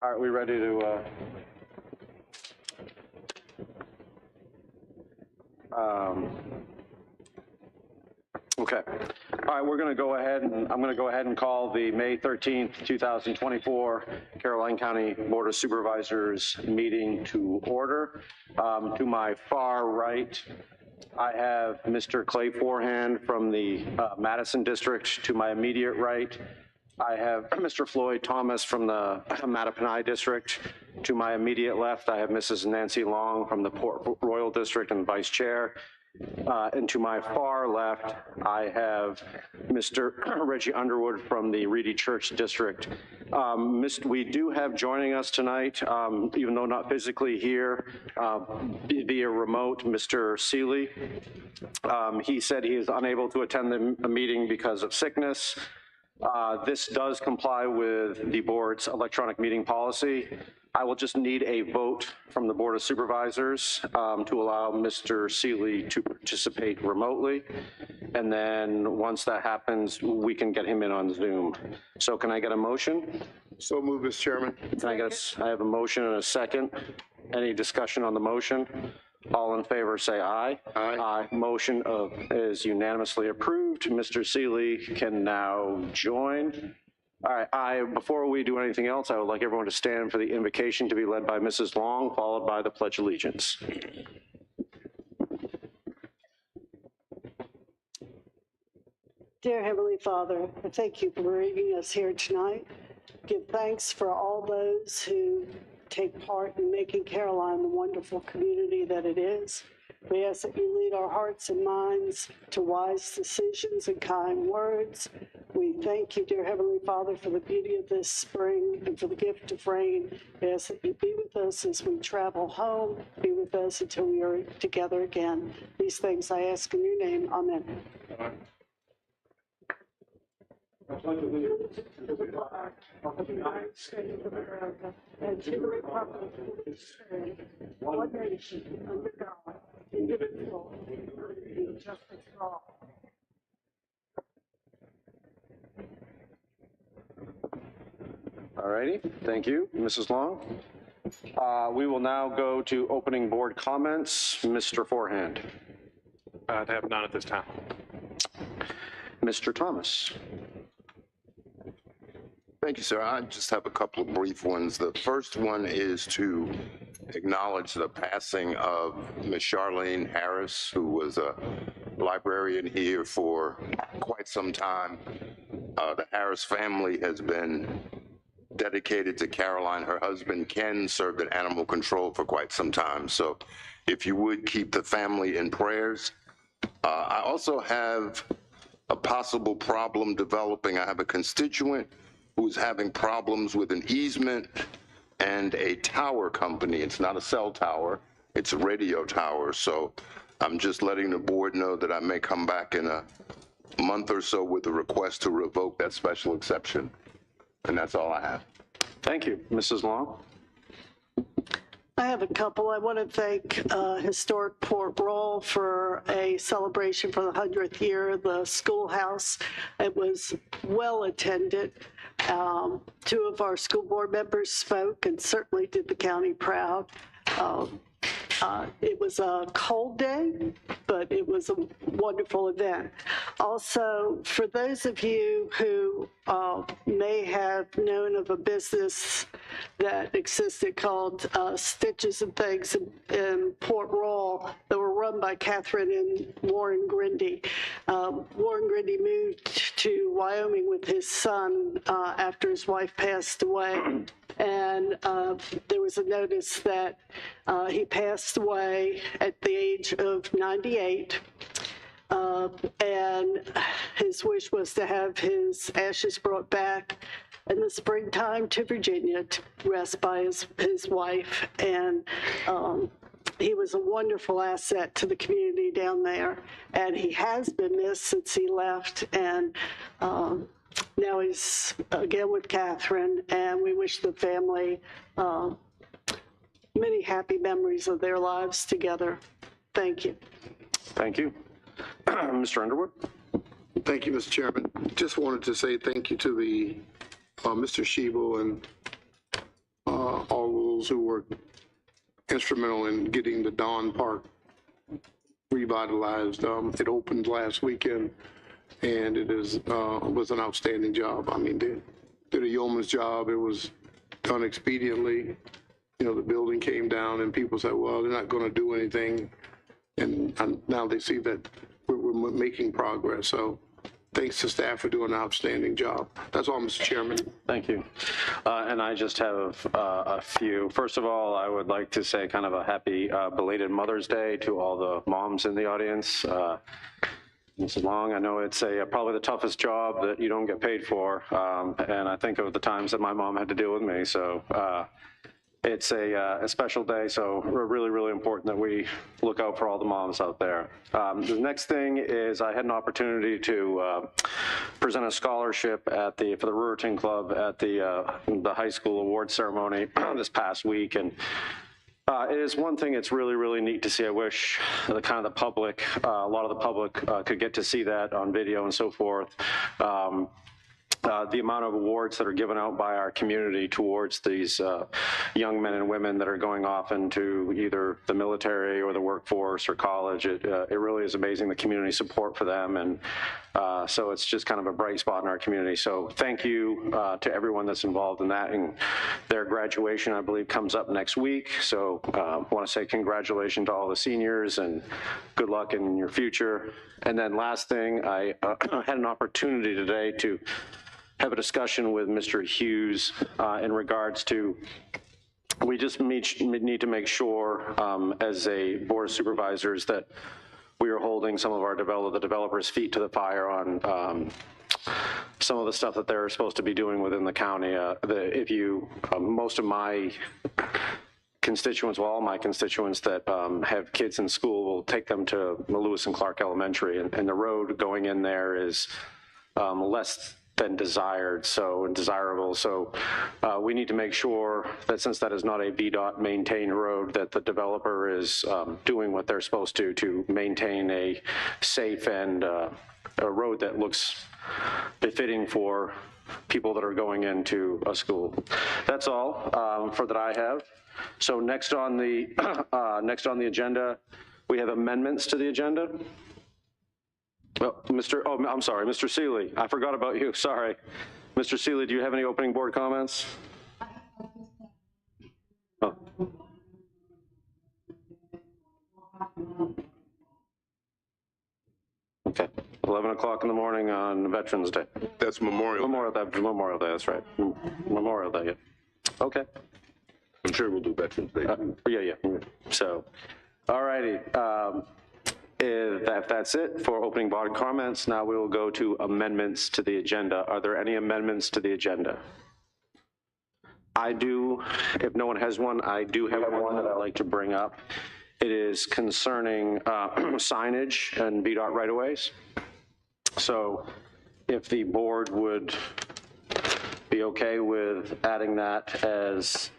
All right, we ready to, okay. All right, we're going to go ahead and I'm going to go ahead and call the May 13th, 2024 Caroline County Board of Supervisors meeting to order. To my far right, I have Mr. Clay Forehand from the Madison District. To my immediate right, I have Mr. Floyd Thomas from the Mattaponi District. To my immediate left, I have Mrs. Nancy Long from the Port Royal District and Vice Chair. And to my far left, I have Mr. Reggie Underwood from the Reedy Church District. We do have joining us tonight, even though not physically here, via remote, Mr. Seeley. He said he is unable to attend the meeting because of sickness. This does comply with the board's electronic meeting policy. I will just need a vote from the Board of Supervisors to allow Mr. Seeley to participate remotely. And then once that happens, we can get him in on Zoom. So can I get a motion? So moved, Mr. Chairman. Can I have a motion and a second? Any discussion on the motion? All in favor say aye. Aye. Aye. Motion is unanimously approved. Mr. Seeley can now join. All right, before we do anything else, I would like everyone to stand for the invocation to be led by Mrs. Long, followed by the Pledge of Allegiance. Dear Heavenly Father, I thank you for bringing us here tonight. Give thanks for all those who take part in making Caroline the wonderful community that it is. We ask that you lead our hearts and minds to wise decisions and kind words. We thank you, dear Heavenly Father, for the beauty of this spring and for the gift of rain. We ask that you be with us as we travel home, be with us until we are together again. These things I ask in your name. Amen. Of the United States of America and to the republic for which stands one nation under God, indivisible, with liberty and justice for all. All righty, thank you, Mrs. Long. We will now go to opening board comments. Mr. Forehand. I have none at this time. Mr. Thomas. Thank you, sir. I just have a couple of brief ones. The first one is to acknowledge the passing of Ms. Charlene Harris, who was a librarian here for quite some time. The Harris family has been dedicated to Caroline. Her husband, Ken, served in animal control for quite some time. So if you would keep the family in prayers. I also have a possible problem developing. I have a constituent who's having problems with an easement and a tower company. It's not a cell tower, it's a radio tower. So I'm just letting the board know that I may come back in a month or so with a request to revoke that special exception. And that's all I have. Thank you. Mrs. Long. I have a couple. I want to thank Historic Port Royal for a celebration for the 100th year of the schoolhouse. It was well attended. Two of our school board members spoke and certainly did the county proud. It was a cold day, but it was a wonderful event. Also, for those of you who may have known of a business that existed called Stitches and Things in Port Royal that were run by Catherine and Warren Grindy. Warren Grindy moved to Wyoming with his son after his wife passed away. And there was a notice that he passed away at the age of 98. And his wish was to have his ashes brought back in the springtime to Virginia to rest by his wife. And he was a wonderful asset to the community down there. And he has been missed since he left. And now he's again with Catherine, and we wish the family many happy memories of their lives together. Thank you. Thank you. Mr. Underwood. Thank you, Mr. Chairman. Just wanted to say thank you to the Mr. Shebo and those who were instrumental in getting the Dawn Park revitalized. It opened last weekend, and it was an outstanding job. I mean, they did a yeoman's job. It was done expediently. You know, the building came down, and people said, well, they're not going to do anything. And now they see that we're making progress. So thanks to staff for doing an outstanding job. That's all, Mr. Chairman. Thank you. And I just have a few. First of all, I would like to say kind of a happy belated Mother's Day to all the moms in the audience. Mrs. Long, I know it's probably the toughest job that you don't get paid for. And I think of the times that my mom had to deal with me. So it's a special day, so really, really important that we look out for all the moms out there. The next thing is I had an opportunity to present a scholarship for the Ruritan Club at the high school award ceremony this past week, and it is one thing. It's really, really neat to see. I wish a lot of the public could get to see that on video and so forth. The amount of awards that are given out by our community towards these young men and women that are going off into either the military or the workforce or college, it really is amazing, the community support for them. And so it's just kind of a bright spot in our community. So thank you to everyone that's involved in that. And their graduation, I believe, comes up next week. So I want to say congratulations to all the seniors and good luck in your future. And then last thing, I had an opportunity today to have a discussion with Mr. Hughes in regards to, we just need to make sure as a board of supervisors that we are holding some of our developers' feet to the fire on some of the stuff that they're supposed to be doing within the county. Most of my constituents, well, all my constituents that have kids in school will take them to Lewis and Clark Elementary, and the road going in there is less than desirable. So we need to make sure that since that is not a VDOT maintained road, that the developer is doing what they're supposed to maintain a safe and a road that looks befitting for people that are going into a school. That's all for that I have. So next on the agenda, we have amendments to the agenda. Oh, I'm sorry, Mr. Seeley. I forgot about you. Sorry. Mr. Seeley, do you have any opening board comments? Oh. Okay. 11 o'clock in the morning on Veterans Day. That's Memorial Day. Memorial Day, that's right. Memorial Day, yeah. Okay. I'm sure we'll do Veterans Day. Yeah. So, all righty. If that's it for opening board comments, now we will go to amendments to the agenda. Are there any amendments to the agenda? I do. If no one has one, I do have one that I'd like to bring up. It is concerning signage and VDOT right-of-ways. So if the board would be okay with adding that as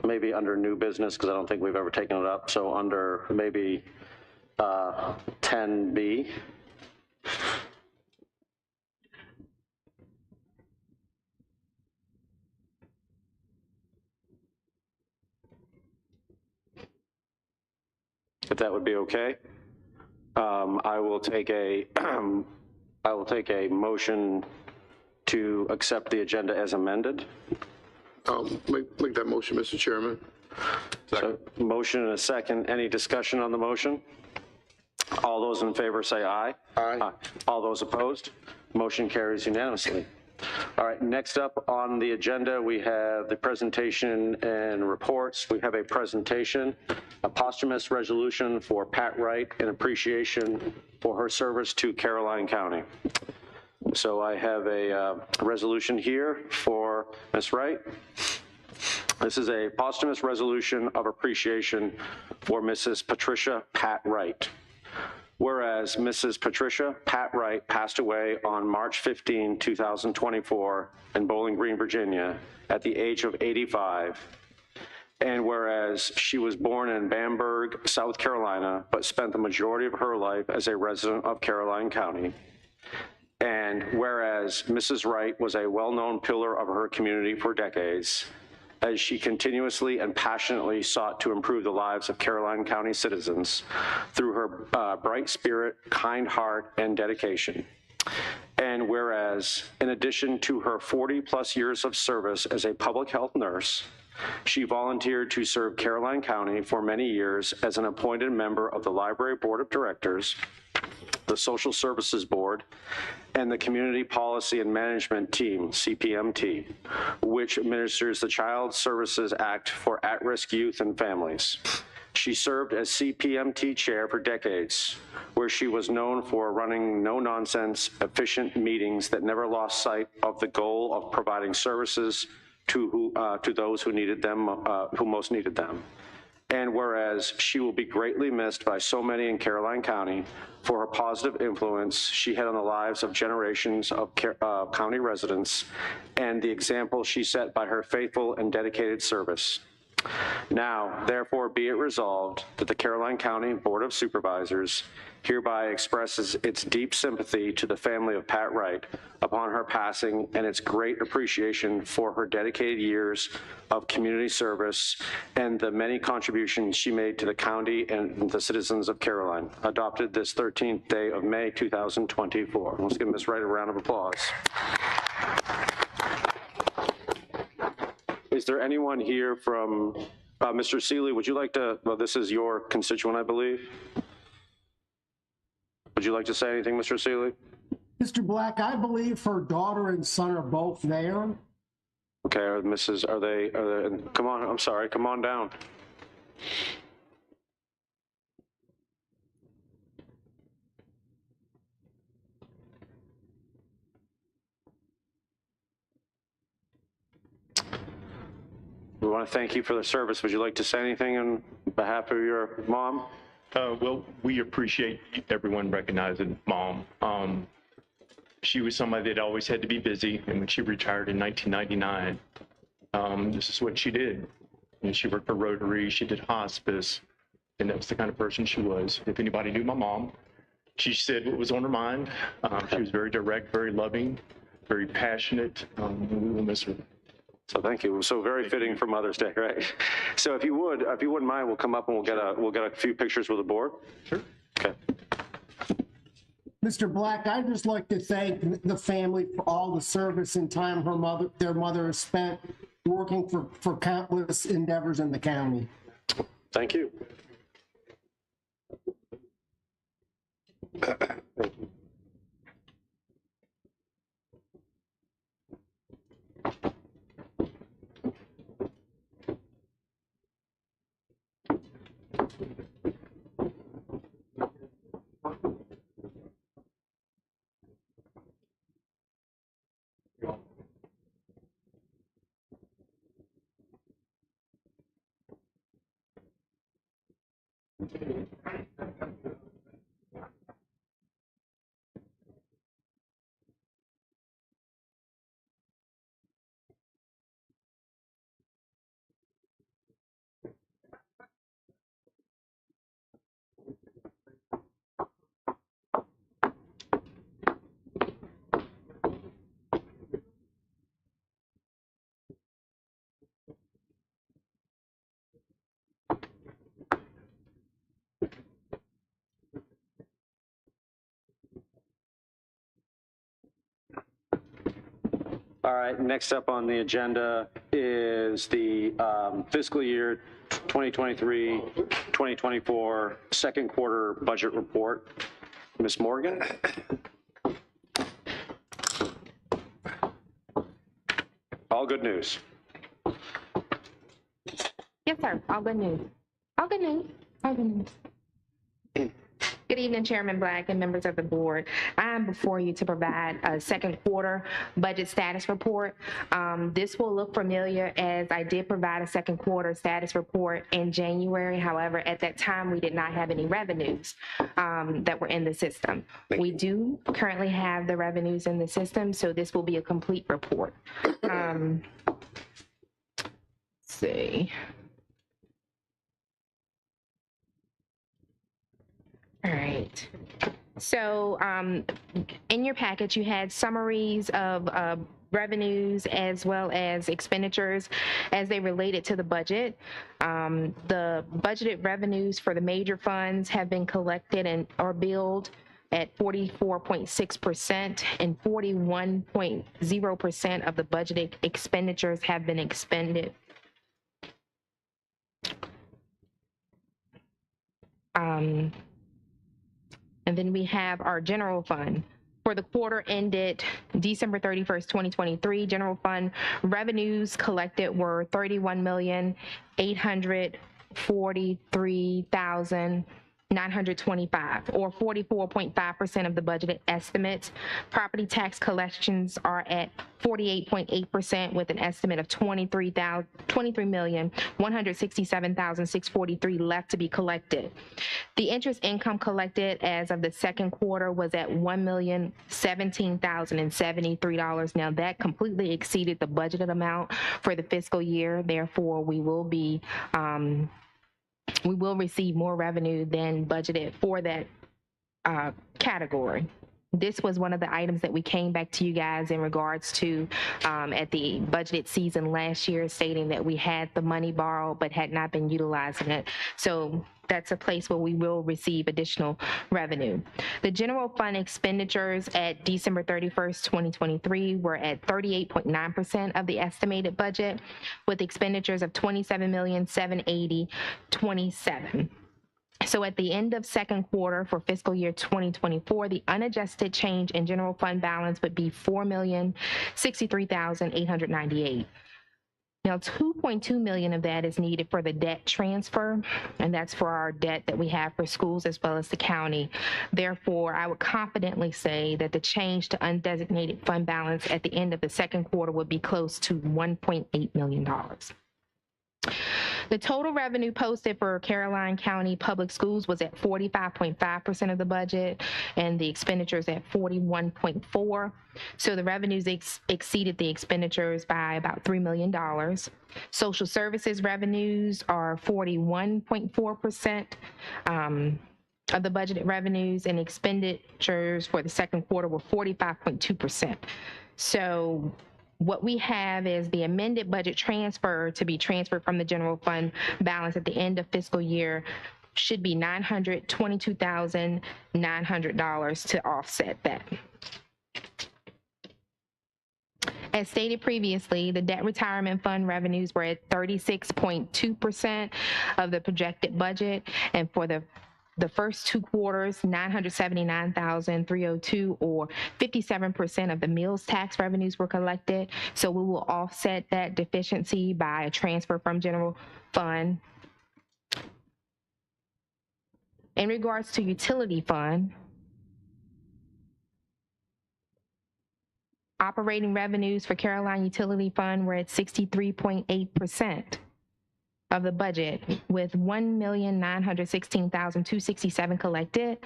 maybe under new business, because I don't think we've ever taken it up. So under maybe 10B. If that would be okay, I will take a motion to accept the agenda as amended. Make that motion, Mr. Chairman. So, motion and a second. Any discussion on the motion? All those in favor say aye. Aye. All those opposed? Motion carries unanimously. All right, next up on the agenda, we have the presentation and reports. We have a presentation, a posthumous resolution for Pat Wright in appreciation for her service to Caroline County. So I have a resolution here for Ms. Wright. This is a posthumous resolution of appreciation for Mrs. Patricia Pat Wright. Whereas Mrs. Patricia Pat Wright passed away on March 15, 2024 in Bowling Green, Virginia at the age of 85. And whereas she was born in Bamberg, South Carolina, but spent the majority of her life as a resident of Caroline County. And whereas Mrs. Wright was a well-known pillar of her community for decades, as she continuously and passionately sought to improve the lives of Caroline County citizens through her bright spirit, kind heart, and dedication. And whereas, in addition to her 40-plus years of service as a public health nurse, she volunteered to serve Caroline County for many years as an appointed member of the Library Board of Directors, the Social Services Board, and the Community Policy and Management Team, CPMT, which administers the Child Services Act for at-risk youth and families. She served as CPMT chair for decades, where she was known for running no-nonsense, efficient meetings that never lost sight of the goal of providing services to those who needed them, who most needed them. And whereas she will be greatly missed by so many in Caroline County for her positive influence she had on the lives of generations of county residents and the example she set by her faithful and dedicated service. Now, therefore, be it resolved that the Caroline County Board of Supervisors hereby expresses its deep sympathy to the family of Pat Wright upon her passing and its great appreciation for her dedicated years of community service and the many contributions she made to the county and the citizens of Caroline. Adopted this 13th day of May 2024. Let's give Ms. Wright a round of applause. Is there anyone here from, Mr. Seeley, would you like to, well, this is your constituent, I believe. Would you like to say anything, Mr. Seeley? Mr. Black, I believe her daughter and son are both there. Okay, are they, come on, I'm sorry, come on down. We want to thank you for the service. Would you like to say anything on behalf of your mom? Well, we appreciate everyone recognizing Mom. She was somebody that always had to be busy, and when she retired in 1999, this is what she did. And she worked for Rotary, she did hospice, and that's the kind of person she was. If anybody knew my mom, she said what was on her mind. She was very direct, very loving, very passionate. We will miss her. So thank you. So very fitting for Mother's Day, right? So if you wouldn't mind, we'll come up and we'll get a few pictures with the board. Sure. Okay. Mr. Black, I'd just like to thank the family for all the service and time their mother has spent working for countless endeavors in the county. Thank you. All right, next up on the agenda is the fiscal year 2023-2024 second quarter budget report. Ms. Morgan? All good news. Yes, sir. All good news. All good news. All good news. Good evening, Chairman Black and members of the board. I am before you to provide a second quarter budget status report. This will look familiar as I did provide a second quarter status report in January. However, at that time, we did not have any revenues that were in the system. We do currently have the revenues in the system, so this will be a complete report. Let's see. All right. So in your package, you had summaries of revenues as well as expenditures as they related to the budget. The budgeted revenues for the major funds have been collected and are billed at 44.6%, and 41.0% of the budgeted expenditures have been expended. And then we have our general fund. For the quarter ended December 31st, 2023, general fund revenues collected were $31,843,925, or 44.5% of the budgeted estimates. Property tax collections are at 48.8% with an estimate of $23,167,643 left to be collected. The interest income collected as of the second quarter was at $1,017,073. Now that completely exceeded the budgeted amount for the fiscal year. Therefore, we will receive more revenue than budgeted for that category. This was one of the items that we came back to you guys in regards to at the budgeted season last year, stating that we had the money borrowed but had not been utilizing it. So that's a place where we will receive additional revenue. The general fund expenditures at December 31st, 2023 were at 38.9% of the estimated budget, with expenditures of $27,780,027. So at the end of second quarter for fiscal year 2024, the unadjusted change in general fund balance would be $4,063,898. Now, $2.2 million of that is needed for the debt transfer, and that's for our debt that we have for schools as well as the county. Therefore, I would confidently say that the change to undesignated fund balance at the end of the second quarter would be close to $1.8 million. The total revenue posted for Caroline County Public Schools was at 45.5% of the budget, and the expenditures at 41.4%. So the revenues exceeded the expenditures by about $3 million. Social services revenues are 41.4% of the budgeted revenues, and expenditures for the second quarter were 45.2%. So what we have is the amended budget transfer to be transferred from the general fund balance at the end of fiscal year should be $922,900 to offset that. As stated previously, the debt retirement fund revenues were at 36.2% of the projected budget, and for the first two quarters, $979,302, or 57% of the meals tax revenues were collected. So we will offset that deficiency by a transfer from general fund. In regards to utility fund, operating revenues for Caroline Utility Fund were at 63.8% of the budget, with $1,916,267 collected.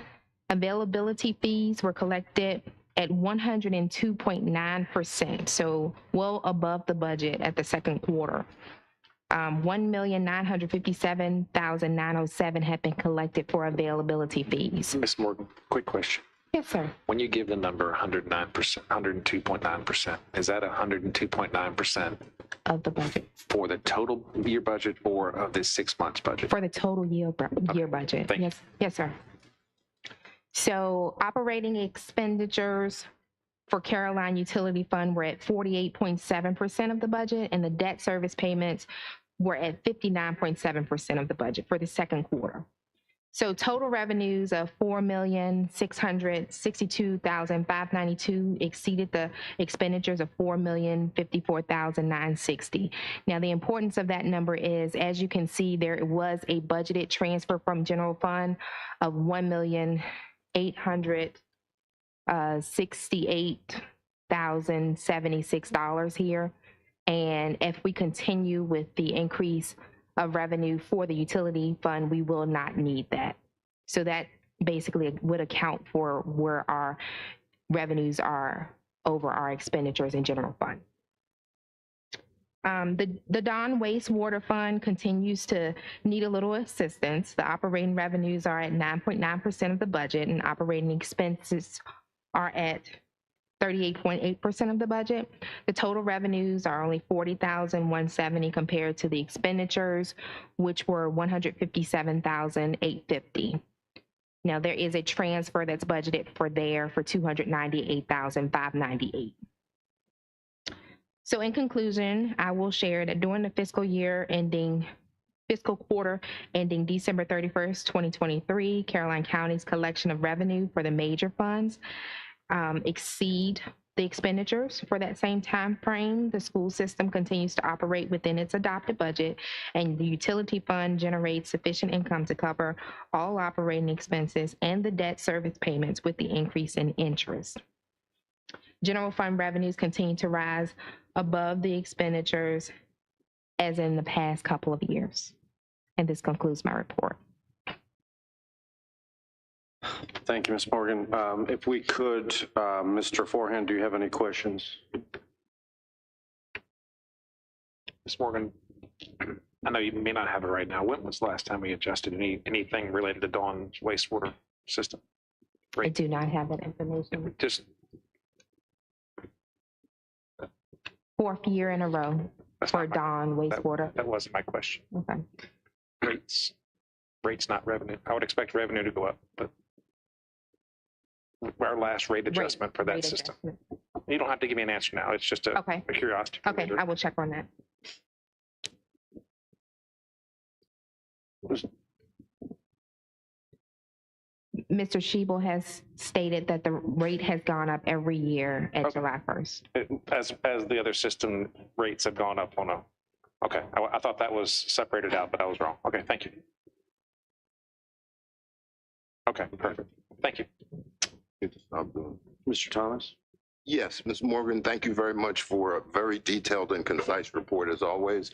Availability fees were collected at 102.9%, so well above the budget at the second quarter. $1,957,907 had been collected for availability fees. Ms. Morgan, quick question. Yes, sir. When you give the number 109%, 102.9%, is that 102.9% Of the budget. for the total year budget or of this 6 months budget? For the total year budget. Thank you. Yes, yes, sir. So operating expenditures for Caroline Utility Fund were at 48.7% of the budget, and the debt service payments were at 59.7% of the budget for the second quarter. So total revenues of $4,662,592 exceeded the expenditures of $4,054,960. Now, the importance of that number is, as you can see, there was a budgeted transfer from general fund of $1,868,076 here. And if we continue with the increase of revenue for the utility fund, we will not need that. So that basically would account for where our revenues are over our expenditures in general fund. The Don Wastewater Fund continues to need a little assistance. The operating revenues are at 9.9% of the budget, and operating expenses are at 38.8% of the budget. The total revenues are only $40,170 compared to the expenditures, which were $157,850. Now, there is a transfer that's budgeted for there for $298,598. So in conclusion, I will share that during the fiscal quarter ending December 31st, 2023, Caroline County's collection of revenue for the major funds exceed the expenditures for that same time frame. The school system continues to operate within its adopted budget, and the utility fund generates sufficient income to cover all operating expenses and the debt service payments with the increase in interest. General fund revenues continue to rise above the expenditures as in the past couple of years. And this concludes my report. Thank you, Ms. Morgan. If we could, Mr. Forehand, do you have any questions? Ms. Morgan, I know you may not have it right now. When was the last time we adjusted anything related to Dawn's wastewater system? I do not have that information. Just Fourth year in a row for Dawn wastewater. that wasn't my question. Okay. Rates, not revenue. I would expect revenue to go up, but our last rate adjustment for that Rate system. adjustment. You don't have to give me an answer now. It's just a curiosity. Okay, I will check on that. Mr. Shebel has stated that the rate has gone up every year at July 1st. As the other system rates have gone up on a, okay, I thought that was separated out, but I was wrong. Okay, thank you. Okay, perfect. Thank you. Mr. Thomas? Yes, Ms. Morgan, thank you very much for a very detailed and concise report as always.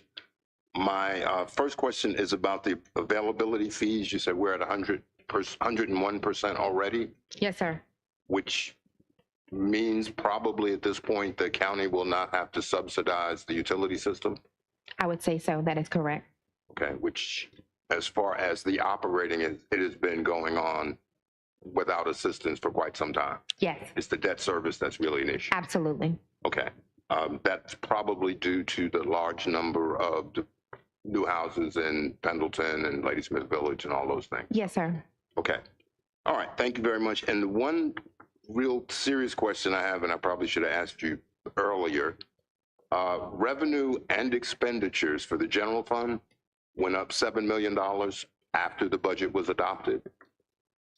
My first question is about the availability fees. You said we're at 101% already, Yes, sir. which means probably at this point the county will not have to subsidize the utility system. I would say so. That is correct. Okay, which as far as the operating, it has been going on without assistance for quite some time. Yes, It's the debt service that's really an issue. absolutely. Okay. That's probably due to the large number of new houses in Pendleton and Ladysmith Village and all those things. Yes, sir. Okay. All right. Thank you very much. And the one real serious question I have, and I probably should have asked you earlier, revenue and expenditures for the general fund went up $7 million after the budget was adopted.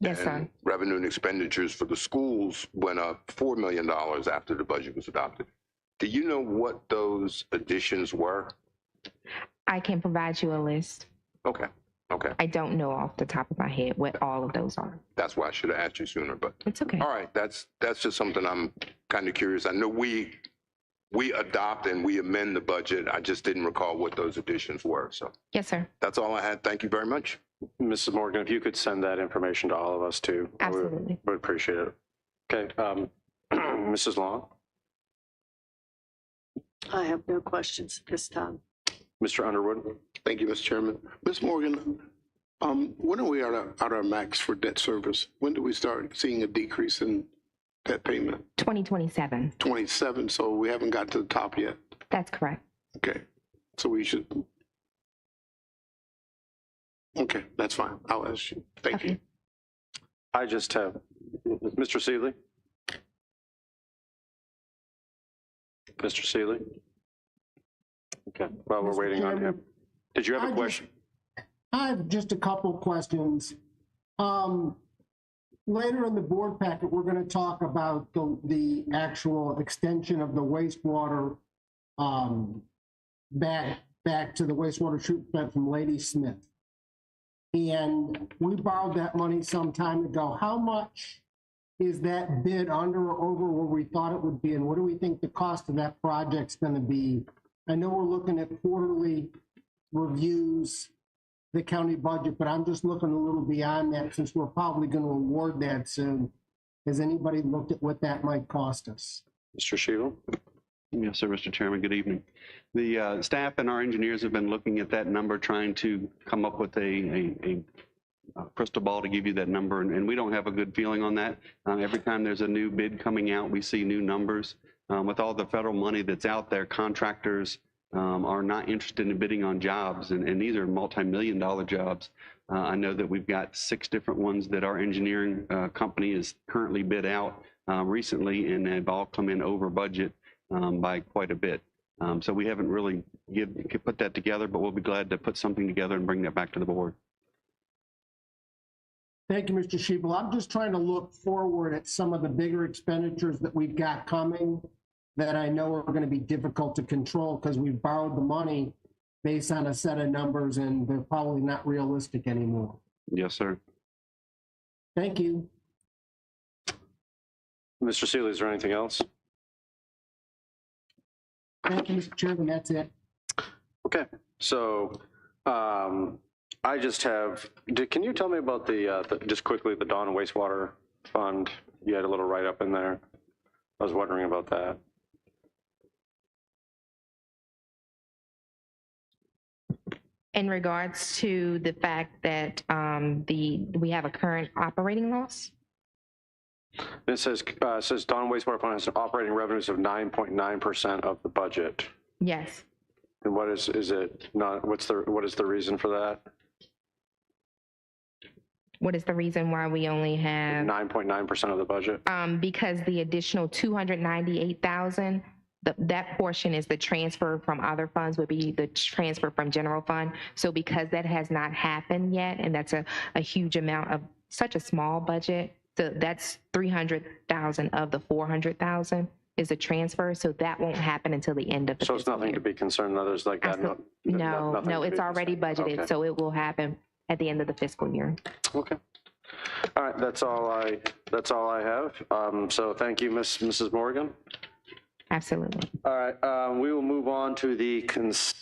Yes, And sir. revenue and expenditures for the schools went up $4 million after the budget was adopted. Do you know what those additions were? I can provide you a list. Okay. Okay. I don't know off the top of my head what all of those are. That's why I should have asked you sooner, but It's okay. all right. That's just something I'm kind of curious. I know we adopt and we amend the budget. I just didn't recall what those additions were. So Yes, sir. that's all I had. Thank you very much. Mrs. Morgan, if you could send that information to all of us too. Absolutely. Would appreciate it. Okay, Mrs. Long, I have no questions at this time. Mr. Underwood. Thank you, Mr. Chairman. Ms. Morgan, when are we at our max for debt service? When do we start seeing a decrease in debt payment? 2027. 27, so we haven't got to the top yet. That's correct. Okay, so we should. Okay, that's fine. I'll ask you. Thank you. I just have, Mr. Seeley? Mr. Seeley? Okay, while we're Mr. waiting on him. Chairman, Did you have a question? I have just a couple questions. Later in the board packet, we're going to talk about the actual extension of the wastewater back to the wastewater treatment plant from Ladysmith. And we borrowed that money some time ago. How much is that bid under or over where we thought it would be? And what do we think the cost of that project's going to be? I know we're looking at quarterly reviews, the county budget, but I'm just looking a little beyond that since we're probably going to award that soon. Has anybody looked at what that might cost us? Mr. Shivel? Yes, sir, Mr. Chairman. Good evening. The staff and our engineers have been looking at that number, trying to come up with a crystal ball to give you that number, and we don't have a good feeling on that. Every time there's a new bid coming out, we see new numbers. With all the federal money that's out there, contractors are not interested in bidding on jobs, and these are multi-million-dollar jobs. I know that we've got 6 different ones that our engineering company is currently bid out recently, and they've all come in over budget by quite a bit. So we haven't really put that together, but we'll be glad to put something together and bring that back to the board. Thank you, Mr. Schiebel. I'm just trying to look forward at some of the bigger expenditures that we've got coming that I know are going to be difficult to control because we've borrowed the money based on a set of numbers and they're probably not realistic anymore. Yes, sir. Thank you. Mr. Seeley, is there anything else? Thank you, Mr. Chairman. That's it. Okay, so I just have, can you tell me about just quickly, the Dawn Wastewater Fund? You had a little write-up in there. I was wondering about that. In regards to the fact that we have a current operating loss? It says Dawn Wastewater Fund has operating revenues of 9.9% of the budget. Yes. And what is it not, what is the reason for that? What is the reason why we only have 9.9% of the budget? Because the additional 298,000, that portion is the transfer from other funds, would be the transfer from general fund. So because that has not happened yet, and that's a huge amount of such a small budget, so that's 300,000 of the 400,000 is a transfer. So that won't happen until the end of the So it's nothing to be concerned, others like that? No, it's already budgeted, Okay. so it will happen at the end of the fiscal year. Okay. All right, that's all I have. So thank you, Mrs. Morgan. Absolutely. All right, we will move on to the consent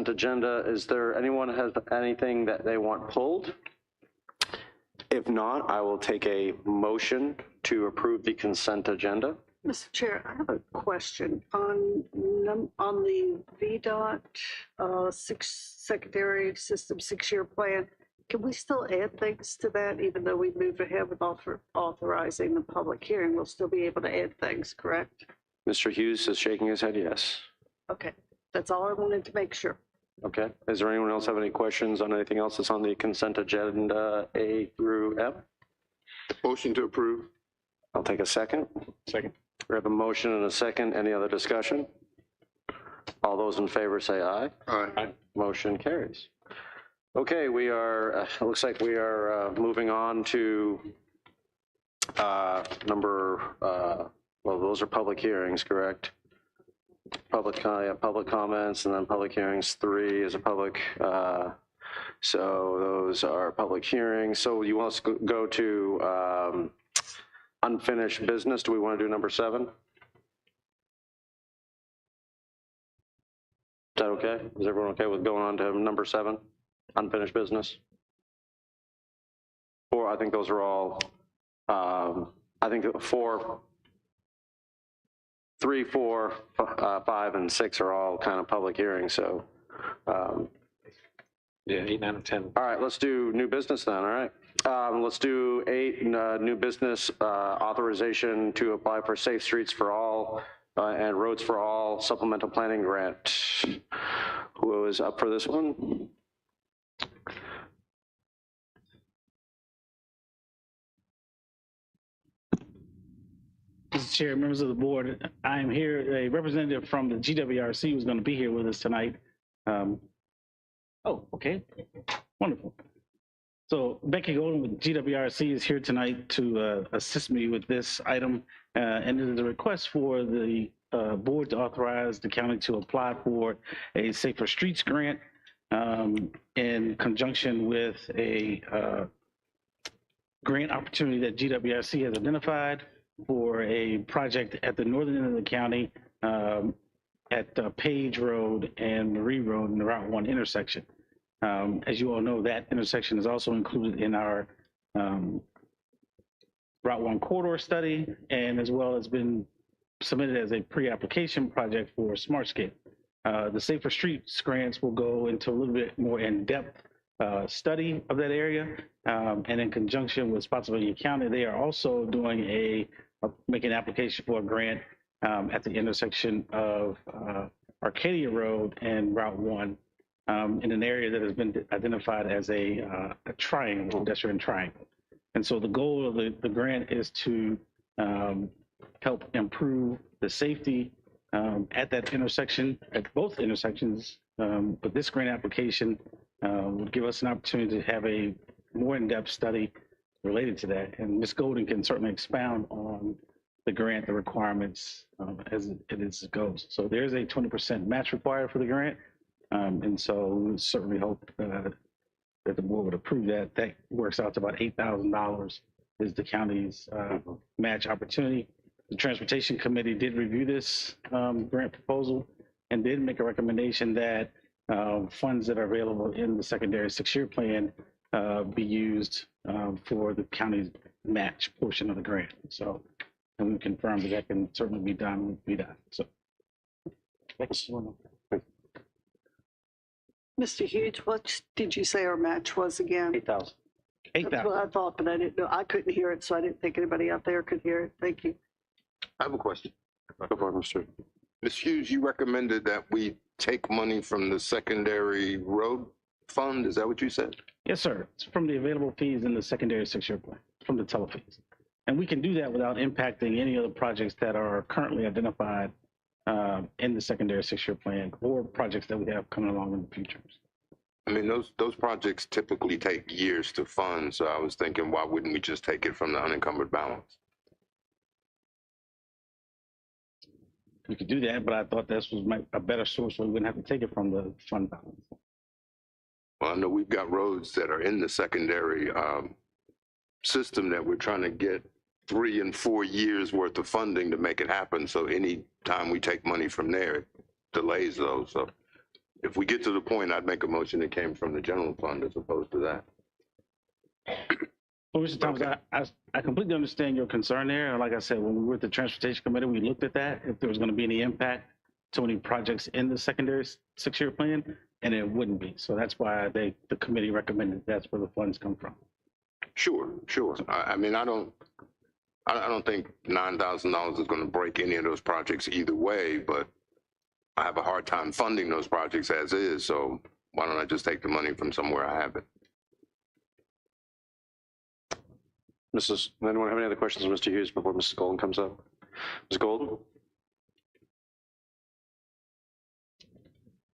agenda. Is there anyone has anything that they want pulled? If not, I will take a motion to approve the consent agenda. Mr. Chair, I have a question on the VDOT secondary system 6-year plan. Can we still add things to that even though we move ahead with authorizing the public hearing? We'll still be able to add things, correct? Mr. Hughes is shaking his head yes. Okay, that's all I wanted to make sure. Okay. Does there anyone else have any questions on anything else that's on the consent agenda A through M? Motion to approve. I'll take a second. Second. We have a motion and a second. Any other discussion? All those in favor say aye. Aye. Motion carries. Okay, we are, looks like we are moving on to well, those are public hearings, correct? Public comments, and then public hearings 3 is a public, so those are public hearings. So you want us to go to unfinished business? Do we want to do number 7? Is that okay? Is everyone okay with going on to number 7, unfinished business? Or I think those are all, I think 3, 4, 5, and 6 are all kind of public hearings, so. Yeah, 8, 9, and 10. All right, let's do new business then, all right. Let's do 8, new business, authorization to apply for Safe Streets for All and Roads for All supplemental planning grant. Who is up for this one? Mr. Chair, members of the board, I am here, a representative from the GWRC who's going to be here with us tonight. Oh, okay, wonderful. So Becky Golden with GWRC is here tonight to assist me with this item, and it is a request for the board to authorize the county to apply for a Safer Streets grant in conjunction with a grant opportunity that GWRC has identified for a project at the northern end of the county at Page Road and Marie Road in the Route 1 intersection. As you all know, that intersection is also included in our Route 1 corridor study, and as well as been submitted as a pre-application project for SmartScape. The Safer Streets grants will go into a little bit more in-depth study of that area. And in conjunction with Spotsylvania County, they are also doing making an application for a grant at the intersection of Arcadia Road and Route 1 in an area that has been identified as a triangle, pedestrian triangle. And so the goal of the grant is to help improve the safety at that intersection, at both intersections. But this grant application would give us an opportunity to have a more in-depth study related to that. And Ms. Golden can certainly expound on the grant, the requirements as it goes. So there's a 20% match required for the grant. And so we certainly hope that the board would approve that. That works out to about $8,000 is the county's match opportunity. The Transportation Committee did review this grant proposal and did make a recommendation that funds that are available in the secondary 6-year plan be used for the county's match portion of the grant. So, and we confirmed that can certainly be done. So, thanks. Mr. Hughes, what did you say our match was again? 8,000. That's what I thought, but I didn't know. I couldn't hear it, so I didn't think anybody out there could hear it. Thank you. I have a question. Go for it, Mr. Ms. Hughes, you recommended that we take money from the secondary road fund. Is that what you said? Yes, sir. It's from the available fees in the secondary 6-year plan, from the telefees. And we can do that without impacting any of the projects that are currently identified in the secondary 6-year plan or projects that we have coming along in the future. I mean, those projects typically take years to fund. So I was thinking, why wouldn't we just take it from the unencumbered balance? We could do that, but I thought this was a better source where we wouldn't have to take it from the fund balance. Well, I know we've got roads that are in the secondary system that we're trying to get 3 and 4 years worth of funding to make it happen. So any time we take money from there, it delays those. So if we get to the point, I'd make a motion that came from the general fund as opposed to that. Well, Mr. Thomas, I completely understand your concern there. And like I said, when we were at the Transportation Committee, we looked at that, if there was going to be any impact to any projects in the secondary 6-year plan, and it wouldn't be. So that's why the committee recommended that's where the funds come from. Sure. I mean, I don't think $9,000 is going to break any of those projects either way, but I have a hard time funding those projects as is. So why don't I just take the money from somewhere I have it? Anyone have any other questions of Mr. Hughes before Mrs. Golden comes up? Ms. Golden?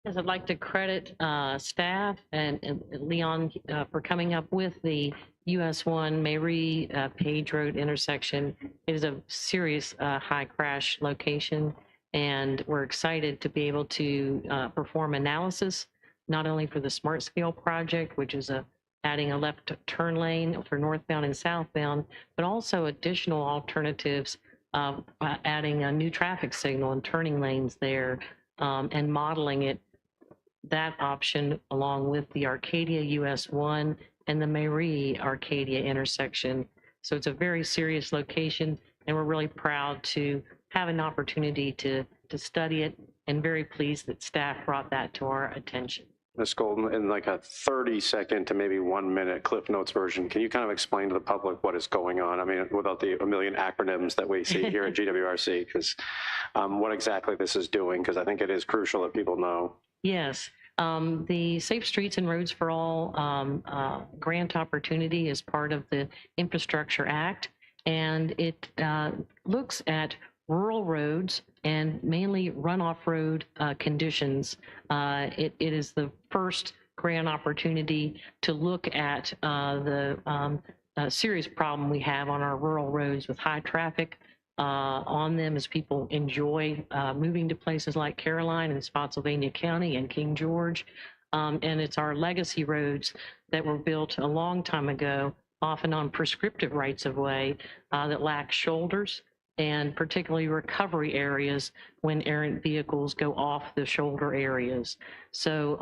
Yes, I'd like to credit staff and Leon for coming up with the US 1 Mairie Page Road intersection. It is a serious high crash location, and we're excited to be able to perform analysis, not only for the Smart Scale project, which is adding a left turn lane for northbound and southbound, but also additional alternatives, adding a new traffic signal and turning lanes there, and modeling it, that option along with the Arcadia US 1 and the Mairie Arcadia intersection. So it's a very serious location, and we're really proud to have an opportunity to study it, and very pleased that staff brought that to our attention. Ms. Golden, in like a 30-second to maybe 1-minute Cliff Notes version, can you kind of explain to the public what is going on? I mean, without the a million acronyms that we see here at GWRC, because what exactly this is doing, because I think it is crucial that people know. Yes. The Safe Streets and Roads for All grant opportunity is part of the Infrastructure Act, and it looks at rural roads and mainly runoff road conditions. It is the first grant opportunity to look at the serious problem we have on our rural roads with high traffic on them as people enjoy moving to places like Caroline and Spotsylvania County and King George. And it's our legacy roads that were built a long time ago, often on prescriptive rights of way that lack shoulders, and particularly recovery areas when errant vehicles go off the shoulder areas. So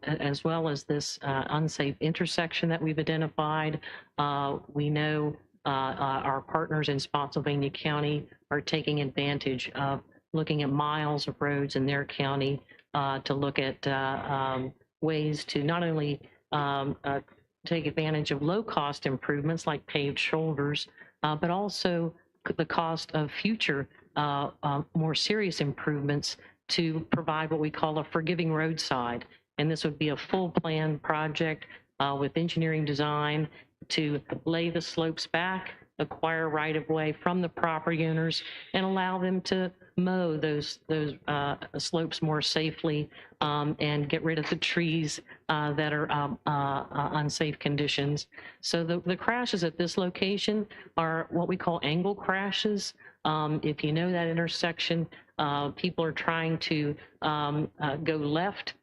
as well as this unsafe intersection that we've identified, we know our partners in Spotsylvania County are taking advantage of looking at miles of roads in their county to look at ways to not only take advantage of low-cost improvements like paved shoulders, but also the cost of future more serious improvements to provide what we call a forgiving roadside. And this would be a full plan project with engineering design to lay the slopes back, acquire right-of-way from the property owners, and allow them to mow those slopes more safely and get rid of the trees that are unsafe conditions. So the crashes at this location are what we call angle crashes. If you know that intersection, people are trying to go left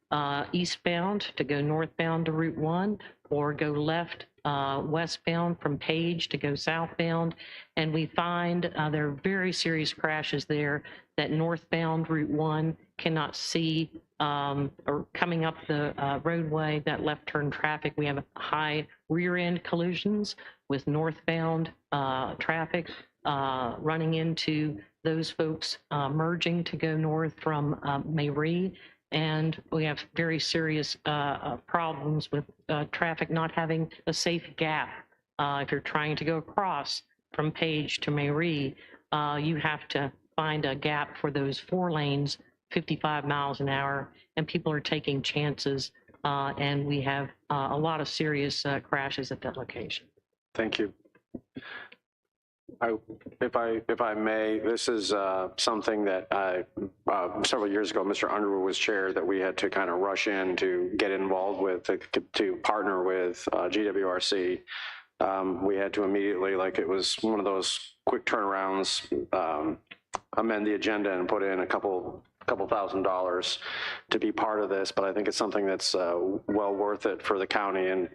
eastbound to go northbound to Route 1, or go left westbound from Page to go southbound. And we find there are very serious crashes there that northbound Route 1 cannot see, or coming up the roadway, that left turn traffic. We have high rear end collisions with northbound traffic running into those folks merging to go north from Mayrie. And we have very serious problems with traffic not having a safe gap. If you're trying to go across from Page to Mayrie, you have to find a gap for those 4 lanes, 55 miles an hour, and people are taking chances. And we have a lot of serious crashes at that location. Thank you. If I may, this is something that several years ago, Mr. Underwood was chair, that we had to kind of rush in to get involved with, to partner with GWRC. We had to immediately, like it was one of those quick turnarounds, amend the agenda and put in a couple $1,000s to be part of this. But I think it's something that's well worth it for the county. And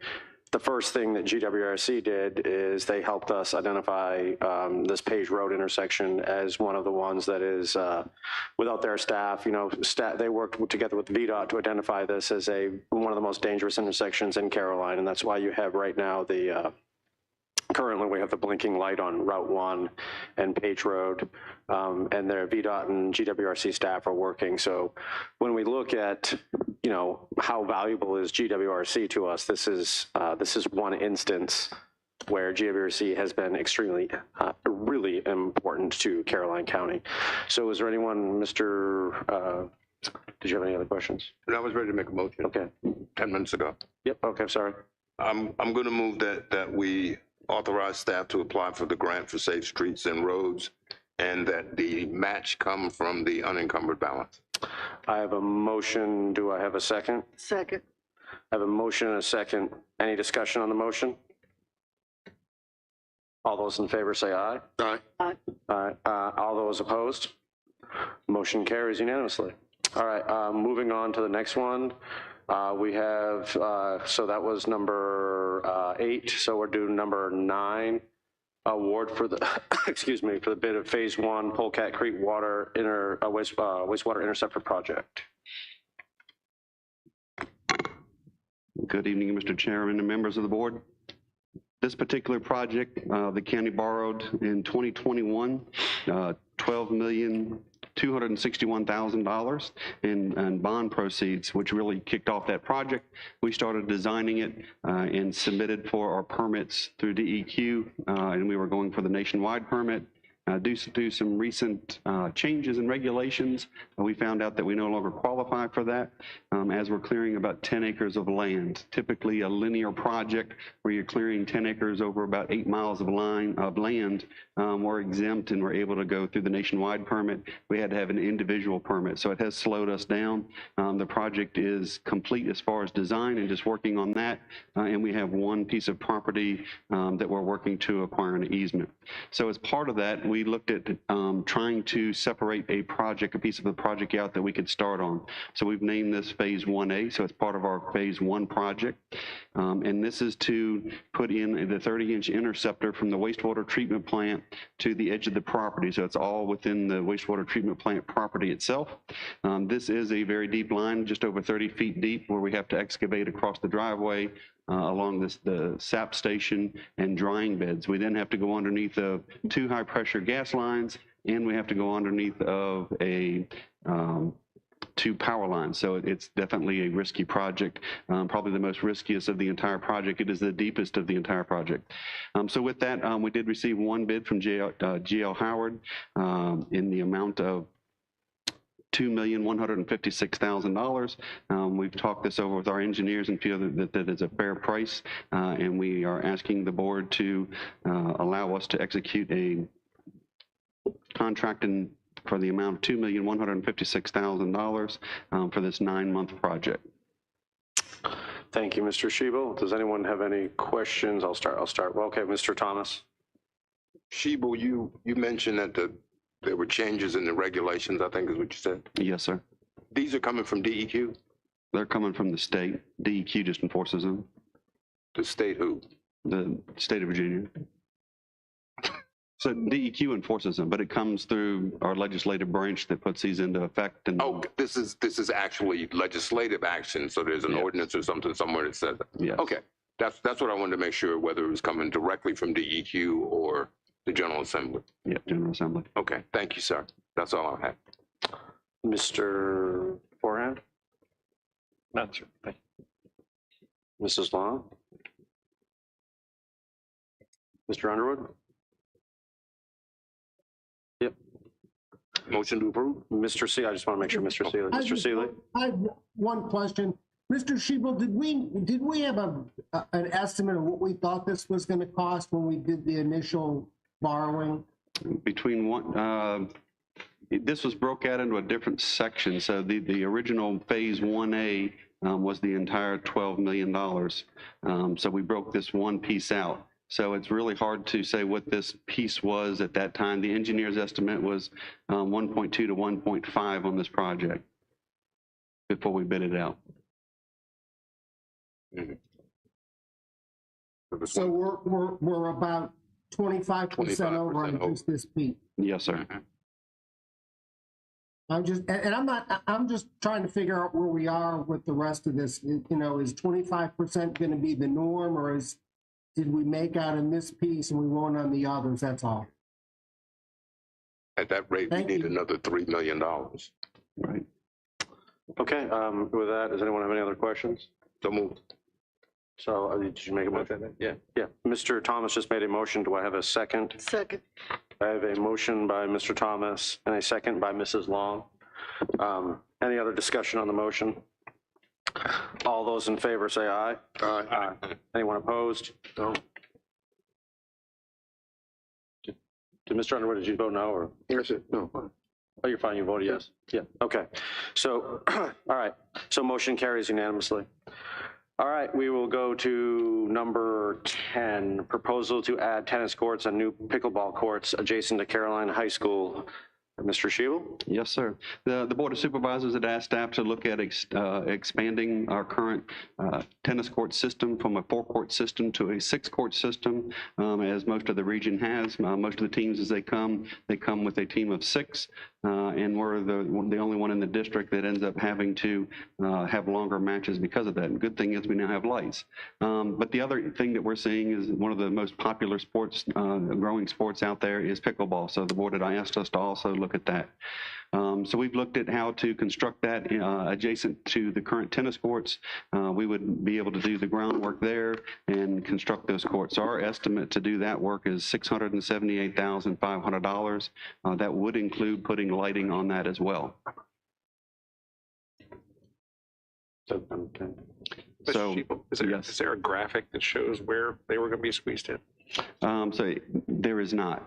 the first thing that GWRC did is they helped us identify this Page Road intersection as one of the ones that is, without their staff, they worked together with VDOT to identify this as one of the most dangerous intersections in Caroline. And that's why you have right now currently we have the blinking light on Route 1 and Page Road, and their VDOT and GWRC staff are working. So when we look at, how valuable is GWRC to us, this is one instance where GWRC has been extremely, really important to Caroline County. So is there anyone, Mr. Did you have any other questions? I was ready to make a motion. Okay. 10 minutes ago. Yep. Okay. Sorry. I'm going to move that we authorize staff to apply for the grant for safe streets and roads, and that the match come from the unencumbered balance. I have a motion. Do I have a second? Second. I have a motion and a second. Any discussion on the motion? All those in favor say aye. Aye. Aye. Aye. All those opposed? Motion carries unanimously. All right, moving on to the next one. We have, so that was number 8. So we're doing number 9, award for the, excuse me, for the bid of Phase 1 Polecat Creek wastewater interceptor project. Good evening, Mr. Chairman and members of the board. This particular project, the county borrowed in 2021, $12,261,000 in bond proceeds, which really kicked off that project. We started designing it and submitted for our permits through DEQ, and we were going for the nationwide permit. Due to some recent changes in regulations, we found out that we no longer qualify for that, as we're clearing about 10 acres of land. Typically a linear project where you're clearing 10 acres over about 8 miles of land, we're exempt and we're able to go through the nationwide permit. We had to have an individual permit, so it has slowed us down. The project is complete as far as design and just working on that, and we have one piece of property that we're working to acquire an easement. So as part of that, we looked at trying to separate a piece of the project out that we could start on. So we've named this Phase 1A, so it's part of our Phase 1 project. And this is to put in the 30-inch interceptor from the wastewater treatment plant to the edge of the property. So it's all within the wastewater treatment plant property itself. This is a very deep line, just over 30 feet deep, where we have to excavate across the driveway along the SAP station and drying beds. We then have to go underneath of 2 high-pressure gas lines, and we have to go underneath of a two power lines. So it's definitely a risky project, probably the most riskiest of the entire project. It is the deepest of the entire project. So with that, we did receive one bid from GL Howard in the amount of $2,156,000. We've talked this over with our engineers and feel that is a fair price, and we are asking the board to allow us to execute a contract for the amount of $2,156,000 for this 9-month project. Thank you, Mr. Shebel. Does anyone have any questions? I'll start. Well, okay, Mr. Thomas. Shebel, you mentioned that there were changes in the regulations, I think is what you said. Yes, sir. These are coming from DEQ? They're coming from the state. DEQ just enforces them. The state who? The state of Virginia. So DEQ enforces them, but it comes through our legislative branch that puts these into effect. And oh, this is actually legislative action. So there's an ordinance or something somewhere that says that. Yes. Okay, that's what I wanted to make sure, whether it was coming directly from DEQ or the General Assembly. Yeah, General Assembly. Okay, thank you, sir. That's all I have. Mr. Forehand? None, sir. Thank you. Mrs. Long? Mr. Underwood? Yep. Motion to approve? Mr. Seeley, I just want to make sure, Mr. Seeley. Mr. Seeley? I have one question. Mr. Shebel, did we have an estimate of what we thought this was going to cost when we did the initial borrowing? Between one, this was broke out into a different section. So the original phase 1A was the entire $12 million. So we broke this one piece out. So it's really hard to say what this piece was at that time. The engineer's estimate was 1.2 to 1.5 on this project before we bid it out. Mm-hmm. So we're about 25% over on just this piece. Yes, sir. I'm just trying to figure out where we are with the rest of this. You know, is 25% going to be the norm, or did we make out in this piece and we won't on the others? That's all. At that rate, we need another $3 million. Right. Okay, with that, does anyone have any other questions? So moved. So did you make a motion? Yeah. Yeah. Mr. Thomas just made a motion. Do I have a second? Second. I have a motion by Mr. Thomas and a second by Mrs. Long. Any other discussion on the motion? All those in favor say aye. Aye. Anyone opposed? No. Did Mr. Underwood, did you vote no, or? Yes, no. Oh, you're fine, you voted yes? Yeah, okay. So, all right, so motion carries unanimously. All right, we will go to number 10, proposal to add tennis courts and new pickleball courts adjacent to Carolina High School. Mr. Shebel? Yes, sir. The Board of Supervisors had asked staff to look at expanding our current tennis court system from a 4-court system to a 6-court system, as most of the region has. Most of the teams, as they come with a team of 6, and we're the only one in the district that ends up having to have longer matches because of that. And good thing is we now have lights. But the other thing that we're seeing is one of the most popular sports, growing sports out there is pickleball. So the board had asked us to also look at that. So we've looked at how to construct that adjacent to the current tennis courts. We would be able to do the groundwork there and construct those courts. So our estimate to do that work is $678,500. That would include putting lighting on that as well. So, is there a graphic that shows where they were going to be squeezed in? So there is not.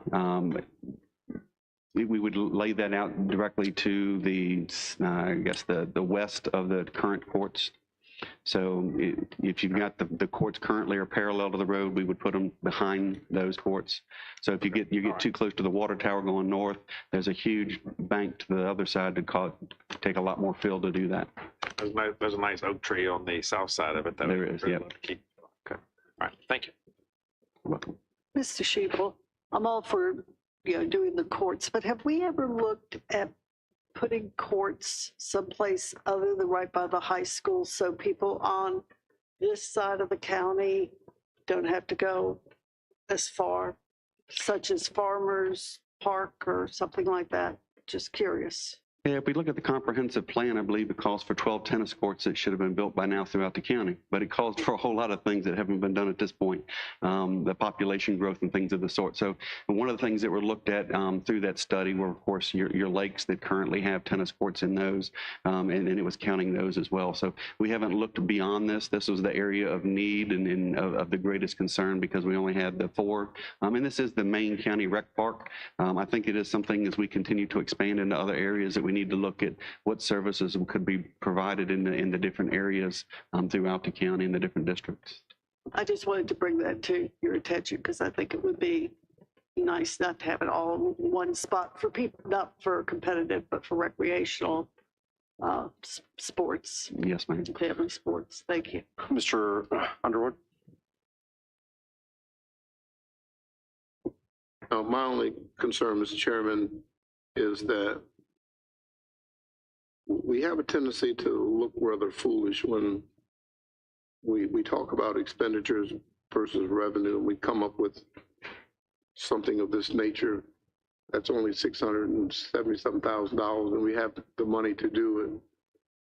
We would lay that out directly to the, I guess, the west of the current courts. So if you've got the courts currently are parallel to the road, we would put them behind those courts. So if you get too close to the water tower going north, there's a huge bank to the other side to take a lot more fill to do that. There's a nice oak tree on the south side of it. That there is, yeah. Okay. All right. Thank you. You're welcome. Mr. Shebel, I'm all for doing the courts, but have we ever looked at putting courts someplace other than right by the high school so people on this side of the county don't have to go as far, such as Farmers Park or something like that? Just curious. Yeah, if we look at the comprehensive plan, I believe it calls for 12 tennis courts that should have been built by now throughout the county. But it calls for a whole lot of things that haven't been done at this point, the population growth and things of the sort. So one of the things that were looked at through that study were, of course, your lakes that currently have tennis courts in those, and it was counting those as well. So we haven't looked beyond this. This was the area of need and of the greatest concern because we only had the 4. And this is the main county rec park. I think it is something as we continue to expand into other areas that we need to look at what services could be provided in the different areas throughout the county and the different districts. I just wanted to bring that to your attention because I think it would be nice not to have it all in one spot for people, not for competitive, but for recreational sports. Yes, ma'am. Family sports. Thank you. Mr. Underwood? My only concern, Mr. Chairman, is that we have a tendency to look rather foolish when we talk about expenditures versus revenue. We come up with something of this nature that's only $677,000, and we have the money to do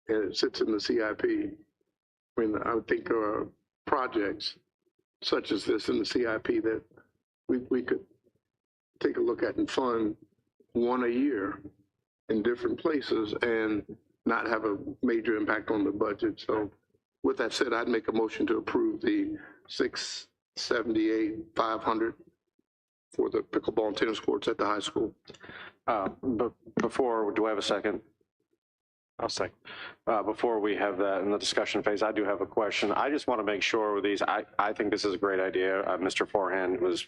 it, and it sits in the CIP. I mean, I think there are projects such as this in the CIP that we could take a look at and fund one a year in different places and not have a major impact on the budget. So with that said, I'd make a motion to approve the $678,500 for the pickleball and tennis courts at the high school. But before, do I have a second? I'll second. Before we have that in the discussion phase, I do have a question. I just want to make sure with these, I think this is a great idea. Mr. Forehand was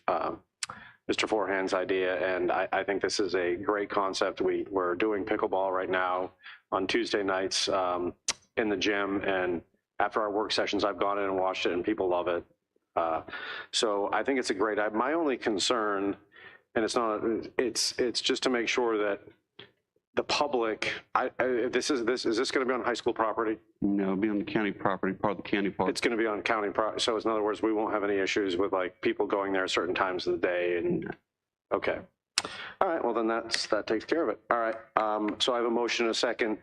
Mr. Forehand's idea, and I think this is a great concept. We're doing pickleball right now on Tuesday nights in the gym, and after our work sessions, I've gone in and watched it, and people love it. So I think it's a great idea. My only concern, and it's just to make sure that the public, is this going to be on high school property? No, it'll be on the county property, part of the county park. It's going to be on county property. So in other words, we won't have any issues with like people going there at certain times of the day. And okay. All right. Well, then that takes care of it. All right. So I have a motion and a second.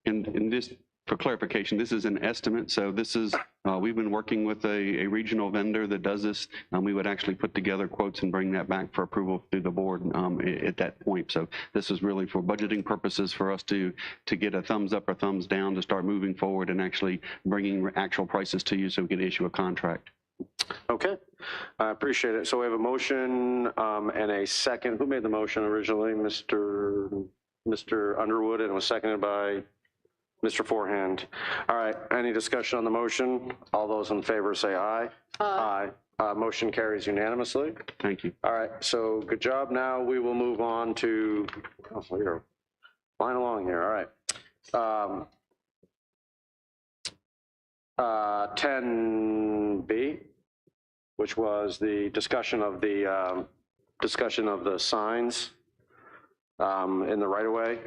And just for clarification, this is an estimate. So this is, we've been working with a regional vendor that does this. We would actually put together quotes and bring that back for approval through the board at that point. So this is really for budgeting purposes for us to get a thumbs up or thumbs down to start moving forward and actually bringing actual prices to you so we can issue a contract. Okay. I appreciate it. So we have a motion and a second. Who made the motion originally? Mr. Underwood, and it was seconded by Mr. Forehand. All right, any discussion on the motion? All those in favor say aye. Aye. Motion carries unanimously. Thank you. All right, so good job. Now we will move on to, we're flying along here, all right. 10B, which was the discussion of the signs in the right-of-way.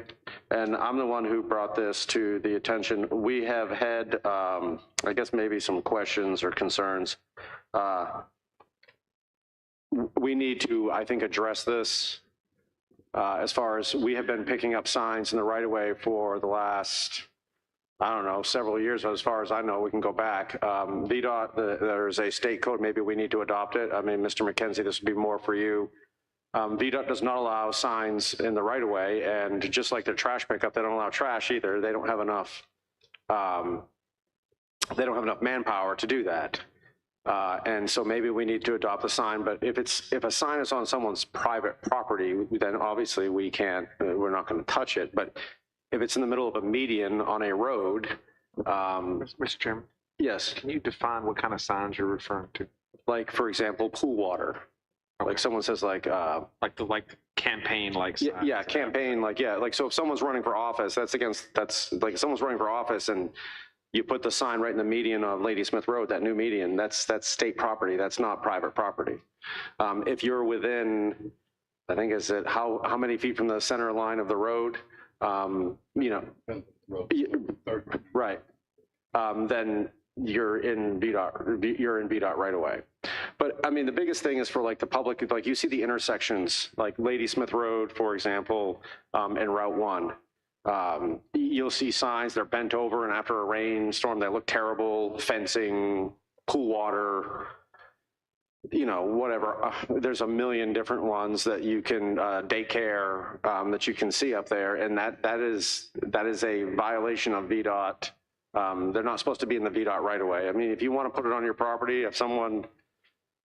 And I'm the one who brought this to the attention. We have had, I guess, maybe some questions or concerns. We need to, I think, address this as far as we have been picking up signs in the right-of-way for the last, I don't know, several years. As far as I know, we can go back. VDOT, there's a state code. Maybe we need to adopt it. I mean, Mr. McKenzie, this would be more for you. VDOT does not allow signs in the right-of-way, and just like their trash pickup, they don't allow trash either. They don't have enough. They don't have enough manpower to do that, and so maybe we need to adopt a sign. But if a sign is on someone's private property, then obviously we can't. We're not going to touch it. But if it's in the middle of a median on a road, Mr. Chairman, yes. can you define what kind of signs you're referring to? Like, for example, pool water. Like someone says like the campaign signs. Yeah, campaign like so if someone's running for office, that's like if someone's running for office and you put the sign right in the median of Lady Smith Road, that new median, that's state property. That's not private property. If you're within, I think is it how many feet from the center line of the road, right, then you're in VDOT right away. But I mean, the biggest thing is for like the public, like you see the intersections, like Lady Smith Road, for example, and Route 1. You'll see signs, they're bent over, and after a rainstorm, they look terrible, fencing, pool water, whatever. There's a million different ones that you can, daycare, that you can see up there, and that is a violation of VDOT. They're not supposed to be in the VDOT right away. I mean, if you want to put it on your property, if someone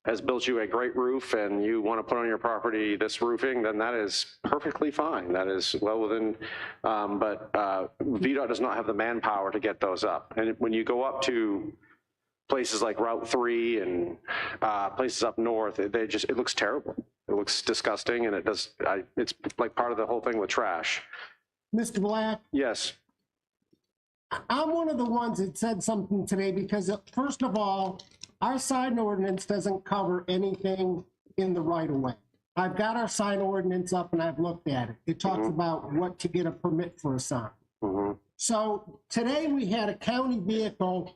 has built you a great roof and you want to put on your property this roofing, then that is perfectly fine. That is well within, but VDOT does not have the manpower to get those up. And when you go up to places like Route 3 and places up north, it looks terrible. It looks disgusting, and it's like part of the whole thing with trash. Mr. Black, Yes. I'm one of the ones that said something today because, first of all, our sign ordinance doesn't cover anything in the right of way. I've got our sign ordinance up and I've looked at it. It talks about what to get a permit for a sign. So today we had a county vehicle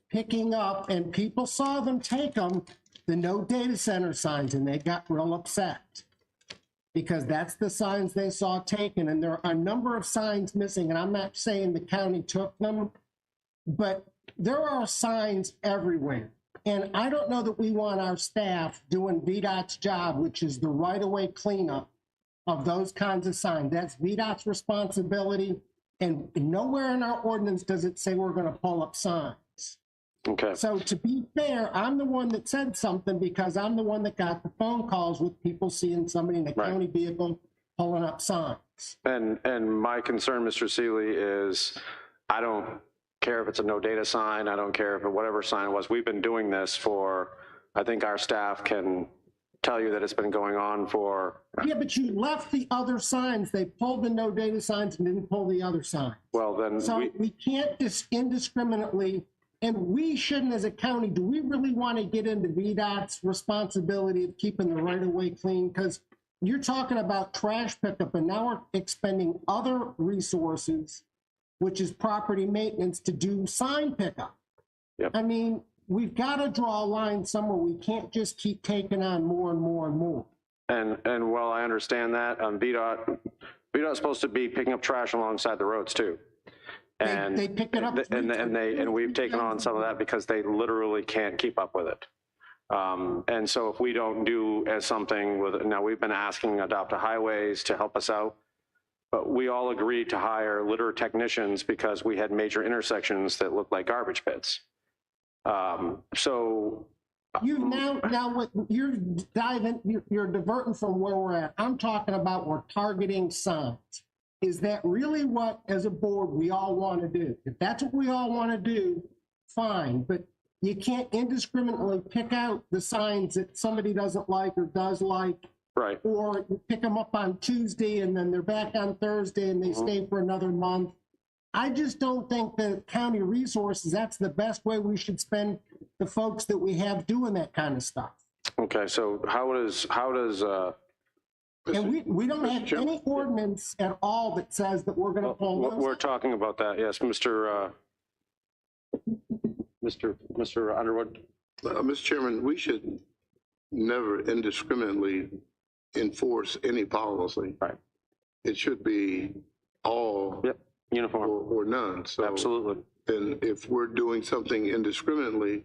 picking up, and people saw them take them, the no data center signs, and they got real upset because that's the signs they saw taken. And there are a number of signs missing, and I'm not saying the county took them, but there are signs everywhere. And I don't know that we want our staff doing VDOT's job, which is the right-of-way cleanup of those kinds of signs. That's VDOT's responsibility, and nowhere in our ordinance does it say we're going to pull up signs. Okay. So to be fair, I'm the one that said something because I'm the one that got the phone calls with people seeing somebody in a county vehicle pulling up signs. And my concern, Mr. Seeley, is I don't care if it's a no data sign. I don't care if whatever sign it was. We've been doing this for, I think our staff can tell you that it's been going on for. Yeah, but you left the other signs. They pulled the no data signs and didn't pull the other signs. Well, then So we can't just indiscriminately, and we shouldn't as a county, do we really want to get into VDOT's responsibility of keeping the right of way clean? Because you're talking about trash pickup, and now we're expending other resources, which is property maintenance, to do sign pickup. Yep. I mean, we've got to draw a line somewhere. We can't just keep taking on more and more and more. And while I understand that, VDOT's supposed to be picking up trash alongside the roads too. And They pick it up. and we've taken on some of that because they literally can't keep up with it. And so if we don't do something with it, now we've been asking Adopt a Highways to help us out, but we all agreed to hire litter technicians because we had major intersections that looked like garbage pits. So You now you're you're diverting from where we're at. I'm talking about we're targeting signs. Is that really what, as a board, we all want to do? If that's what we all want to do, fine, but you can't indiscriminately pick out the signs that somebody doesn't like or does like. Right. Or you pick them up on Tuesday and then they're back on Thursday and they stay for another month. I just don't think that county resources, that's the best way we should spend the folks that we have doing that kind of stuff. Okay, so how does And we don't have any ordinance at all that says that we're going to pull those. we're talking about that, yes, Mr. Underwood? Mr. Chairman, we should never indiscriminately enforce any policy. Right. It should be all Uniform. or none. So Absolutely. then if we're doing something indiscriminately,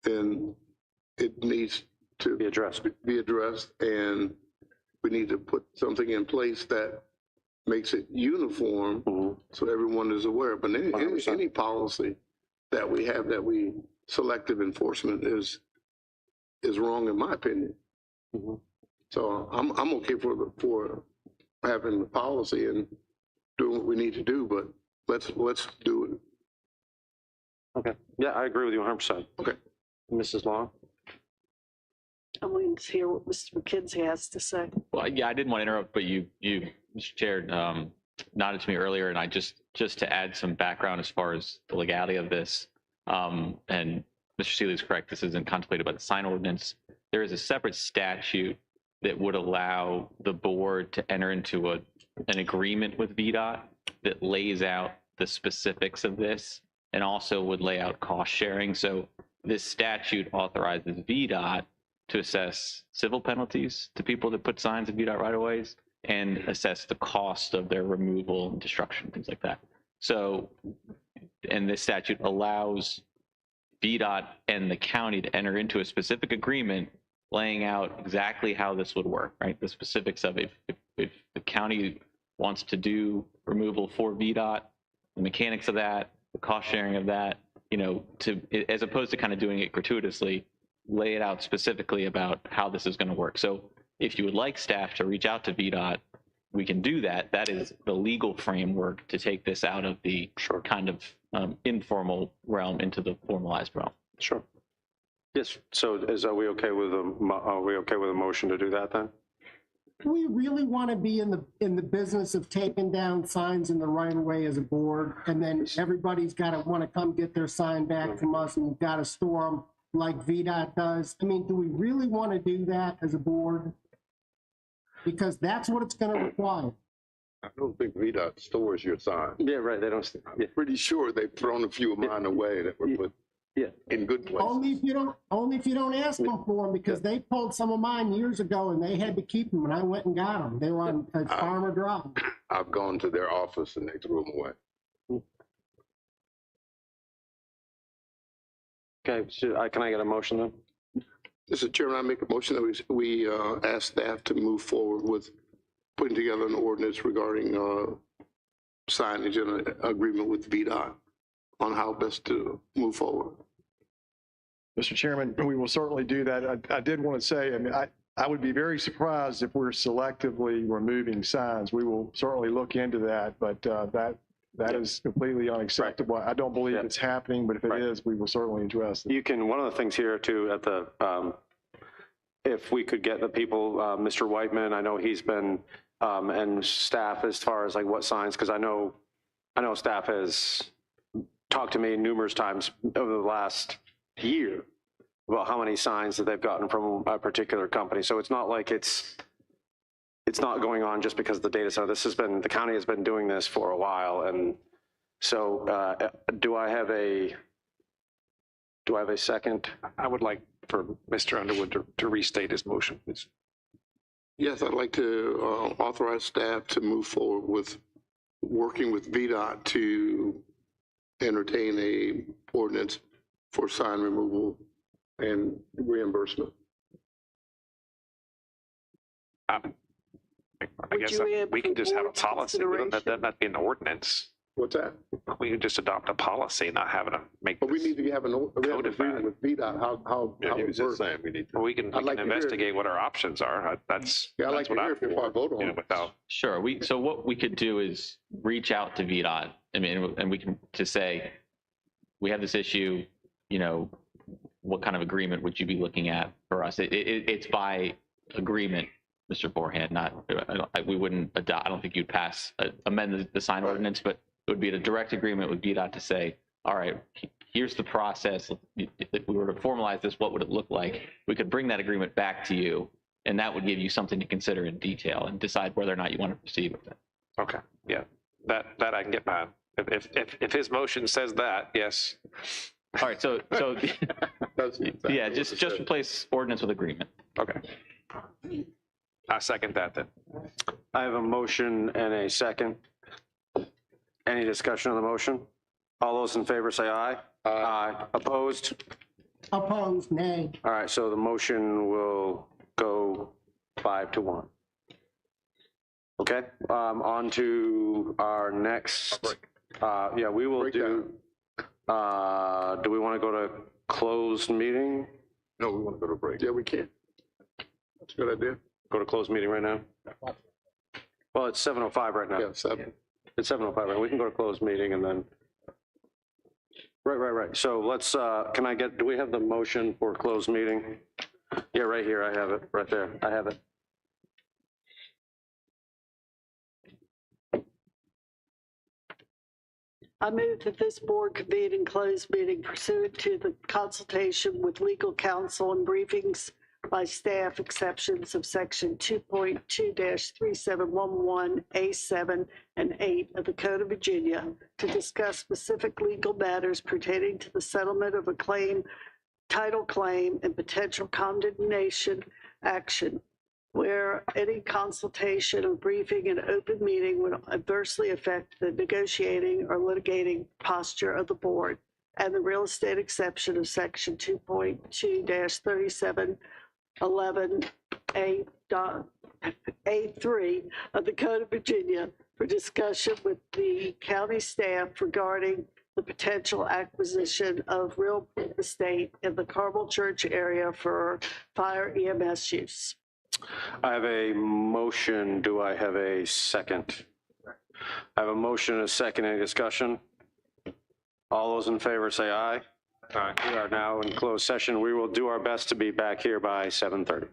then it needs to Be addressed. and we need to put something in place that makes it uniform so everyone is aware. But any policy that we have that we selective enforcement is wrong in my opinion. So I'm okay for having the policy and doing what we need to do, but let's do it. Okay. Yeah, I agree with you 100%. Okay. Mrs. Long? I'm waiting to hear what Mr. McKenzie has to say. Well, yeah, I didn't want to interrupt, but you, Mr. Chair, nodded to me earlier, and I just to add some background as far as the legality of this, and Mr. Seeley is correct, this isn't contemplated by the sign ordinance. There is a separate statute that would allow the board to enter into an agreement with VDOT that lays out the specifics of this and also would lay out cost sharing. So this statute authorizes VDOT to assess civil penalties to people that put signs in VDOT right-of-ways, and assess the cost of their removal and destruction, things like that. So, and this statute allows VDOT and the county to enter into a specific agreement laying out exactly how this would work, right? The specifics of it. If the county wants to do removal for VDOT, the mechanics of that, the cost sharing of that, you know, as opposed to kind of doing it gratuitously, lay it out specifically about how this is going to work. So if you would like staff to reach out to VDOT, we can do that. That is the legal framework to take this out of the kind of informal realm into the formalized realm. Sure. Yes. So are we okay with a motion to do that then? Do we really want to be in the business of taking down signs in the right of way as a board, and then everybody's got to want to come get their sign back from us, and we've got to store them like VDOT does? I mean, do we really want to do that as a board? Because that's what it's going to require. I don't think VDOT stores your sign. Yeah, right. They don't. Yeah. I'm pretty sure they've thrown a few of mine away that were put in good places. Only if you don't ask them for them, because they pulled some of mine years ago and they had to keep them, and I went and got them. They were on Farmer Drive. I've gone to their office and they threw them away. Okay. Can I get a motion then? Mr. Chairman, I make a motion that we ask staff to move forward with putting together an ordinance regarding signage and an agreement with VDOT on how best to move forward. Mr. Chairman, we will certainly do that. I did want to say, I mean, I would be very surprised if we're selectively removing signs. We will certainly look into that, but that is completely unacceptable. Right. I don't believe it's happening, but if it is, we will certainly address it. You can, one of the things here too, at the, if we could get the people, Mr. Whiteman, I know he's been, and staff as far as like what signs, because I know staff has talked to me numerous times over the last year about how many signs that they've gotten from a particular company. So it's not like it's not going on just because of the data center. This has been, the county has been doing this for a while. And so do I have a second? I would like for Mr. Underwood to restate his motion, please. Yes, I'd like to authorize staff to move forward with working with VDOT to entertain a ordinance for sign removal and reimbursement. I guess we can just have a policy. That not be an ordinance. What's that? We can just adopt a policy, not having to make. But we need to have an agreement with VDOT. How it works. Saying we need to. Well, we can investigate what our options are. That's I'd like to hear if I vote on it. Without. Sure. So what we could do is reach out to VDOT. I mean, and we can to say, we have this issue. You know, what kind of agreement would you be looking at for us? It's by agreement, Mr. Borhan. We wouldn't adopt. I don't think you'd amend the sign ordinance, but it would be a direct agreement with VDOT to say, all right, here's the process. If we were to formalize this, what would it look like? We could bring that agreement back to you, and that would give you something to consider in detail and decide whether or not you want to proceed with it. Okay. Yeah. That I can get behind. If his motion says that, yes. All right. So yeah, just replace ordinance with agreement. Okay. I second that then. I have a motion and a second. Any discussion on the motion? All those in favor say aye. Aye. Opposed? Opposed, nay. All right, so the motion will go 5-1. Okay, on to our next. Yeah, we will do. Do we want to go to closed meeting? No, we want to go to break. Yeah, we can. That's a good idea. Go to closed meeting right now? Well, it's 7:05 right now. Yeah, 7. It's 7:05, right? We can go to closed meeting and then. Right. So let's, do we have the motion for closed meeting? Yeah, right here. I have it, right there. I have it. I move that this board convene in closed meeting pursuant to the consultation with legal counsel and briefings by staff, exceptions of section 2.2-3711A7 and 8 of the Code of Virginia, to discuss specific legal matters pertaining to the settlement of a claim, title claim, and potential condemnation action where any consultation or briefing in an open meeting would adversely affect the negotiating or litigating posture of the board, and the real estate exception of section 2.2-3711A.A3 of the Code of Virginia for discussion with the county staff regarding the potential acquisition of real estate in the Carmel Church area for fire EMS use. I have a motion. Do I have a second? I have a motion and a second. Any discussion? All those in favor say aye. Aye. We are now in closed session. We will do our best to be back here by 7:30.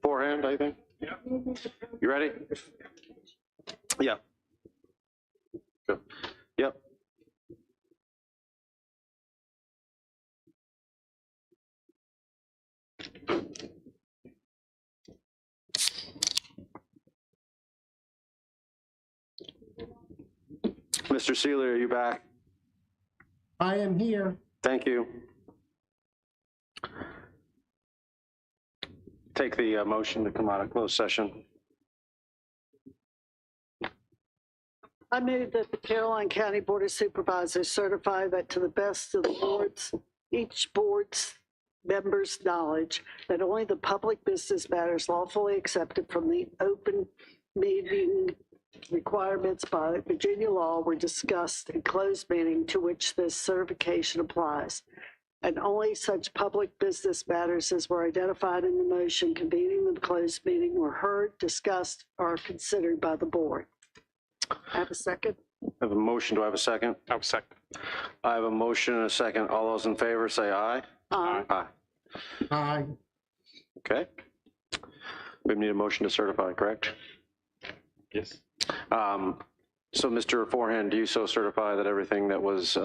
Forehand, I think? Yeah. You ready? Yeah. Go. Yep. Mr. Seeley, are you back? I am here. Thank you. Take the motion to come out of closed session. I move that the Caroline County Board of Supervisors certify that to the best of the board's, each board's members' knowledge, that only the public business matters lawfully accepted from the open meeting requirements by Virginia law were discussed in closed meeting to which this certification applies. And only such public business matters as were identified in the motion convening the closed meeting were heard, discussed, or considered by the board. I have a second. I have a motion. Do I have a second? I have a second. I have a motion and a second. All those in favor say aye. Aye. Aye. Aye. Okay. We need a motion to certify, correct? Yes. So Mr. Forehand, do you so certify that everything that was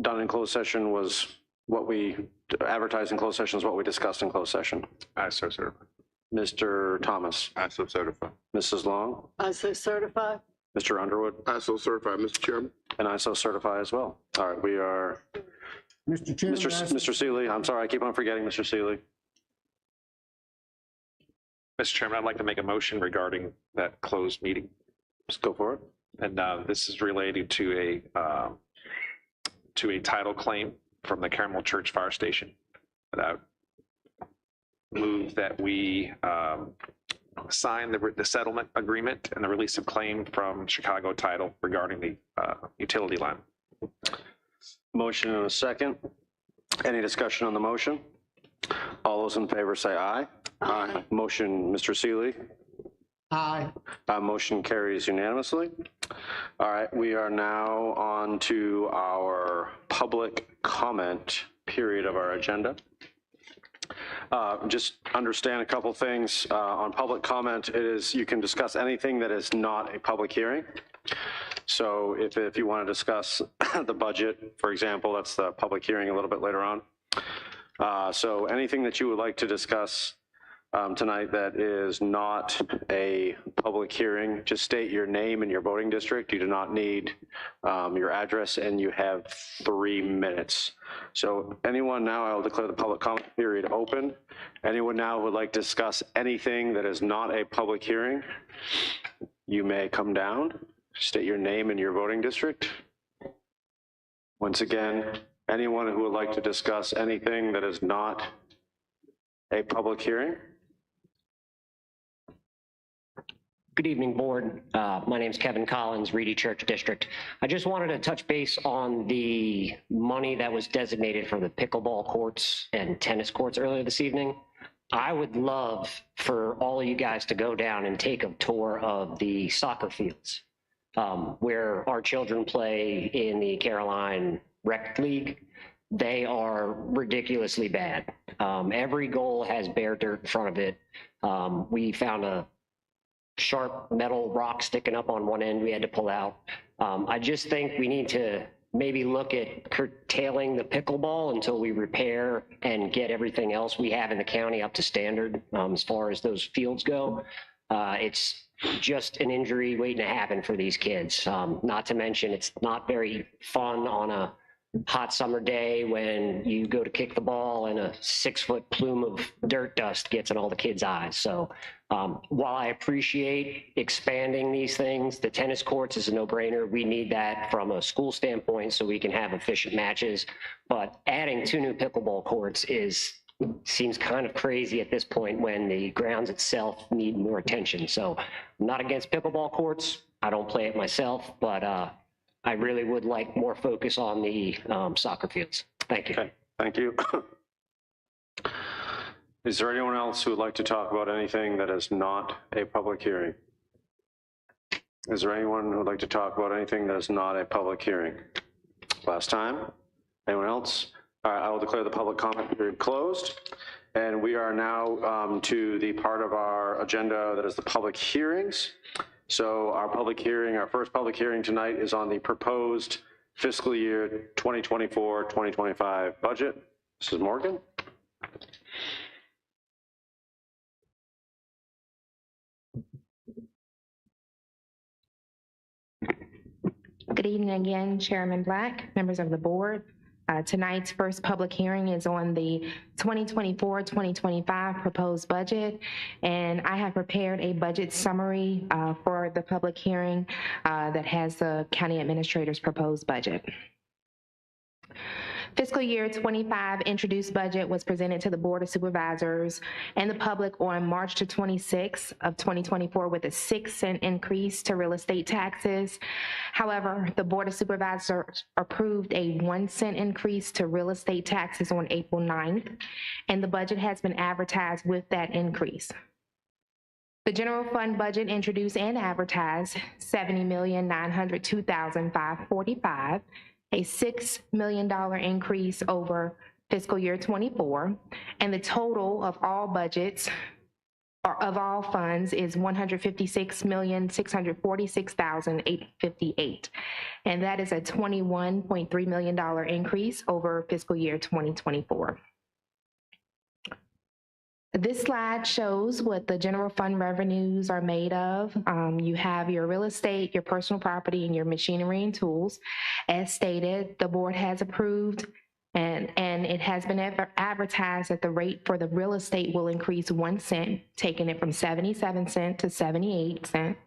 done in closed session was what we advertised in closed session is what we discussed in closed session? I so certify. Mr. Thomas? I so certify. Mrs. Long? I so certify. Mr. Underwood? I so certify, Mr. Chairman. And I so certify as well. All right, we are, Mr. Chairman. Mr. Seeley, I'm sorry, I keep on forgetting Mr. Seeley. Mr. Chairman, I'd like to make a motion regarding that closed meeting. Just go for it. And this is related to a title claim from the Caramel Church Fire Station. That I move that we sign the settlement agreement and the release of claim from Chicago Title regarding the utility line. Motion and a second. Any discussion on the motion? All those in favor say aye. Aye. Motion, Mr. Seeley. Aye. Motion carries unanimously. All right, we are now on to our public comment period of our agenda. Just understand a couple things. On public comment, it is, you can discuss anything that is not a public hearing. So if you want to discuss the budget, for example, that's the public hearing a little bit later on. So anything that you would like to discuss tonight that is not a public hearing, just state your name and your voting district. You do not need your address, and you have 3 minutes. So anyone now, I will declare the public comment period open. Anyone now who would like to discuss anything that is not a public hearing, you may come down, state your name and your voting district. Once again, anyone who would like to discuss anything that is not a public hearing. Good evening, board. My name is Kevin Collins, Reedy Church District. I just wanted to touch base on the money that was designated for the pickleball courts and tennis courts earlier this evening. I would love for all of you guys to go down and take a tour of the soccer fields where our children play in the Caroline Rec League. They are ridiculously bad. Every goal has bare dirt in front of it. We found a sharp metal rock sticking up on one end we had to pull out. I just think we need to maybe look at curtailing the pickleball until we repair and get everything else we have in the county up to standard as far as those fields go. It's just an injury waiting to happen for these kids. Not to mention, it's not very fun on a hot summer day when you go to kick the ball and a 6-foot plume of dirt dust gets in all the kids' eyes. So while I appreciate expanding these things, the tennis courts is a no-brainer. We need that from a school standpoint so we can have efficient matches. But adding 2 new pickleball courts seems kind of crazy at this point when the grounds itself need more attention. So I'm not against pickleball courts. I don't play it myself, but I really would like more focus on the soccer fields. Thank you. Okay, thank you. Is there anyone else who would like to talk about anything that is not a public hearing? Is there anyone who would like to talk about anything that is not a public hearing? Last time? Anyone else? All right, I will declare the public comment period closed. And we are now to the part of our agenda that is the public hearings. So our first public hearing tonight is on the proposed fiscal year 2024-2025 budget. Mrs. Morgan. Good evening again, Chairman Black, members of the board. Tonight's first public hearing is on the 2024-2025 proposed budget, and I have prepared a budget summary for the public hearing that has the county administrator's proposed budget. Fiscal year 25 introduced budget was presented to the Board of Supervisors and the public on March 26 of 2024 with a 6-cent increase to real estate taxes. However, the Board of Supervisors approved a 1-cent increase to real estate taxes on April 9th, and the budget has been advertised with that increase. The general fund budget introduced and advertised $70,902,545. A $6 million increase over fiscal year 24, and the total of all budgets or of all funds is $156,646,858, and that is a $21.3 million increase over fiscal year 2024. This slide shows what the general fund revenues are made of. You have your real estate, your personal property, and your machinery and tools. As stated, the board has approved and it has been advertised that the rate for the real estate will increase 1 cent, taking it from 77 cents to 78 cents.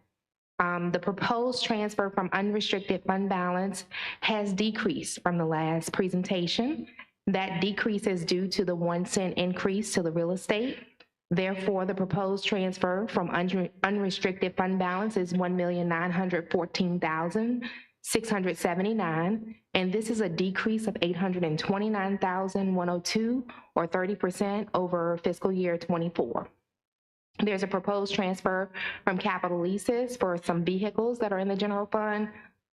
The proposed transfer from unrestricted fund balance has decreased from the last presentation. That decrease is due to the 1 cent increase to the real estate. Therefore, the proposed transfer from unrestricted fund balance is $1,914,679, and this is a decrease of $829,102, or 30% over fiscal year 24. There's a proposed transfer from capital leases for some vehicles that are in the general fund,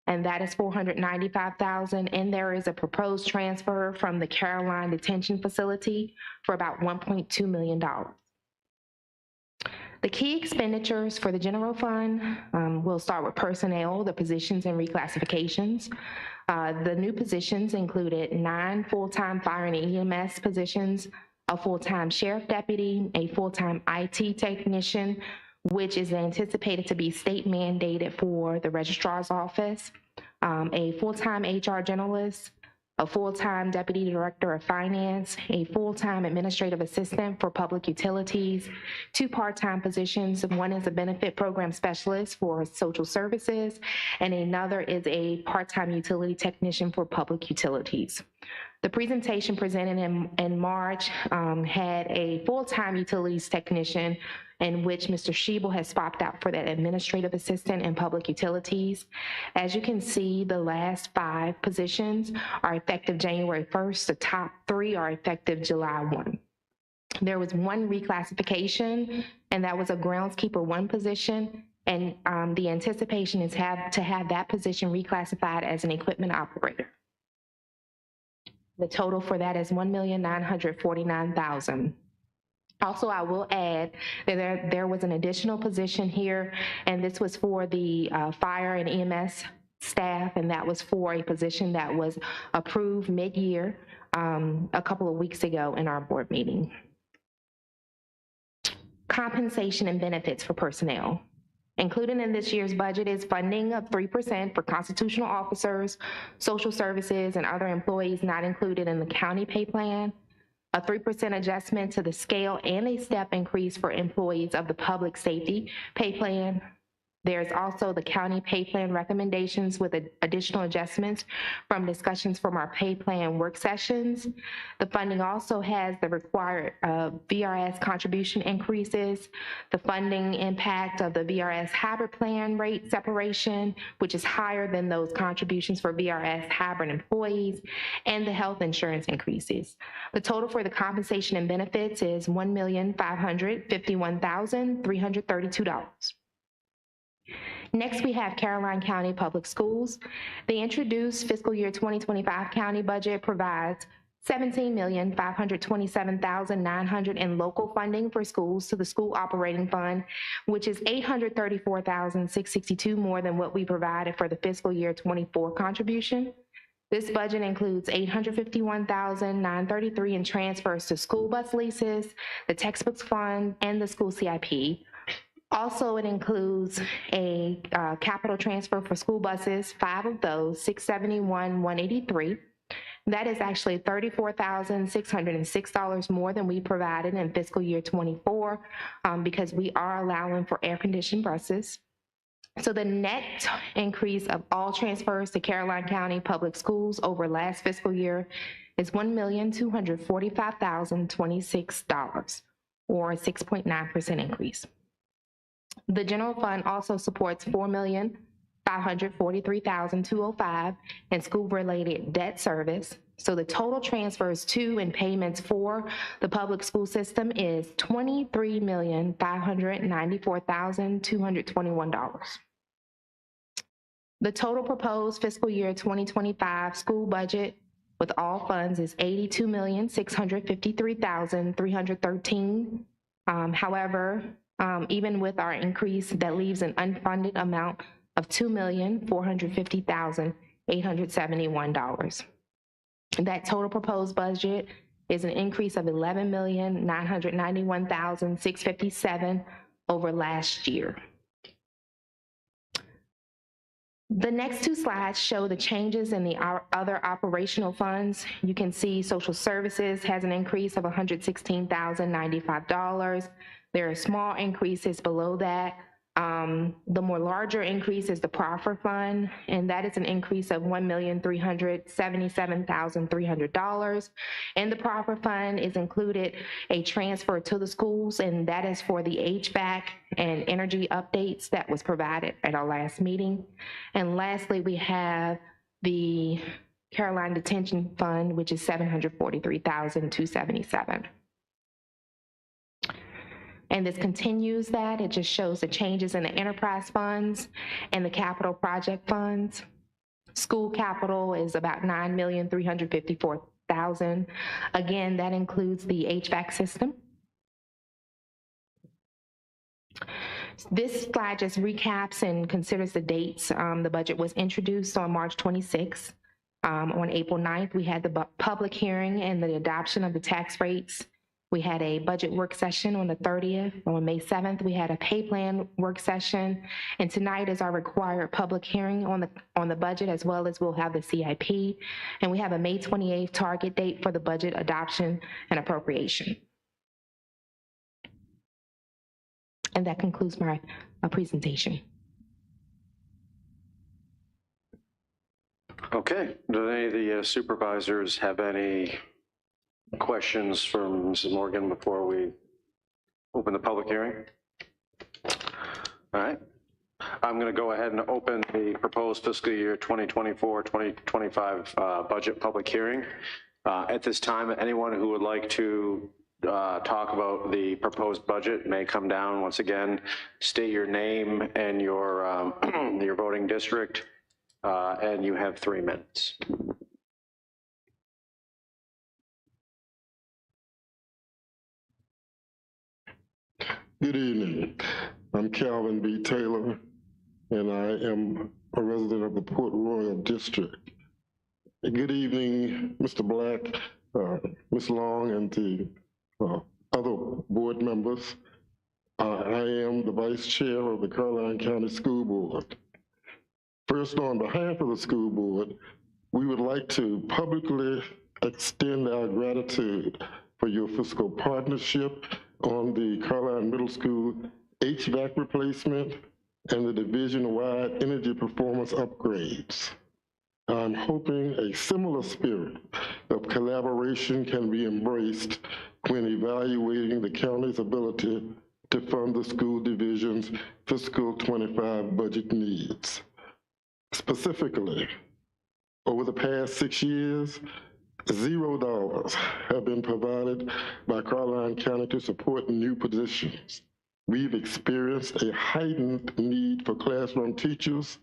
and that is $495,000. And there is a proposed transfer from the Caroline Detention Facility for about $1.2 million. The key expenditures for the general fund, we'll start with personnel, the positions and reclassifications. The new positions included 9 full-time fire and EMS positions, a full-time sheriff deputy, a full-time IT technician, which is anticipated to be state mandated for the registrar's office, a full-time HR generalist, a full-time deputy director of finance, a full-time administrative assistant for public utilities, 2 part-time positions. One is a benefit program specialist for social services, and another is a part-time utility technician for public utilities. The presentation presented in March had a full-time utilities technician, in which Mr. Schiebel has swapped out for that administrative assistant in public utilities. As you can see, the last 5 positions are effective January 1st. The top 3 are effective July 1. There was 1 reclassification, and that was a groundskeeper 1 position, and the anticipation is to have that position reclassified as an equipment operator. The total for that is $1,949,000. Also, I will add that there was an additional position here, and this was for the fire and EMS staff, and that was for a position that was approved mid-year a couple of weeks ago in our board meeting. Compensation and benefits for personnel. Included in this year's budget is funding of 3% for constitutional officers, social services, and other employees not included in the county pay plan, a 3% adjustment to the scale and a step increase for employees of the public safety pay plan. There's also the county pay plan recommendations with additional adjustments from discussions from our pay plan work sessions. The funding also has the required VRS contribution increases, the funding impact of the VRS hybrid plan rate separation, which is higher than those contributions for VRS hybrid employees, and the health insurance increases. The total for the compensation and benefits is $1,551,332. Next, we have Caroline County Public Schools. The introduced fiscal year 2025 county budget provides $17,527,900 in local funding for schools to the school operating fund, which is $834,662 more than what we provided for the fiscal year 24 contribution. This budget includes $851,933 in transfers to school bus leases, the textbooks fund, and the school CIP. Also, it includes a capital transfer for school buses, 5 of those, $671,183. That is actually $34,606 more than we provided in fiscal year 24 because we are allowing for air-conditioned buses. So the net increase of all transfers to Caroline County Public Schools over last fiscal year is $1,245,026, or a 6.9% increase. The general fund also supports $4,543,205 in school-related debt service. So the total transfers to and payments for the public school system is $23,594,221. The total proposed fiscal year 2025 school budget with all funds is $82,653,313. However, even with our increase, that leaves an unfunded amount of $2,450,871. That total proposed budget is an increase of $11,991,657 over last year. The next two slides show the changes in the other operational funds. You can see social services has an increase of $116,095. There are small increases below that. The more larger increase is the proffer fund, and that is an increase of $1,377,300. In the proffer fund is included a transfer to the schools, and that is for the HVAC and energy updates that was provided at our last meeting. And lastly, we have the Caroline Detention Fund, which is $743,277. And this continues that. It just shows the changes in the enterprise funds and the capital project funds. School capital is about $9,354,000. Again, that includes the HVAC system. This slide just recaps and considers the dates. The budget was introduced on March 26th. On April 9th, we had the public hearing and the adoption of the tax rates. We had a budget work session on the 30th. On May 7th, we had a pay plan work session. And tonight is our required public hearing on the budget, as well as we'll have the CIP. And we have a May 28th target date for the budget adoption and appropriation. And that concludes my presentation. Okay, do any of the supervisors have any questions from Mrs. Morgan before we open the public hearing? All right. I'm going to go ahead and open the proposed fiscal year 2024-2025 budget public hearing. At this time, anyone who would like to talk about the proposed budget may come down. Once again, state your name and your your voting district, and you have 3 minutes. Good evening. I'm Calvin B. Taylor, and I am a resident of the Port Royal District. Good evening, Mr. Black, Ms. Long, and the other board members. I am the Vice Chair of the Caroline County School Board. First, on behalf of the school board, we would like to publicly extend our gratitude for your fiscal partnership on the Caroline Middle School HVAC replacement and the division-wide energy performance upgrades. I'm hoping a similar spirit of collaboration can be embraced when evaluating the county's ability to fund the school division's fiscal 25 budget needs. Specifically, over the past 6 years, $0 have been provided by Caroline County to support new positions. We've experienced a heightened need for classroom teachers,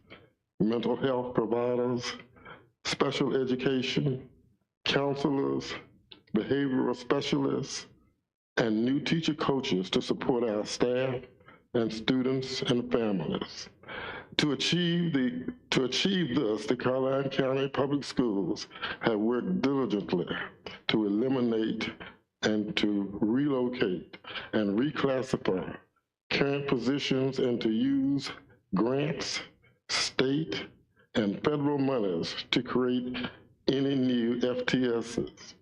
mental health providers, special education, counselors, behavioral specialists, and new teacher coaches to support our staff and students and families. To achieve this, the Caroline County Public Schools have worked diligently to eliminate and to relocate and reclassify current positions and to use grants, state, and federal monies to create any new FTSs.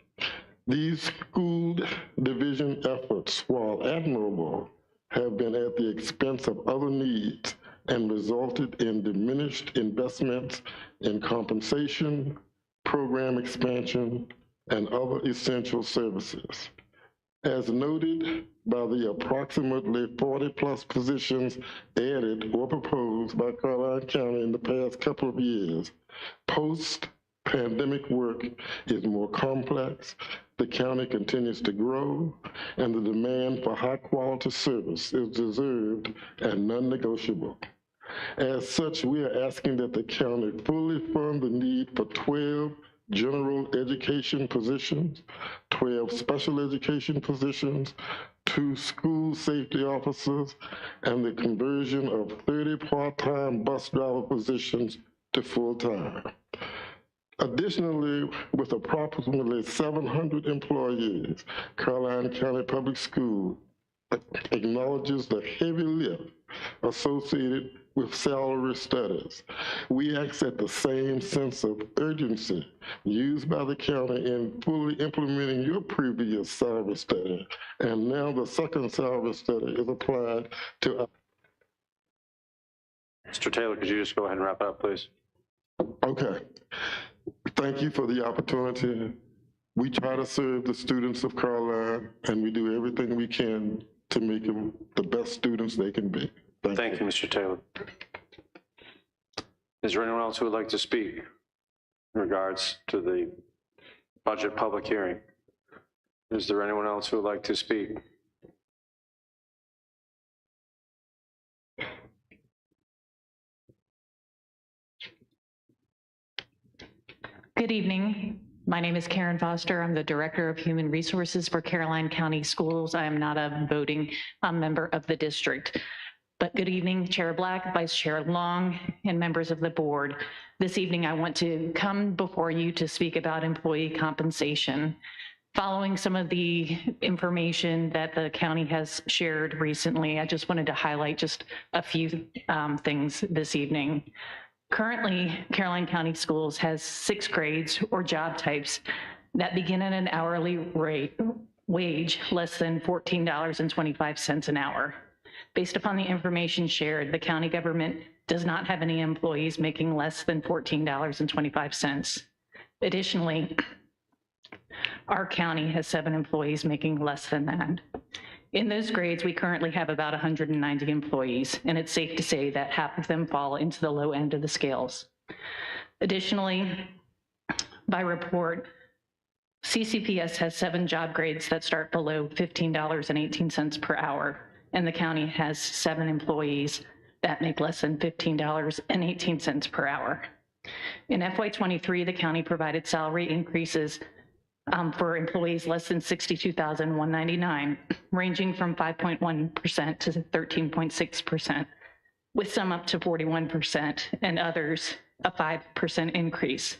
These school division efforts, while admirable, have been at the expense of other needs and resulted in diminished investments in compensation, program expansion, and other essential services. As noted by the approximately 40-plus positions added or proposed by Caroline County in the past couple of years, post-pandemic work is more complex, the county continues to grow, and the demand for high-quality service is deserved and non-negotiable. As such, we are asking that the county fully fund the need for 12 general education positions, 12 special education positions, 2 school safety officers, and the conversion of 30 part-time bus driver positions to full-time. Additionally, with approximately 700 employees, Caroline County Public Schools acknowledges the heavy lift associated with salary studies. We ask that the same sense of urgency used by the county in fully implementing your previous salary study, and now the second salary study is applied to. Mr. Taylor, could you just go ahead and wrap it up, please? Okay. Thank you for the opportunity. We try to serve the students of Caroline, and we do everything we can to make them the best students they can be. Thank you, Mr. Taylor. Is there anyone else who would like to speak in regards to the budget public hearing? Is there anyone else who would like to speak? Good evening. My name is Karen Foster. I'm the Director of Human Resources for Caroline County Schools. I am not a voting member of the district. But good evening, Chair Black, Vice Chair Long, and members of the board. This evening, I want to come before you to speak about employee compensation. Following some of the information that the county has shared recently, I just wanted to highlight just a few things this evening. Currently, Caroline County Schools has 6 grades or job types that begin at an hourly wage less than $14.25 an hour. Based upon the information shared, the county government does not have any employees making less than $14.25. Additionally, our county has 7 employees making less than that. In those grades, we currently have about 190 employees, and it's safe to say that half of them fall into the low end of the scales. Additionally, by report, CCPS has 7 job grades that start below $15.18 per hour, and the county has 7 employees that make less than $15.18 per hour. In FY23, the county provided salary increases for employees less than $62,199, ranging from 5.1% to 13.6%, with some up to 41% and others a 5% increase.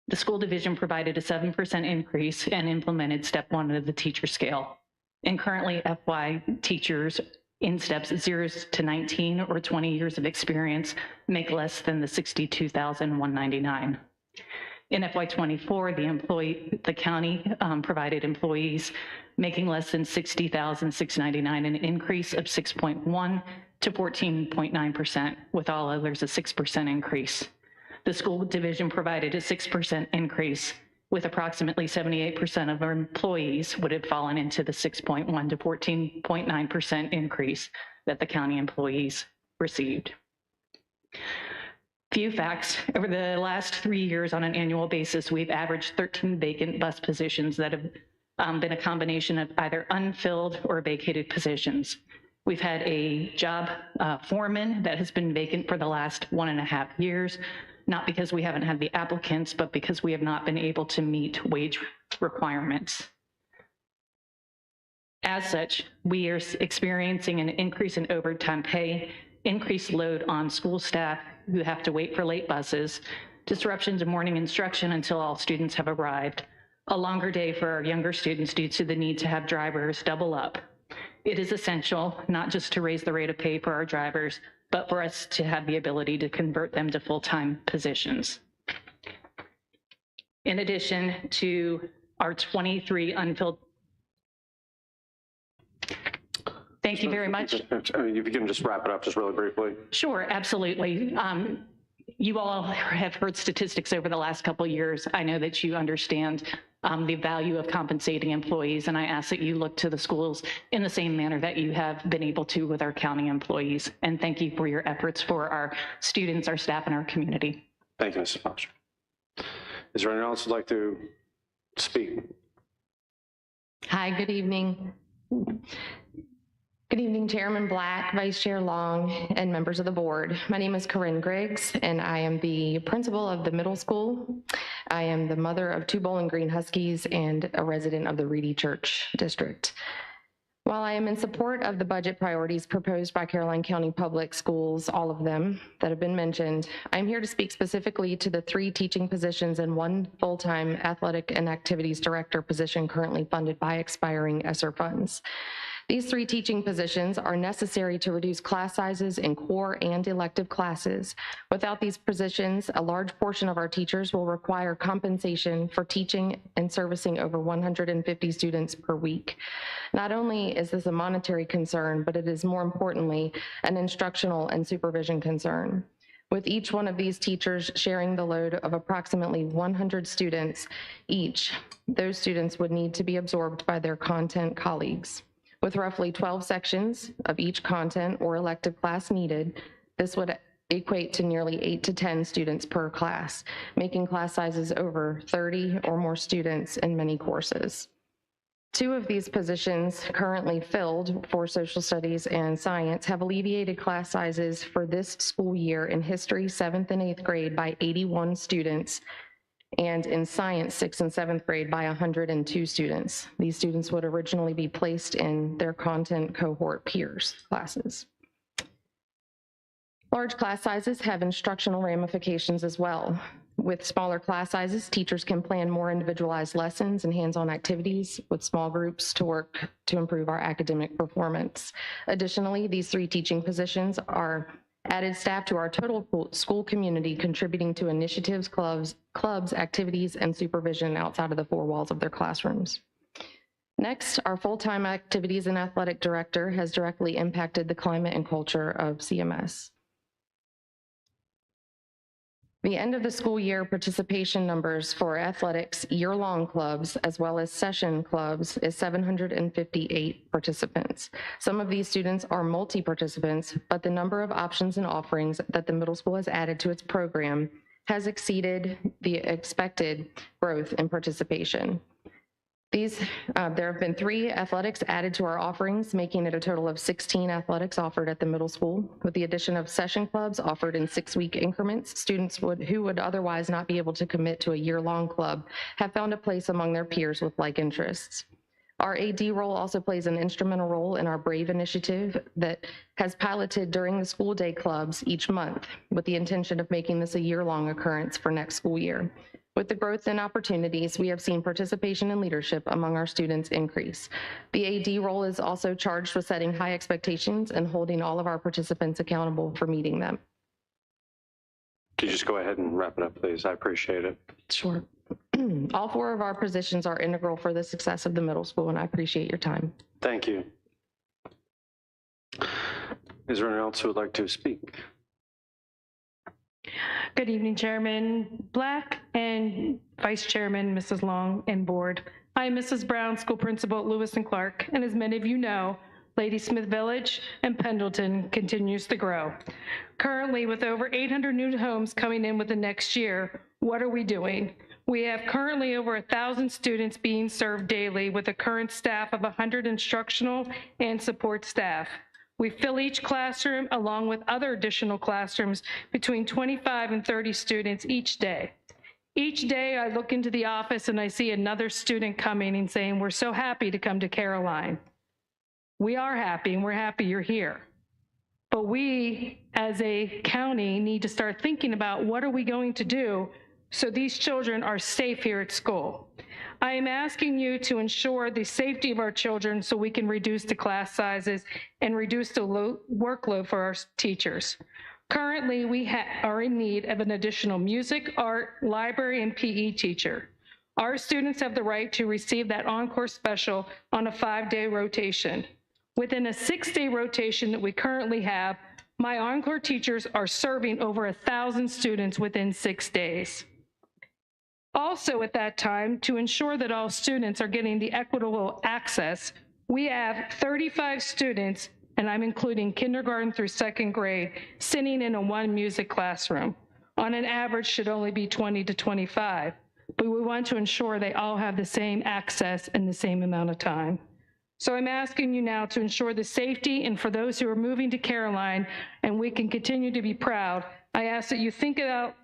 The school division provided a 7% increase and implemented step 1 of the teacher scale. And currently FY teachers in steps 0 to 19 or 20 years of experience make less than the $62,199. In FY24, the county provided employees making less than $60,699, an increase of 6.1 to 14.9%, with all others a 6% increase. The school division provided a 6% increase, with approximately 78% of our employees would have fallen into the 6.1 to 14.9% increase that the county employees received. Few facts. Over the last 3 years on an annual basis, we've averaged 13 vacant bus positions that have been a combination of either unfilled or vacated positions. We've had a job foreman that has been vacant for the last 1.5 years, not because we haven't had the applicants, but because we have not been able to meet wage requirements. As such, we are experiencing an increase in overtime pay, increased load on school staff who have to wait for late buses, disruptions in morning instruction until all students have arrived, a longer day for our younger students due to the need to have drivers double up. It is essential not just to raise the rate of pay for our drivers, but for us to have the ability to convert them to full-time positions. In addition to our 23 unfilled. Thank you very much. If you can just wrap it up just really briefly. Sure, absolutely. You all have heard statistics over the last couple of years. I know that you understand the value of compensating employees, and I ask that you look to the schools in the same manner that you have been able to with our county employees. And thank you for your efforts for our students, our staff, and our community. Thank you, Mrs. Foster. Is there anyone else who'd like to speak? Hi, good evening. Good evening, Chairman Black, Vice Chair Long, and members of the board. My name is Corinne Griggs, and I am the principal of the middle school. I am the mother of 2 Bowling Green Huskies and a resident of the Reedy Church District. While I am in support of the budget priorities proposed by Caroline County Public Schools, all of them that have been mentioned, I'm here to speak specifically to the 3 teaching positions and 1 full-time athletic and activities director position currently funded by expiring ESSER funds. These 3 teaching positions are necessary to reduce class sizes in core and elective classes. Without these positions, a large portion of our teachers will require compensation for teaching and servicing over 150 students per week. Not only is this a monetary concern, but it is more importantly an instructional and supervision concern. With each one of these teachers sharing the load of approximately 100 students each, those students would need to be absorbed by their content colleagues. With roughly 12 sections of each content or elective class needed, this would equate to nearly 8 to 10 students per class, making class sizes over 30 or more students in many courses. 2 of these positions currently filled for social studies and science have alleviated class sizes for this school year in history 7th and 8th grade by 81 students, and in science 6th and 7th grade by 102 students. These students would originally be placed in their content cohort peers classes. Large class sizes have instructional ramifications as well. With smaller class sizes, teachers can plan more individualized lessons and hands-on activities with small groups to work to improve our academic performance. Additionally, these 3 teaching positions are added staff to our total school community, contributing to initiatives, clubs, activities, and supervision outside of the 4 walls of their classrooms. Next, our full-time activities and athletic director has directly impacted the climate and culture of CMS. The end of the school year participation numbers for athletics year-long clubs as well as session clubs is 758 participants. Some of these students are multi-participants, but the number of options and offerings that the middle school has added to its program has exceeded the expected growth in participation. There have been 3 athletics added to our offerings, making it a total of 16 athletics offered at the middle school. With the addition of session clubs offered in 6-week increments, students who would otherwise not be able to commit to a year-long club have found a place among their peers with like interests. Our AD role also plays an instrumental role in our BRAVE initiative that has piloted during the school day clubs each month with the intention of making this a year-long occurrence for next school year. With the growth and opportunities, we have seen participation and leadership among our students increase. The AD role is also charged with setting high expectations and holding all of our participants accountable for meeting them. Could you just go ahead and wrap it up, please? I appreciate it. Sure. All 4 of our positions are integral for the success of the middle school, and I appreciate your time. Thank you. Is there anyone else who would like to speak? Good evening, Chairman Black and Vice Chairman Mrs. Long and Board. I am Mrs. Brown, School Principal at Lewis and Clark, and as many of you know, Lady Smith Village and Pendleton continues to grow. Currently, with over 800 new homes coming in within next year, what are we doing? We have currently over 1,000 students being served daily with a current staff of 100 instructional and support staff. We fill each classroom along with other additional classrooms between 25 and 30 students each day. Each day I look into the office and I see another student coming and saying, we're so happy to come to Caroline. We are happy and we're happy you're here. But we, as a county, need to start thinking about what are we going to do so these children are safe here at school. I am asking you to ensure the safety of our children so we can reduce the class sizes and reduce the workload for our teachers. Currently, we are in need of an additional music, art, library, and PE teacher. Our students have the right to receive that encore special on a 5-day rotation. Within a 6-day rotation that we currently have, my encore teachers are serving over 1,000 students within 6 days. Also at that time, to ensure that all students are getting the equitable access, we have 35 students, and I'm including kindergarten through 2nd grade, sitting in a 1 music classroom. On an average should only be 20 to 25, but we want to ensure they all have the same access in the same amount of time. So I'm asking you now to ensure the safety, and for those who are moving to Caroline and we can continue to be proud, I ask that you think about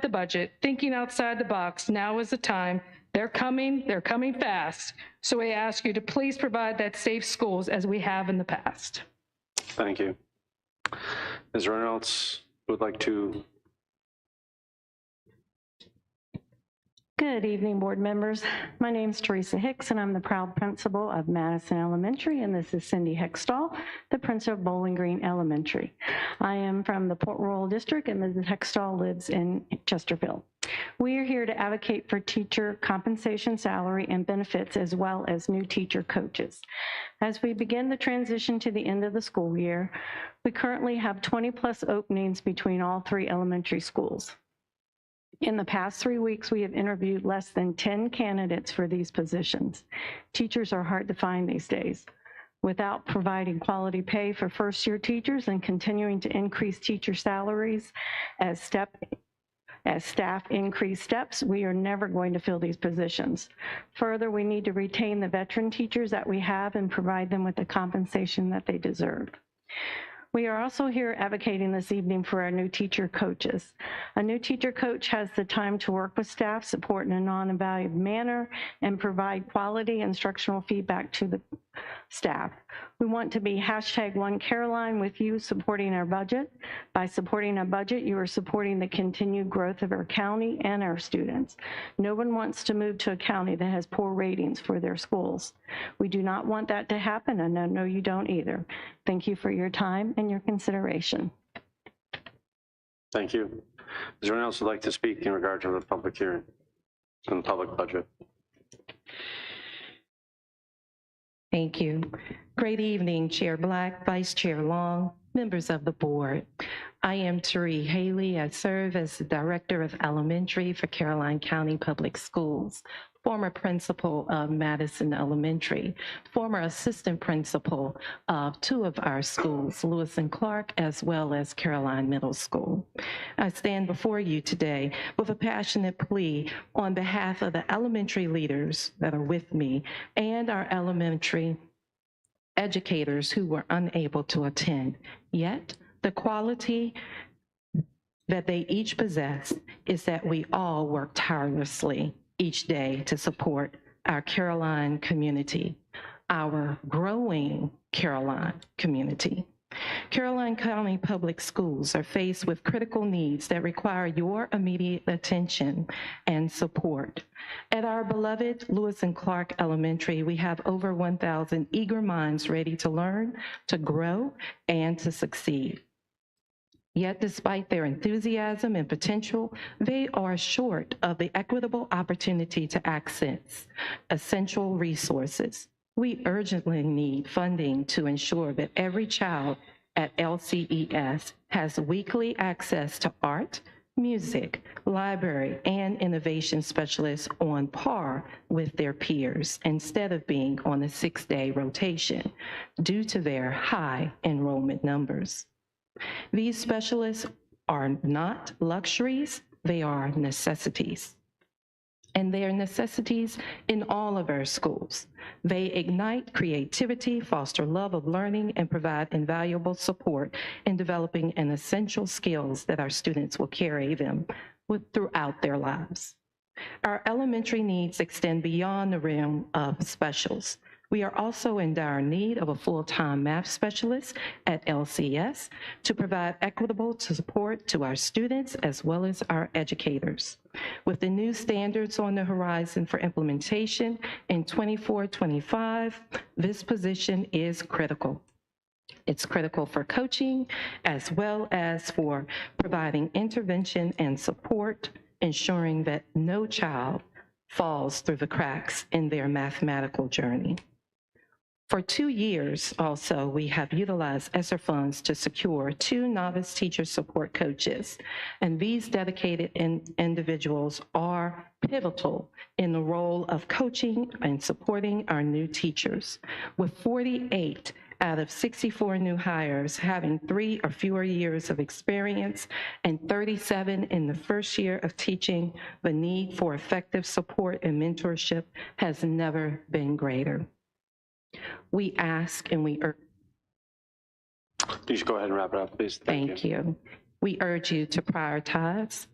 the budget, thinking outside the box. Now is the time. They're coming fast. So I ask you to please provide that safe schools as we have in the past. Thank you. Is there anyone else who would like to? Good evening, board members. My name is Teresa Hicks, and I'm the proud principal of Madison Elementary, and this is Cindy Hextall, the principal of Bowling Green Elementary. I am from the Port Royal District, and Mrs. Hextall lives in Chesterfield. We are here to advocate for teacher compensation, salary, and benefits, as well as new teacher coaches. As we begin the transition to the end of the school year, we currently have 20+ openings between all 3 elementary schools. In the past 3 weeks, we have interviewed less than 10 candidates for these positions. Teachers are hard to find these days. Without providing quality pay for first-year teachers and continuing to increase teacher salaries as staff increase steps, we are never going to fill these positions. Further, we need to retain the veteran teachers that we have and provide them with the compensation that they deserve. We are also here advocating this evening for our new teacher coaches. A new teacher coach has the time to work with staff, support in a non-evaluative manner, and provide quality instructional feedback to the staff. We want to be #OneCaroline with you supporting our budget. By supporting our budget, you are supporting the continued growth of our county and our students. No one wants to move to a county that has poor ratings for their schools. We do not want that to happen, and I know you don't either. Thank you for your time and your consideration. Thank you. Is there anyone else who would like to speak in regard to the public hearing and the public budget? Thank you. Great evening, Chair Black, Vice Chair Long, members of the board. I am Therese Haley. I serve as the Director of Elementary for Caroline County Public Schools, former principal of Madison Elementary, former assistant principal of 2 of our schools, Lewis and Clark, as well as Caroline Middle School. I stand before you today with a passionate plea on behalf of the elementary leaders that are with me and our elementary educators who were unable to attend. Yet, the quality that they each possess is that we all work tirelessly each day to support our Caroline community, our growing Caroline community. Caroline County Public Schools are faced with critical needs that require your immediate attention and support. At our beloved Lewis and Clark Elementary, we have over 1,000 eager minds ready to learn, to grow, and to succeed. Yet despite their enthusiasm and potential, they are short of the equitable opportunity to access essential resources. We urgently need funding to ensure that every child at LCES has weekly access to art, music, library, and innovation specialists on par with their peers instead of being on a 6-day rotation due to their high enrollment numbers. These specialists are not luxuries, they are necessities. And they are necessities in all of our schools. They ignite creativity, foster love of learning, and provide invaluable support in developing an essential skills that our students will carry them throughout their lives. Our elementary needs extend beyond the realm of specials. We are also in dire need of a full-time math specialist at LCS to provide equitable support to our students as well as our educators. With the new standards on the horizon for implementation in 24-25, this position is critical. It's critical for coaching as well as for providing intervention and support, ensuring that no child falls through the cracks in their mathematical journey. For 2 years also, we have utilized ESSER funds to secure 2 novice teacher support coaches, and these dedicated individuals are pivotal in the role of coaching and supporting our new teachers. With 48 out of 64 new hires having 3 or fewer years of experience and 37 in the first year of teaching, the need for effective support and mentorship has never been greater. We ask and we urge. You should go ahead and wrap it up, please. Thank you. We urge you to prioritize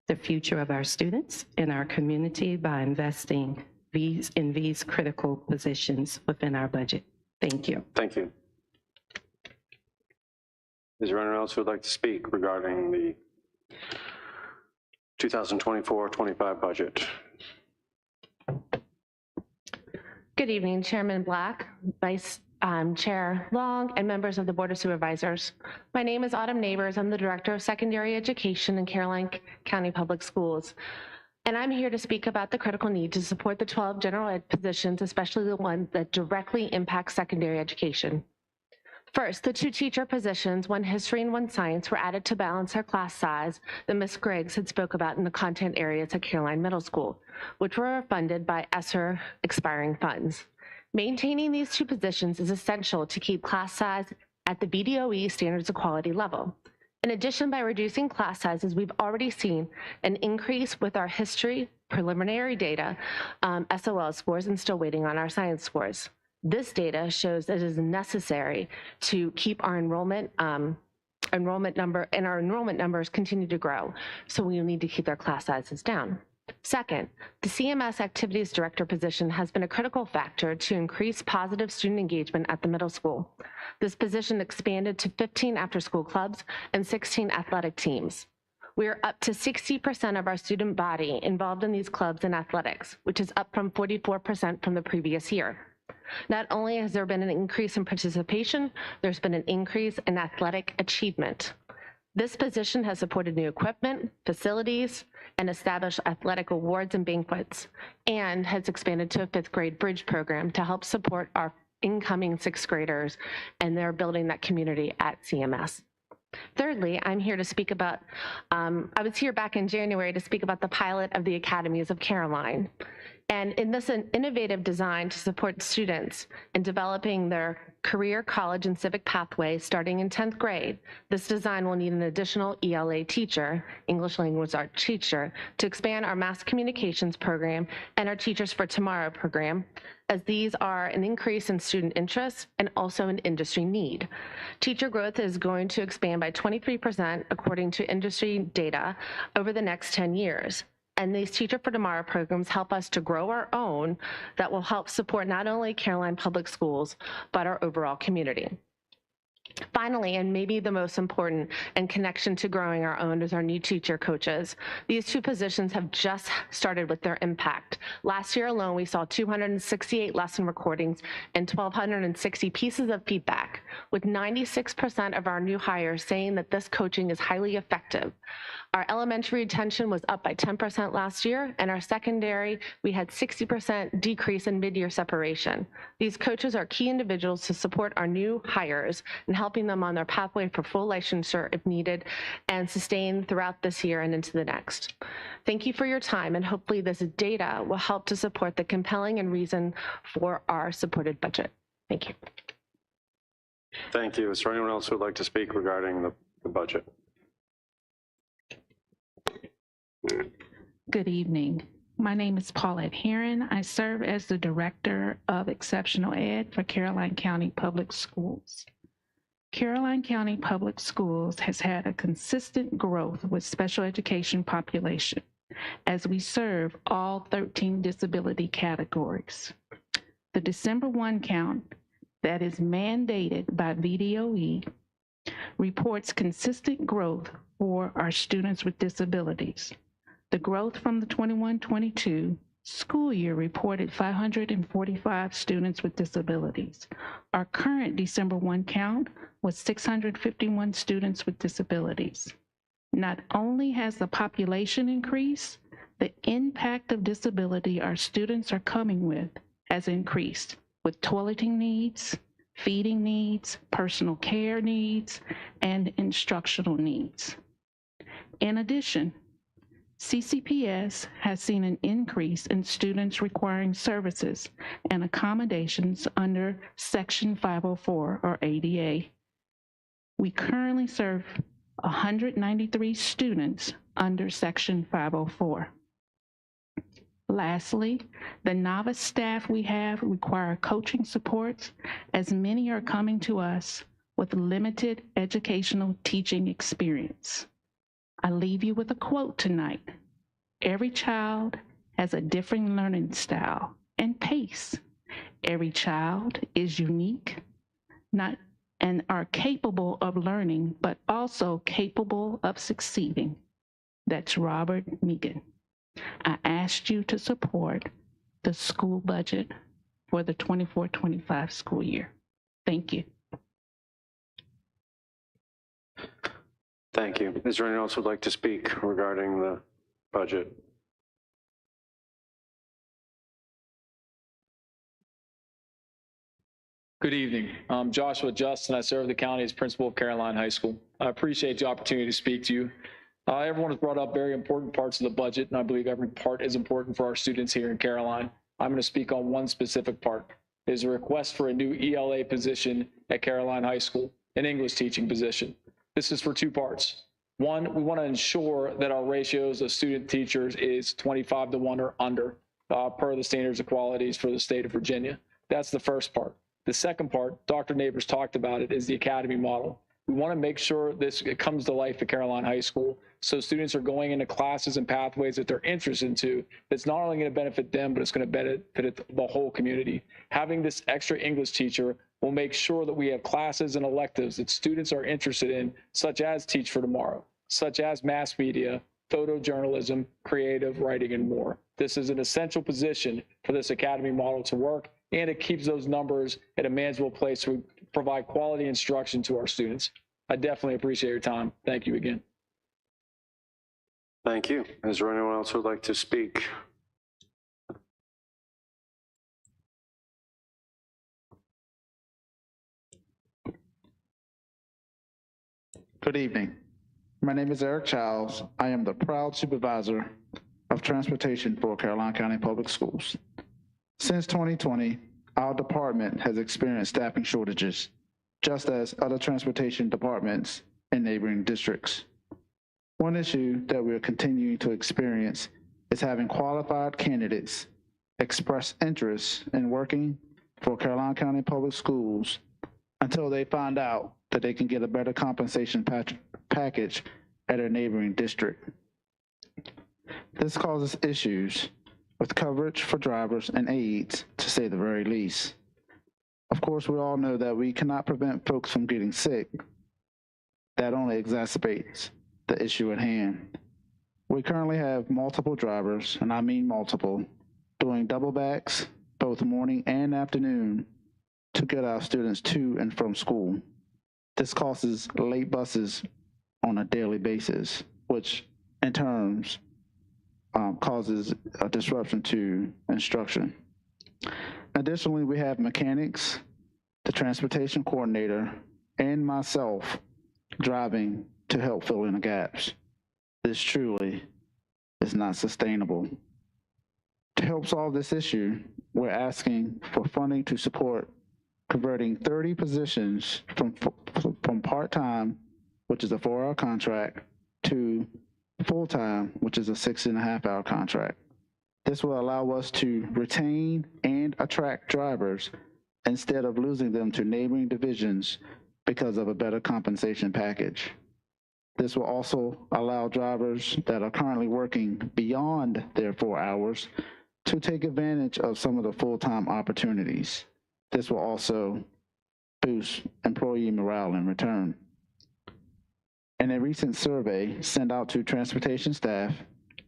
the future of our students in our community by investing in these critical positions within our budget. Thank you. Thank you. Is there anyone else who would like to speak regarding the 2024-25 budget? Good evening, Chairman Black, Vice Chair Long, and members of the Board of Supervisors. My name is Autumn Neighbors. I'm the Director of Secondary Education in Caroline County Public Schools. And I'm here to speak about the critical need to support the 12 general ed positions, especially the ones that directly impact secondary education. First, the 2 teacher positions, 1 history and 1 science, were added to balance our class size that Ms. Griggs had spoke about in the content areas at Caroline Middle School, which were funded by ESSER expiring funds. Maintaining these 2 positions is essential to keep class size at the BDOE standards of quality level. In addition, by reducing class sizes, we've already seen an increase with our history preliminary data, SOL scores, and still waiting on our science scores. This data shows that it is necessary to keep our enrollment numbers continue to grow. So we need to keep their class sizes down. Second, the CMS Activities Director position has been a critical factor to increase positive student engagement at the middle school. This position expanded to 15 after-school clubs and 16 athletic teams. We are up to 60% of our student body involved in these clubs and athletics, which is up from 44% from the previous year. Not only has there been an increase in participation, there's been an increase in athletic achievement. This position has supported new equipment, facilities, and established athletic awards and banquets, and has expanded to a 5th grade bridge program to help support our incoming 6th graders, and they're building that community at CMS. Thirdly, I'm here to speak about, I was here back in January to speak about the pilot of the Academies of Caroline. And in this innovative design to support students in developing their career, college, and civic pathways starting in 10th grade, this design will need an additional ELA teacher, English Language Arts teacher, to expand our mass communications program and our Teachers for Tomorrow program, as these are an increase in student interest and also an industry need. Teacher growth is going to expand by 23% according to industry data over the next 10 years. And these Teacher for Tomorrow programs help us to grow our own that will help support not only Caroline Public Schools, but our overall community. Finally, and maybe the most important in connection to growing our own, is our new teacher coaches. These 2 positions have just started with their impact. Last year alone, we saw 268 lesson recordings and 1,260 pieces of feedback, with 96% of our new hires saying that this coaching is highly effective. Our elementary retention was up by 10% last year, and our secondary, we had 60% decrease in mid-year separation. These coaches are key individuals to support our new hires and helping them on their pathway for full licensure if needed and sustain throughout this year and into the next. Thank you for your time, and hopefully this data will help to support the compelling and reason for our supported budget. Thank you. Thank you. Is there anyone else who would like to speak regarding the budget? Good evening. My name is Paulette Heron. I serve as the Director of Exceptional Ed for Caroline County Public Schools. Caroline County Public Schools has had a consistent growth with special education population as we serve all 13 disability categories. The December 1 count that is mandated by VDOE reports consistent growth for our students with disabilities. The growth from the 21-22 school year reported 545 students with disabilities. Our current December 1 count was 651 students with disabilities. Not only has the population increased, the impact of disability our students are coming with has increased with toileting needs, feeding needs, personal care needs, and instructional needs. In addition, CCPS has seen an increase in students requiring services and accommodations under Section 504 or ADA. We currently serve 193 students under Section 504. Lastly, the novice staff we have require coaching supports, as many are coming to us with limited educational teaching experience. I leave you with a quote tonight. Every child has a different learning style and pace. Every child is unique, and are capable of learning, but also capable of succeeding. That's Robert Megan. I asked you to support the school budget for the 24-25 school year. Thank you. Thank you. Is there anyone else who would like to speak regarding the budget? Good evening. I'm Joshua Justin. I serve the county as principal of Caroline High School. I appreciate the opportunity to speak to you. Everyone has brought up very important parts of the budget, and I believe every part is important for our students here in Caroline. I'm going to speak on one specific part. It is a request for a new ELA position at Caroline High School, an English teaching position. This is for two parts. One, we want to ensure that our ratios of student teachers is 25-1 or under per the standards of qualities for the state of Virginia. That's the first part. The second part, Dr. Neighbors talked about it, is the academy model. We want to make sure it comes to life at Caroline High School, so students are going into classes and pathways that they're interested into. That's not only going to benefit them, but it's going to benefit the whole community. Having this extra English teacher will make sure that we have classes and electives that students are interested in, such as Teach for Tomorrow, such as mass media, photojournalism, creative writing, and more. This is an essential position for this academy model to work, and it keeps those numbers at a manageable place to provide quality instruction to our students. I definitely appreciate your time. Thank you again. Thank you. Is there anyone else who would like to speak? Good evening. My name is Eric Childs. I am the proud supervisor of transportation for Caroline County Public Schools. Since 2020, our department has experienced staffing shortages, just as other transportation departments in neighboring districts. One issue that we are continuing to experience is having qualified candidates express interest in working for Caroline County Public Schools until they find out that they can get a better compensation package at a neighboring district. This causes issues with coverage for drivers and aides, to say the very least. Of course, we all know that we cannot prevent folks from getting sick. That only exacerbates the issue at hand. We currently have multiple drivers, and I mean multiple, doing double backs both morning and afternoon to get our students to and from school. This causes late buses on a daily basis, which in turn causes a disruption to instruction. Additionally, we have mechanics, the transportation coordinator, and myself driving to help fill in the gaps. This truly is not sustainable. To help solve this issue, we're asking for funding to support converting 30 positions from part-time, which is a 4-hour contract, to full-time, which is a 6.5-hour contract. This will allow us to retain and attract drivers instead of losing them to neighboring divisions because of a better compensation package. This will also allow drivers that are currently working beyond their 4 hours to take advantage of some of the full-time opportunities. This will also boost employee morale in return. In a recent survey sent out to transportation staff,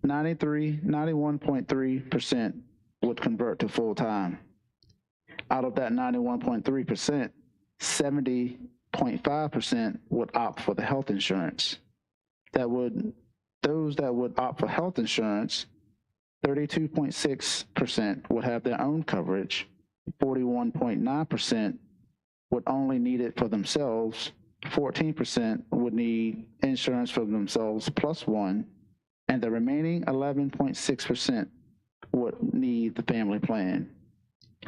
91.3% would convert to full-time. Out of that 91.3%, 70.5% would opt for the health insurance. Those that would opt for health insurance, 32.6% would have their own coverage, 41.9% would only need it for themselves, 14% would need insurance for themselves plus one, and the remaining 11.6% would need the family plan.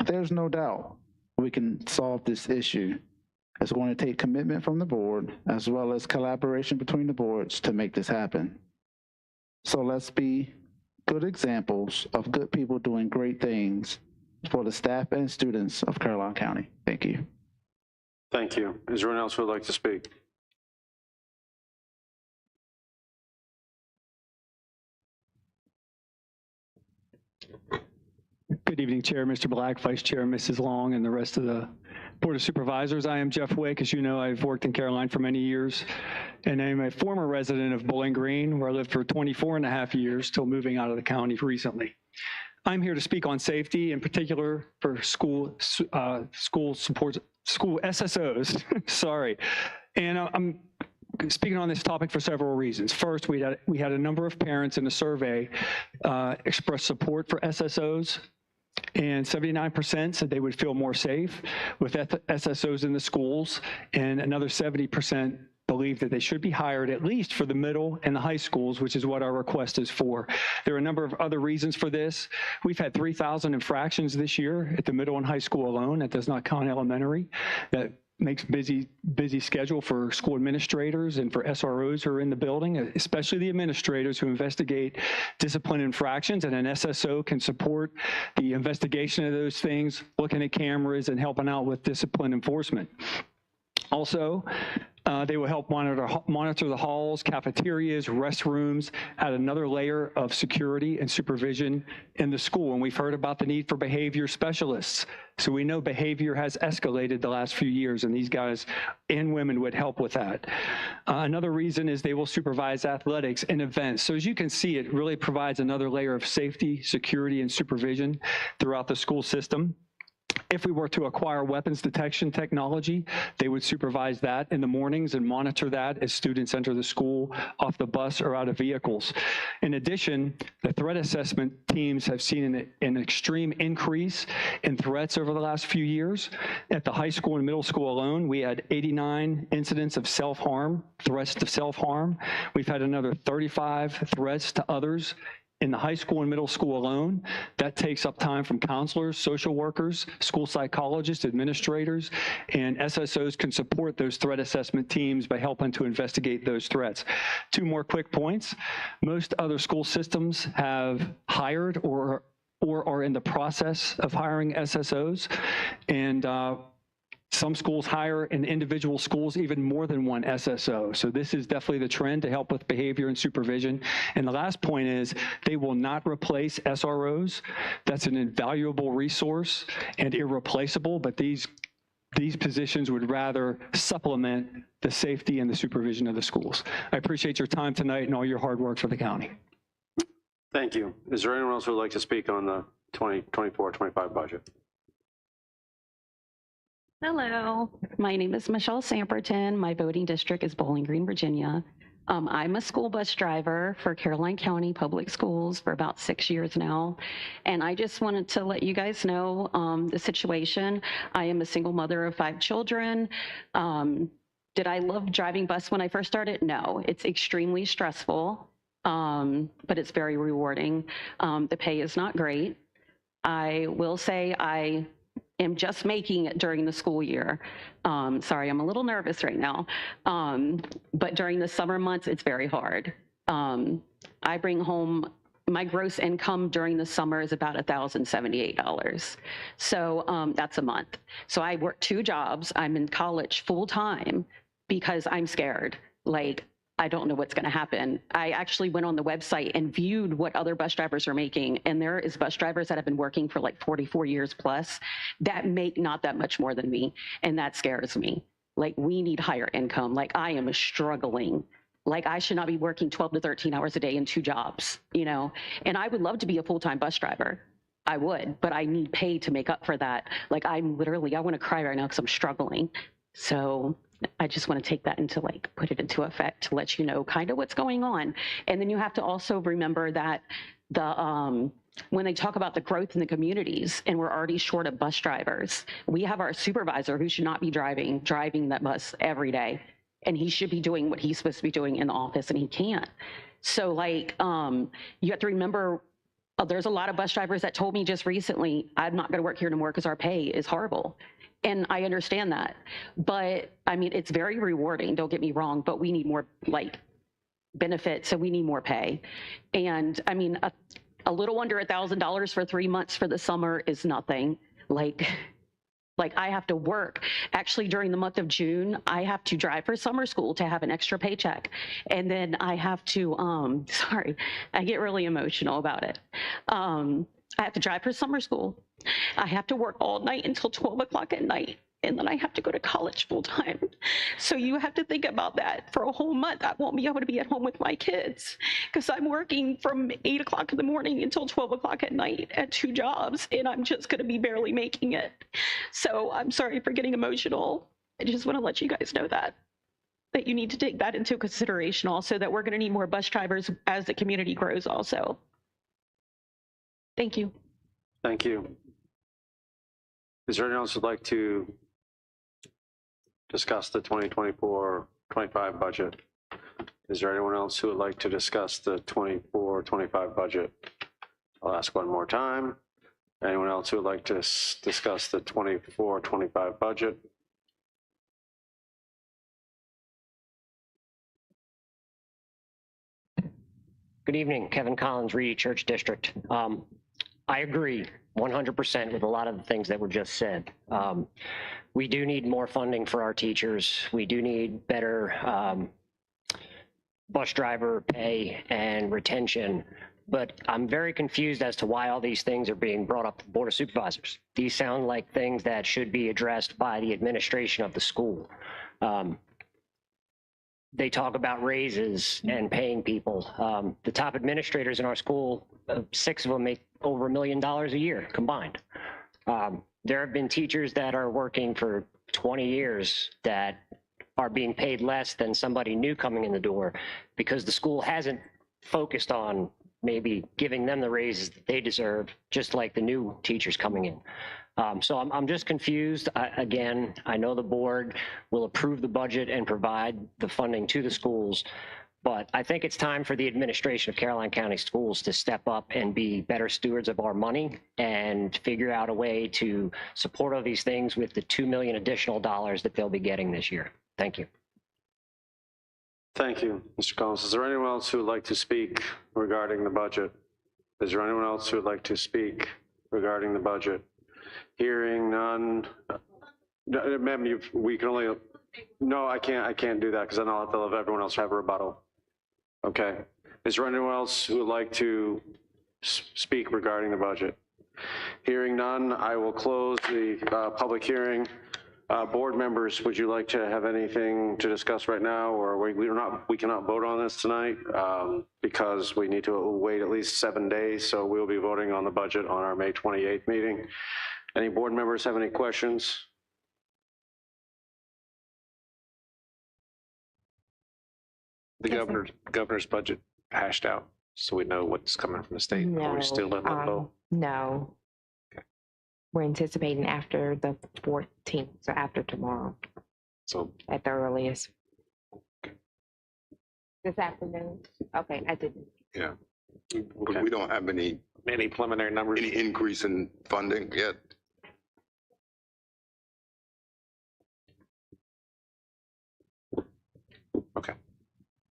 There's no doubt we can solve this issue. It's going to take commitment from the board as well as collaboration between the boards to make this happen. So let's be good examples of good people doing great things for the staff and students of Caroline County. Thank you. Thank you. Is there anyone else who would like to speak? Good evening, Chair, Mr. Black, Vice Chair, Mrs. Long, and the rest of the Board of Supervisors. I am Jeff Wick. As you know, I've worked in Caroline for many years, and I'm a former resident of Bowling Green, where I lived for 24 and a half years till moving out of the county recently. I'm here to speak on safety, in particular for school SSOs, sorry. And I'm speaking on this topic for several reasons. First, we had a number of parents in a survey express support for SSOs, and 79% said they would feel more safe with SSOs in the schools, and another 70% believe that they should be hired at least for the middle and the high schools, which is what our request is for. There are a number of other reasons for this. We've had 3,000 infractions this year at the middle and high school alone. That does not count elementary. That makes busy schedule for school administrators and for SROs who are in the building, especially the administrators who investigate discipline infractions, and an SSO can support the investigation of those things, looking at cameras and helping out with discipline enforcement. Also, they will help monitor the halls, cafeterias, restrooms, add another layer of security and supervision in the school. And we've heard about the need for behavior specialists. So we know behavior has escalated the last few years, and these guys and women would help with that. Another reason is they will supervise athletics and events. So as you can see, it really provides another layer of safety, security, and supervision throughout the school system. If we were to acquire weapons detection technology, they would supervise that in the mornings and monitor that as students enter the school, off the bus, or out of vehicles. In addition, the threat assessment teams have seen an extreme increase in threats over the last few years. At the high school and middle school alone, we had 89 incidents of self-harm, threats to self-harm. We've had another 35 threats to others in the high school and middle school alone. That takes up time from counselors, social workers, school psychologists, administrators, and SSOs can support those threat assessment teams by helping to investigate those threats. Two more quick points. Most other school systems have hired or are in the process of hiring SSOs, and some schools hire in individual schools even more than one SSO. So this is definitely the trend to help with behavior and supervision. And the last point is they will not replace SROs. That's an invaluable resource and irreplaceable, but these positions would rather supplement the safety and the supervision of the schools. I appreciate your time tonight and all your hard work for the county. Thank you. Is there anyone else who would like to speak on the 2024-25 budget? Hello, my name is Michelle Samperton. My voting district is Bowling Green, Virginia. I'm a school bus driver for Caroline County Public Schools for about 6 years now. And I just wanted to let you guys know the situation. I am a single mother of 5 children. Did I love driving bus when I first started? No, it's extremely stressful, but it's very rewarding. The pay is not great. I will say I am just making it during the school year. Sorry, I'm a little nervous right now. But during the summer months, it's very hard. I bring home my gross income during the summer is about $1,078. So that's a month. So I work 2 jobs. I'm in college full time because I'm scared. Like, I don't know what's going to happen. I actually went on the website and viewed what other bus drivers are making. And there is bus drivers that have been working for like 44 years plus that make not that much more than me. And that scares me. Like, we need higher income. Like, I am struggling. Like, I should not be working 12 to 13 hours a day in 2 jobs, you know? And I would love to be a full-time bus driver. I would, but I need pay to make up for that. Like, I want to cry right now because I'm struggling. So I just want to take that into, like, put it into effect to let you know kind of what's going on. And then you have to also remember that when they talk about the growth in the communities and we're already short of bus drivers, we have our supervisor who should not be driving that bus every day. And he should be doing what he's supposed to be doing in the office, and he can't. So, like, you have to remember, there's a lot of bus drivers that told me just recently, I'm not going to work here anymore because our pay is horrible. And I understand that. But, I mean, it's very rewarding, don't get me wrong, but we need more, like, benefits, so we need more pay. And, I mean, a little under $1,000 for 3 months for the summer is nothing. Like, I have to work. Actually, during the month of June, I have to drive for summer school to have an extra paycheck. And then I have to, sorry, I get really emotional about it. I have to drive for summer school. I have to work all night until 12 o'clock at night. And then I have to go to college full time. So you have to think about that. For a whole month, I won't be able to be at home with my kids because I'm working from 8 o'clock in the morning until 12 o'clock at night at 2 jobs, and I'm just going to be barely making it. So I'm sorry for getting emotional. I just want to let you guys know that you need to take that into consideration also, that we're going to need more bus drivers as the community grows also. Thank you. Thank you. Is there anyone else who'd like to discuss the 2024-25 budget? Is there anyone else who would like to discuss the 24-25 budget? I'll ask one more time. Anyone else who would like to discuss the 24-25 budget? Good evening, Kevin Collins, Reedy Church District. I agree 100% with a lot of the things that were just said. We do need more funding for our teachers. We do need better bus driver pay and retention. But I'm very confused as to why all these things are being brought up to the Board of Supervisors. These sound like things that should be addressed by the administration of the school. They talk about raises and paying people. The top administrators in our school, 6 of them make over $1 million a year combined. There have been teachers that are working for 20 years that are being paid less than somebody new coming in the door because the school hasn't focused on maybe giving them the raises that they deserve, just like the new teachers coming in. So I'm just confused. Again, I know the board will approve the budget and provide the funding to the schools, but I think it's time for the administration of Caroline County Schools to step up and be better stewards of our money and figure out a way to support all these things with the $2 million additional dollars that they'll be getting this year. Thank you. Thank you, Mr. Collins. Is there anyone else who would like to speak regarding the budget? Is there anyone else who would like to speak regarding the budget? Hearing none. Ma'am, we can only, no, I can't do that because then I'll have to let everyone else have a rebuttal. Okay. Is there anyone else who would like to speak regarding the budget? Hearing none, I will close the public hearing. Board members, would you like to have anything to discuss right now, or we cannot vote on this tonight because we need to wait at least 7 days. So we'll be voting on the budget on our May 28th meeting. Any board members have any questions? The governor's budget hashed out, so we know what's coming from the state. No, Or we still in limbo? No. Okay. We're anticipating after the 14th, so after tomorrow. So at the earliest. This afternoon? Okay, I didn't. Yeah. We don't have any preliminary numbers, any increase in funding yet. Okay.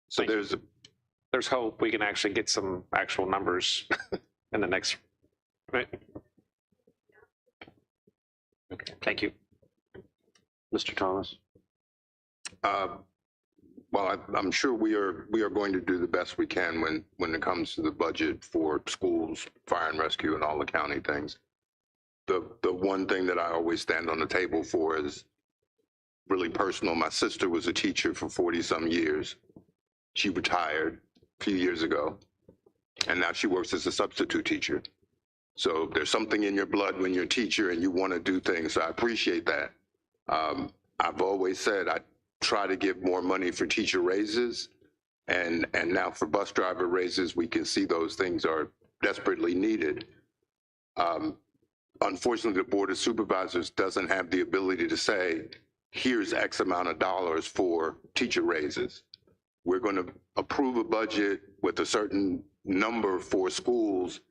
So there's there's hope we can actually get some actual numbers in the next, right? Okay, thank you. Mr. Thomas? Well, I'm sure we are going to do the best we can when it comes to the budget for schools, fire and rescue, and all the county things. The one thing that I always stand on the table for is really personal. My sister was a teacher for 40-some years. She retired a few years ago, and now she works as a substitute teacher. So there's something in your blood when you're a teacher and you want to do things. So I appreciate that. I've always said I try to give more money for teacher raises, and now for bus driver raises, we can see those things are desperately needed. Unfortunately, the Board of Supervisors doesn't have the ability to say, here's X amount of dollars for teacher raises. We're going to approve a budget with a certain number for schools,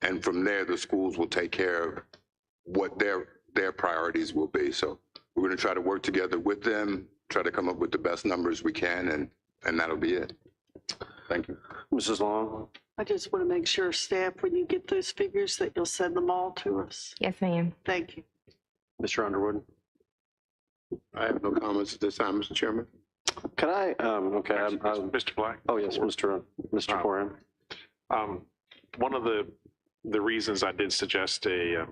and from there, the schools will take care of what their priorities will be. So we're going to try to work together with them, try to come up with the best numbers we can, and that'll be it. Thank you. Mrs. Long? I just want to make sure, staff, when you get those figures, that you'll send them all to us. Yes, ma'am. Thank you. Mr. Underwood? I have no comments at this time, Mr. Chairman. Can I, okay. Mr. Black? Oh, yes, Mr. Corrin. One of the reasons I did suggest an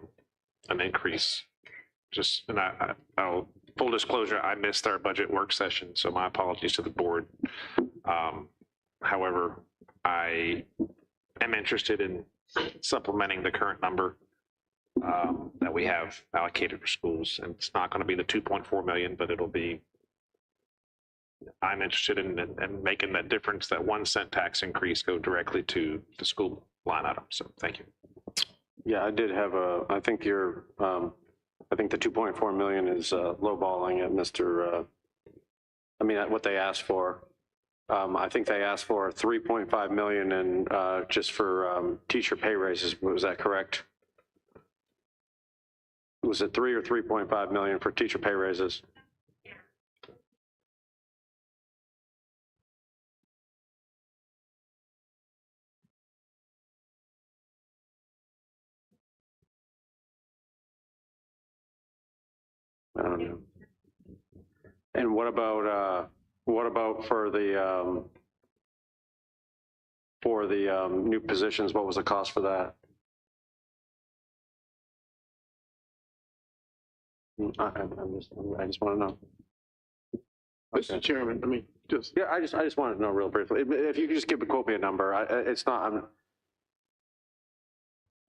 increase, just, and I'll, full disclosure, I missed our budget work session, so my apologies to the board. However, I am interested in supplementing the current number that we have allocated for schools, and it's not going to be the 2.4 million, but it'll be, I'm interested in making that difference, that 1 cent tax increase go directly to the school line item. So thank you. Yeah, I did have I think the 2.4 million is lowballing it, Mr. I mean, what they asked for. I think they asked for 3.5 million and just for teacher pay raises. Was that correct? Was it 3 or 3.5 million for teacher pay raises? I don't know. And what about for the new positions? What was the cost for that? I just want to know. Mr. Chairman, I mean, just. Yeah, I just wanted to know real briefly. If you could just quote me a number, it's not.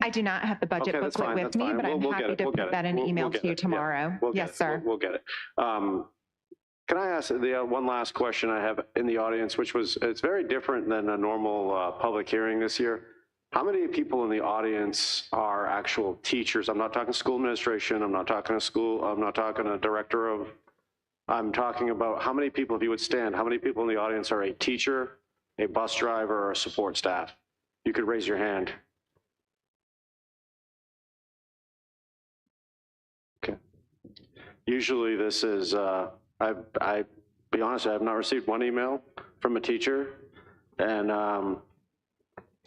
I do not have the budget booklet with me, but I'm happy to put that in email to you tomorrow. Yes, sir. We'll get it. Can I ask the one last question I have in the audience, which was, it's very different than a normal public hearing this year. How many people in the audience are actual teachers? I'm not talking school administration. I'm not talking to school. I'm not talking to director of. I'm talking about how many people, if you would stand, how many people in the audience are a teacher, a bus driver, or a support staff? You could raise your hand. Okay. Usually this is, I be honest, I have not received one email from a teacher, and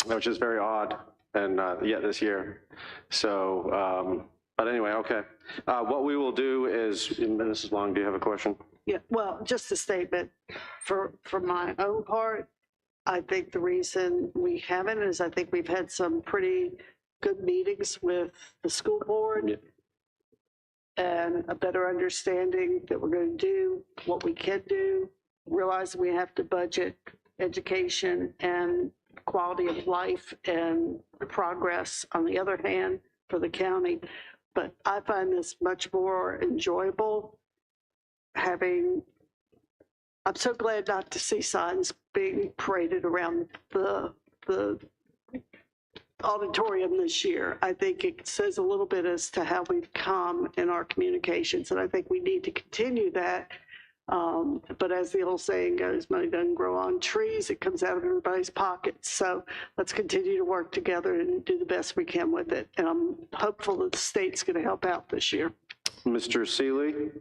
which is very odd, and yet this year. So, but anyway, okay. What we will do is, Mrs. Long, do you have a question? Yeah, well, just a statement. For my own part, I think the reason we haven't is I think we've had some pretty good meetings with the school board. Yeah. And a better understanding that we're going to do what we can do, realize we have to budget education and quality of life and progress on the other hand for the county. But I find this much more enjoyable I'm so glad not to see signs being paraded around the auditorium this year. I think it says a little bit as to how we've come in our communications, and I think we need to continue that. But as the old saying goes, money doesn't grow on trees, it comes out of everybody's pockets. So let's continue to work together and do the best we can with it. And I'm hopeful that the state's going to help out this year. Mr. Seeley?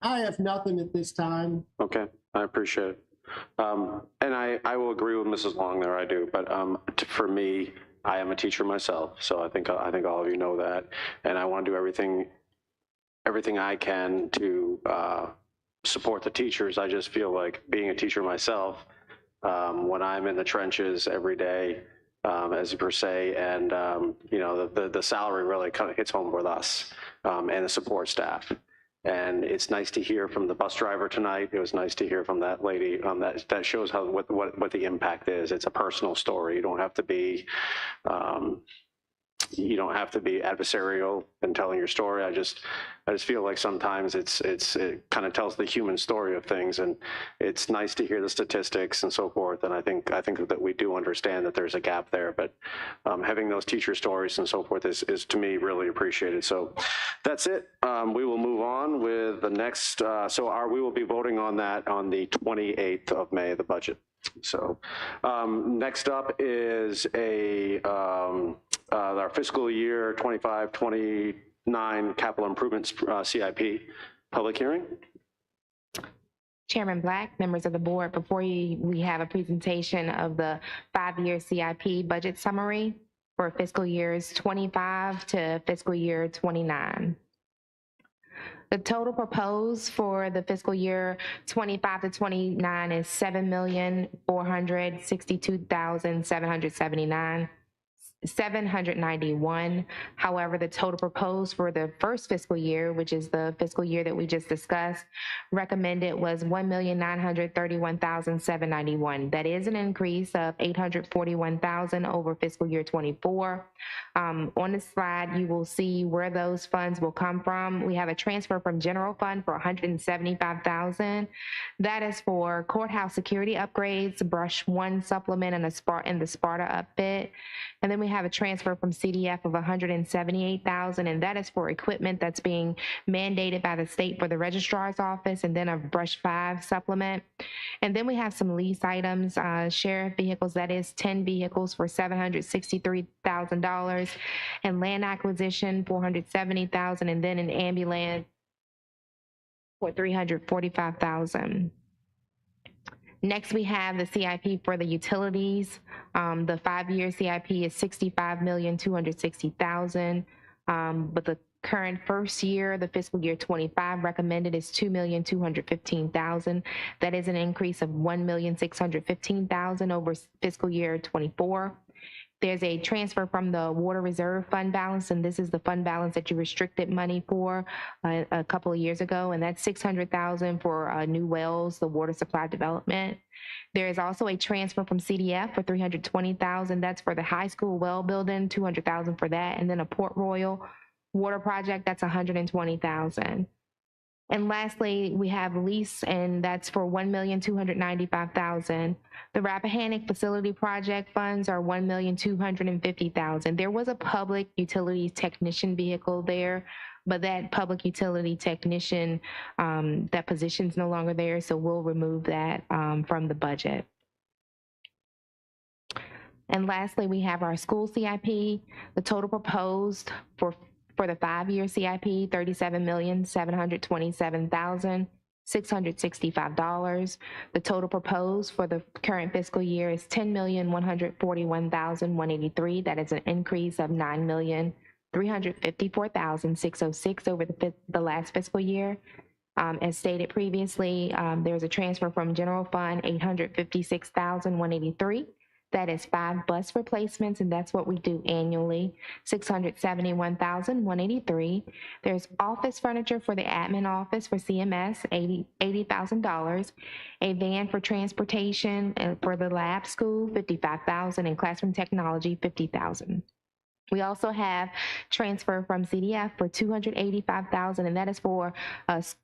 I have nothing at this time. Okay, I appreciate it. And I will agree with Mrs. Long there, I do, but for me, I am a teacher myself, so I think all of you know that, and I want to do everything I can to support the teachers. I just feel like being a teacher myself, when I'm in the trenches every day, as per se, and you know, the salary really kind of hits home with us and the support staff. And it's nice to hear from the bus driver tonight. It was nice to hear from that lady. That shows how what the impact is. It's a personal story. You don't have to be adversarial in telling your story. I just feel like sometimes it kind of tells the human story of things, and it's nice to hear the statistics and so forth. And I think that we do understand that there's a gap there, but having those teacher stories and so forth is to me really appreciated. So that's it. We will move on with the next. We will be voting on that on the 28th of May, the budget. So next up is our fiscal year 25-29 capital improvements CIP public hearing. Chairman Black, members of the board, before you, we have a presentation of the 5-year CIP budget summary for fiscal years 25 to fiscal year 29. The total proposed for the fiscal year 25 to 29 is $7,462,791. However, the total proposed for the first fiscal year, which is the fiscal year that we just discussed, recommended was $1,931,791. That is an increase of $841,000 over fiscal year 24. On the slide, you will see where those funds will come from. We have a transfer from general fund for $175,000. That is for courthouse security upgrades, brush 1 supplement, and the Sparta upfit. And then we have a transfer from CDF of $178,000, and that is for equipment that's being mandated by the state for the registrar's office, and then a brush 5 supplement. And then we have some lease items, sheriff vehicles, that is 10 vehicles for $763,000, and land acquisition, $470,000, and then an ambulance for $345,000. Next, we have the CIP for the utilities. The 5-year CIP is $65,260,000, but the current first year, the fiscal year 25 recommended is $2,215,000. That is an increase of $1,615,000 over fiscal year 24. There's a transfer from the water reserve fund balance, and this is the fund balance that you restricted money for a couple of years ago, and that's $600,000 for new wells, the water supply development. There is also a transfer from CDF for $320,000. That's for the high school well building, $200,000 for that, and then a Port Royal water project, that's $120,000. And lastly, we have lease, and that's for $1,295,000. The Rappahannock facility project funds are $1,250,000. There was a public utilities technician vehicle there, but that public utility technician, that position's no longer there, so we'll remove that from the budget. And lastly, we have our school CIP. The total proposed for the 5-year CIP, $37,727,665. The total proposed for the current fiscal year is $10,141,183. That is an increase of $9,354,606 over the last fiscal year. As stated previously, there's a transfer from general fund, $856,183. That is 5 bus replacements, and that's what we do annually, $671,183. There's office furniture for the admin office for CMS, $80,000. A van for transportation for the lab school, $55,000, and classroom technology, $50,000. We also have transfer from CDF for $285,000, and that is for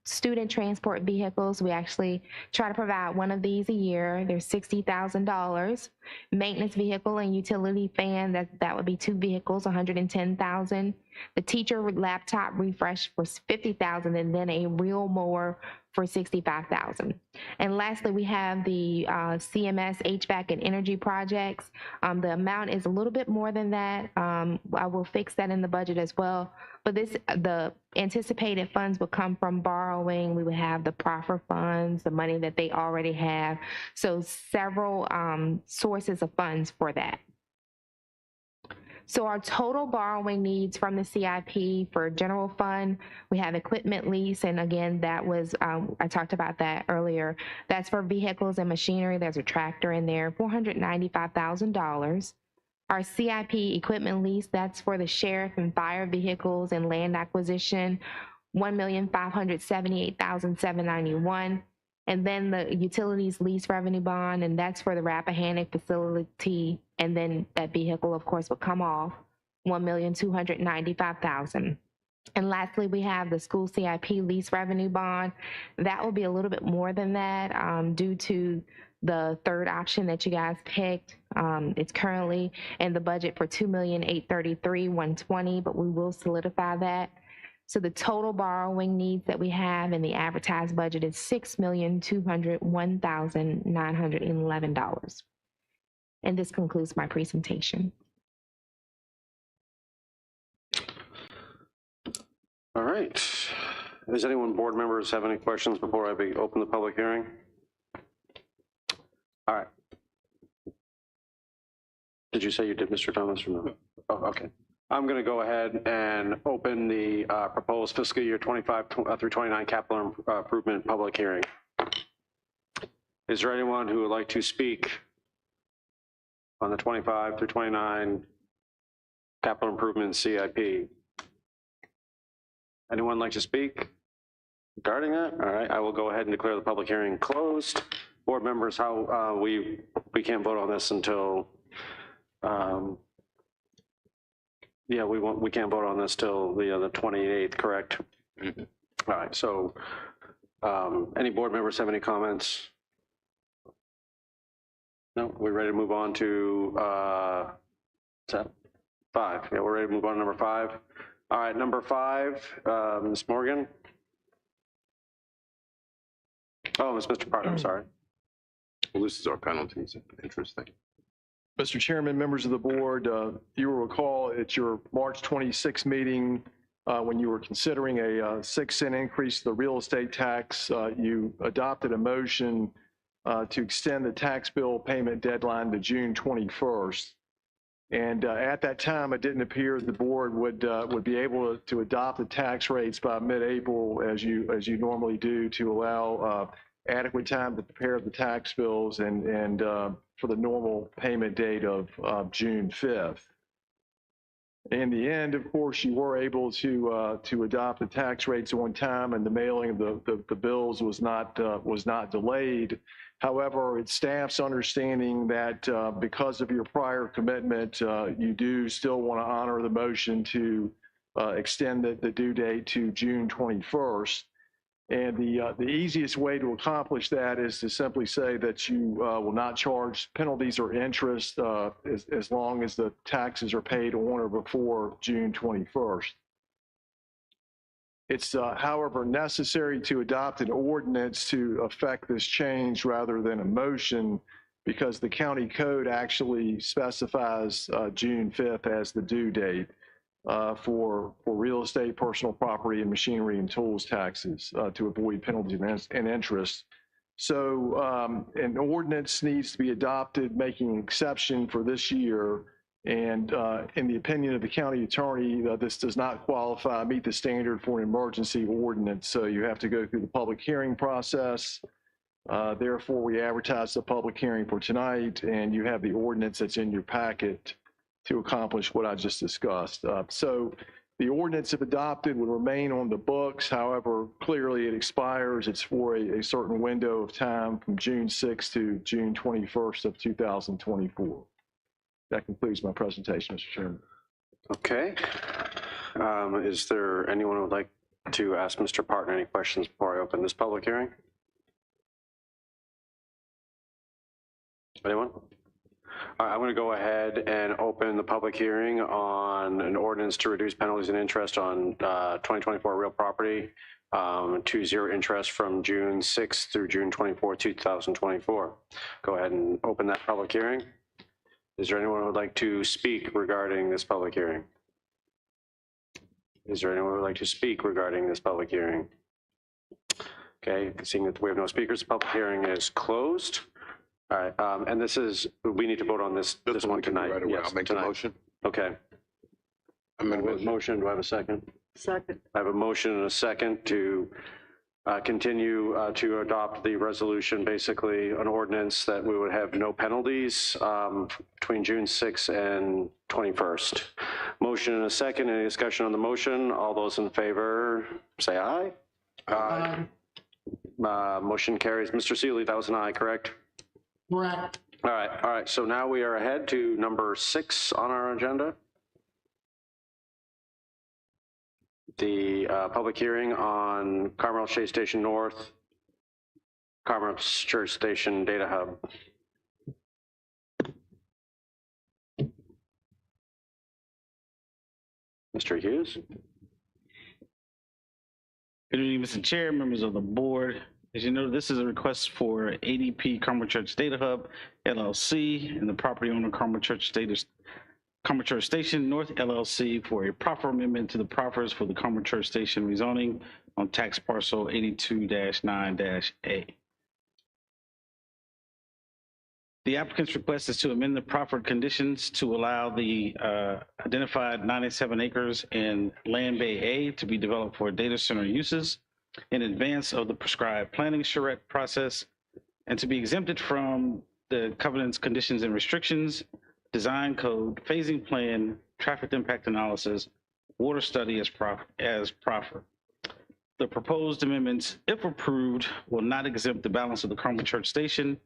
student transport vehicles. We actually try to provide one of these a year. There's $60,000. Maintenance vehicle and utility fan, that would be 2 vehicles, $110,000. The teacher laptop refresh was $50,000, and then a reel mower for $65,000. And lastly, we have the CMS HVAC and energy projects. The amount is a little bit more than that. I will fix that in the budget as well. But the anticipated funds will come from borrowing. We would have the proffer funds, the money that they already have. So several sources of funds for that. So our total borrowing needs from the CIP for general fund, we have equipment lease, and again, that was, I talked about that earlier. That's for vehicles and machinery. There's a tractor in there, $495,000. Our CIP equipment lease, that's for the sheriff and fire vehicles and land acquisition, $1,578,791. And then the utilities lease revenue bond, and that's for the Rappahannock facility. And then that vehicle, of course, will come off, $1,295,000. And lastly, we have the school CIP lease revenue bond. That will be a little bit more than that due to the third option that you guys picked. It's currently in the budget for $2,833,120, but we will solidify that. So the total borrowing needs that we have in the advertised budget is $6,201,911. And this concludes my presentation. All right. Does anyone, board members, have any questions before I open the public hearing? All right. Did you say you did, Mr. Thomas, or no? Oh, okay. I'm going to go ahead and open the proposed fiscal year 25 through 29 capital improvement public hearing. Is there anyone who would like to speak on the 25 through 29 capital improvement CIP? Anyone like to speak regarding that? All right, I will go ahead and declare the public hearing closed. Board members, how we can't vote on this until yeah, we can't vote on this till the 28th, correct? Mm-hmm. All right, so any board members have any comments? No, we're ready to move on to what's that? 5. Yeah, we're ready to move on to number 5. All right, number 5, Ms. Morgan. Oh, it's Mr. Parker, I'm sorry. Well, this is our penalties. Interesting. Mr. Chairman, members of the board, you will recall at your March 26 meeting when you were considering a 6-cent increase to the real estate tax, you adopted a motion to extend the tax bill payment deadline to June 21st. And at that time, it didn't appear the board would be able to adopt the tax rates by mid-April as you normally do to allow adequate time to prepare the tax bills and for the normal payment date of June 5th. In the end, of course, you were able to adopt the tax rates on time, and the mailing of the bills was not delayed. However, it's staff's understanding that because of your prior commitment, you do still want to honor the motion to extend the due date to June 21st. And the easiest way to accomplish that is to simply say that you will not charge penalties or interest as long as the taxes are paid on or before June 21st. It's, however, necessary to adopt an ordinance to affect this change rather than a motion because the county code actually specifies June 5th as the due date. For real estate, personal property, and machinery and tools taxes to avoid penalties and interest. So an ordinance needs to be adopted making an exception for this year. And in the opinion of the county attorney, this does not meet the standard for an emergency ordinance. So you have to go through the public hearing process. Therefore, we advertise the public hearing for tonight, and you have the ordinance that's in your packet to accomplish what I just discussed. So the ordinance, if adopted, would remain on the books. However, clearly it expires. It's for a certain window of time from June 6th to June 21st of 2024. That concludes my presentation, Mr. Chairman. Okay. Is there anyone who would like to ask Mr. Partner any questions before I open this public hearing? Anyone? right, I'm going to go ahead and open the public hearing on an ordinance to reduce penalties and interest on 2024 real property to zero interest from June 6th through June 24, 2024. Go ahead and open that public hearing. Is there anyone who would like to speak regarding this public hearing? Is there anyone who would like to speak regarding this public hearing? Okay, seeing that we have no speakers, the public hearing is closed. All right, and this is, we need to vote on this one tonight. Right away. Yes, I'll make tonight. the motion. Okay. I have a motion, do I have a second? Second. I have a motion and a second to continue to adopt the resolution, basically an ordinance that we would have no penalties between June 6th and 21st. Motion and a second, any discussion on the motion? All those in favor, say aye. Aye. Motion carries. Mr. Seeley, that was an aye, correct? Correct. All right, so now we are ahead to number 6 on our agenda. The public hearing on Carmel Chase Station North, Carmel Church Station Data Hub. Mr. Hughes? Good evening, Mr. Chair, members of the board. As you know, this is a request for ADP Carmel Church Data Hub LLC and the property owner Carmel Church Station North LLC for a proffer amendment to the proffers for the Carmel Church Station rezoning on tax parcel 82-9-A. The applicant's request is to amend the proffered conditions to allow the identified 97 acres in Land Bay A to be developed for data center uses in advance of the prescribed planning charrette process and to be exempted from the covenants, conditions, and restrictions, design code, phasing plan, traffic impact analysis, water study as proffered. The proposed amendments, if approved, will not exempt the balance of the Carmel Church Station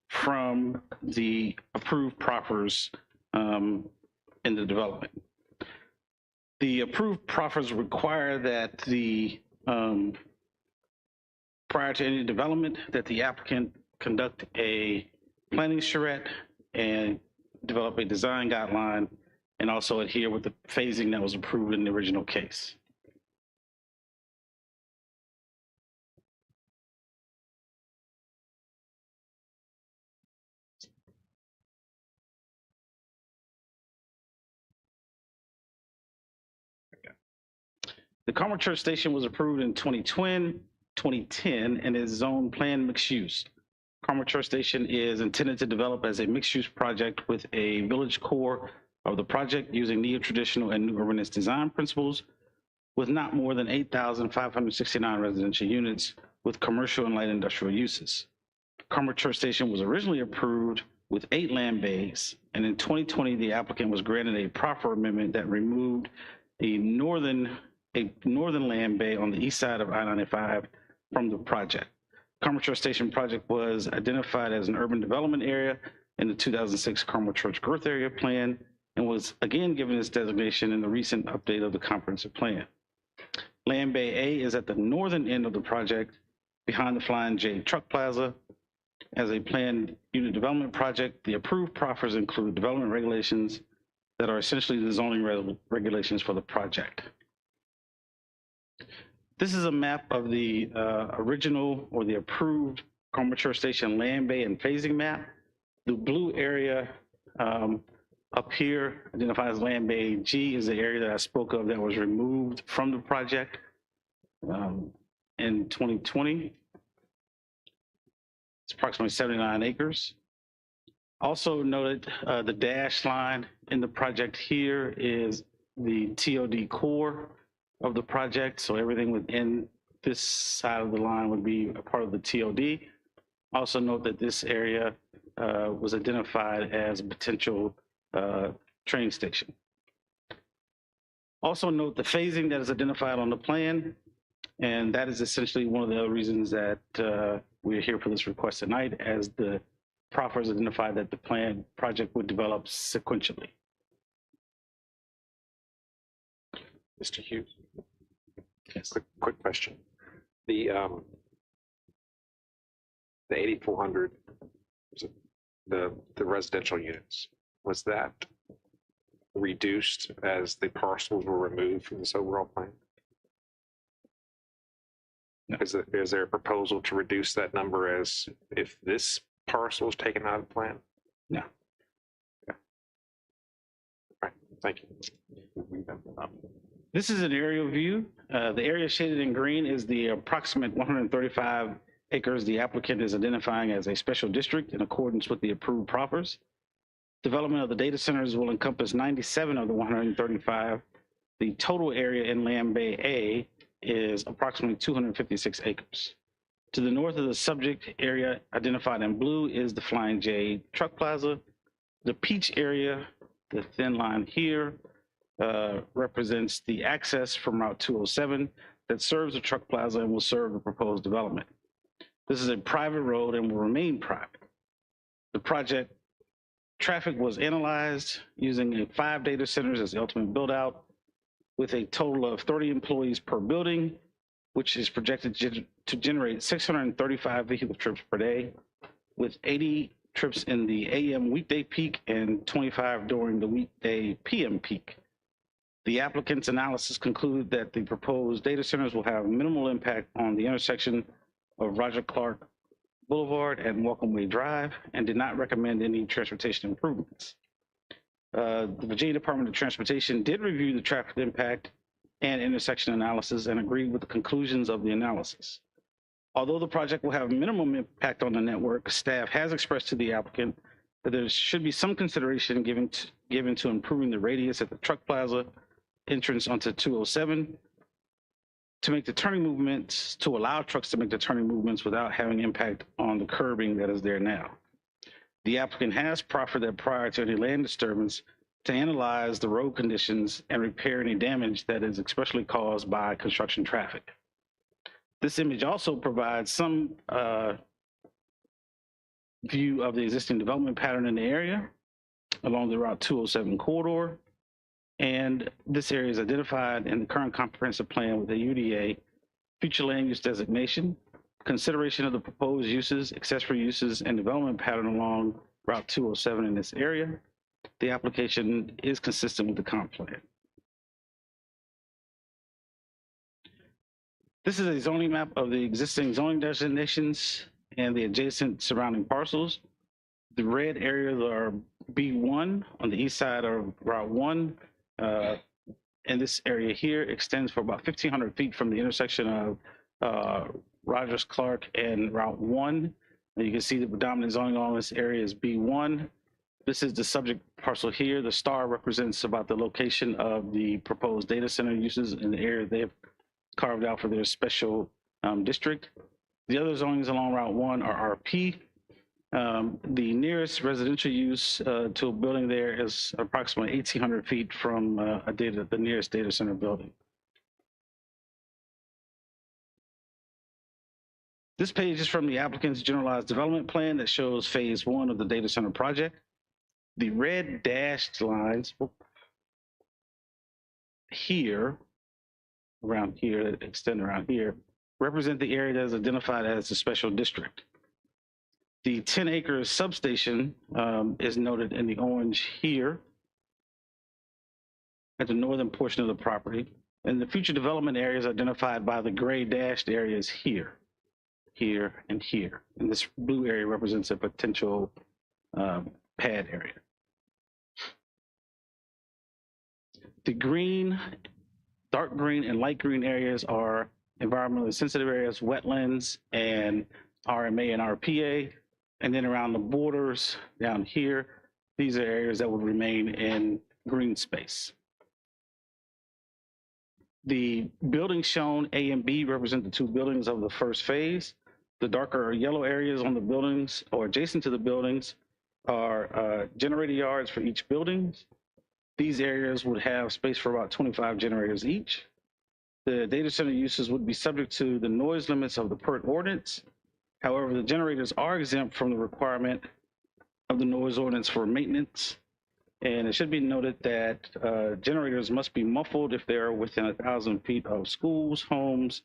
from the approved proffers in the development. The approved proffers require that the prior to any development, that the applicant conduct a planning charrette and develop a design guideline and also adhere with the phasing that was approved in the original case. The Carmel Church Station was approved in 2010 and is zoned planned mixed use. Carmel Church Station is intended to develop as a mixed-use project with a village core of the project using neo-traditional and new urbanist design principles with not more than 8,569 residential units with commercial and light industrial uses. Carmel Church Station was originally approved with 8 land bays, and in 2020, the applicant was granted a proffer amendment that removed a northern land bay on the east side of I-95 from the project. Carmel Church Station project was identified as an urban development area in the 2006 Carmel Church Growth Area Plan and was again given its designation in the recent update of the comprehensive plan. Land Bay A is at the northern end of the project behind the Flying J Truck Plaza. As a planned unit development project, the approved proffers include development regulations that are essentially the zoning regulations for the project. This is a map of the original or the approved Carmel Church Station land bay and phasing map. The blue area up here identified as land bay G is the area that I spoke of that was removed from the project in 2020. It's approximately 79 acres. Also noted the dashed line in the project here is the TOD core of the project. So everything within this side of the line would be a part of the TOD. Also note that this area was identified as a potential train station. Also note the phasing that is identified on the plan, and that is essentially one of the reasons that we're here for this request tonight, as the proffers identified that the planned project would develop sequentially. Mr. Hughes. Yes. Quick question. The 8,400, the residential units, Was that reduced as the parcels were removed from this overall plan? Is there a proposal to reduce that number as if this parcel is taken out of the plan? No. Okay. All right, thank you. This is an aerial view. The area shaded in green is the approximate 135 acres the applicant is identifying as a special district in accordance with the approved proffers. Development of the data centers will encompass 97 of the 135. The total area in Land Bay A is approximately 256 acres. To the north of the subject area identified in blue is the Flying J Truck Plaza. The peach area, the thin line here, represents the access from Route 207 that serves the truck plaza and will serve the proposed development. This is a private road and will remain private. The project traffic was analyzed using 5 data centers as the ultimate build out with a total of 30 employees per building, which is projected to generate 635 vehicle trips per day, with 80 trips in the AM weekday peak and 25 during the weekday PM peak. The applicant's analysis concluded that the proposed data centers will have minimal impact on the intersection of Roger Clark Boulevard and Welcome Way Drive and did not recommend any transportation improvements. The Virginia Department of Transportation did review the traffic impact and intersection analysis and agreed with the conclusions of the analysis. Although the project will have minimum impact on the network, staff has expressed to the applicant that there should be some consideration given to improving the radius at the truck plaza entrance onto 207 to make the turning movements, to allow trucks to make the turning movements without having impact on the curbing that is there now. The applicant has proffered that prior to any land disturbance to analyze the road conditions and repair any damage that is expressly caused by construction traffic. This image also provides some view of the existing development pattern in the area along the Route 207 corridor. And this area is identified in the current comprehensive plan with the UDA future land use designation, consideration of the proposed uses, accessory uses, and development pattern along Route 207 in this area. The application is consistent with the comp plan. This is a zoning map of the existing zoning designations and the adjacent surrounding parcels. The red areas are B1 on the east side of Route 1. And this area here extends for about 1,500 feet from the intersection of Rogers Clark and Route 1. And you can see the predominant zoning along this area is B1. This is the subject parcel here. The star represents about the location of the proposed data center uses in the area they've carved out for their special district. The other zonings along Route 1 are RP. The nearest residential use to a building there is approximately 1,800 feet from the nearest data center building. This page is from the applicant's generalized development plan that shows phase 1 of the data center project. The red dashed lines here, around here, that extend around here, represent the area that is identified as the special district. The 10-acre substation is noted in the orange here at the northern portion of the property. And the future development areas identified by the gray dashed areas here, here, and here. And this blue area represents a potential pad area. The green, dark green, and light green areas are environmentally sensitive areas, wetlands, and RMA and RPA. And then around the borders down here, these are areas that will remain in green space. The buildings shown, A and B, represent the 2 buildings of the first phase. The darker yellow areas on the buildings or adjacent to the buildings are generator yards for each building. These areas would have space for about 25 generators each. The data center uses would be subject to the noise limits of the PERT ordinance. However, the generators are exempt from the requirement of the noise ordinance for maintenance. And it should be noted that generators must be muffled if they're within 1,000 feet of schools, homes.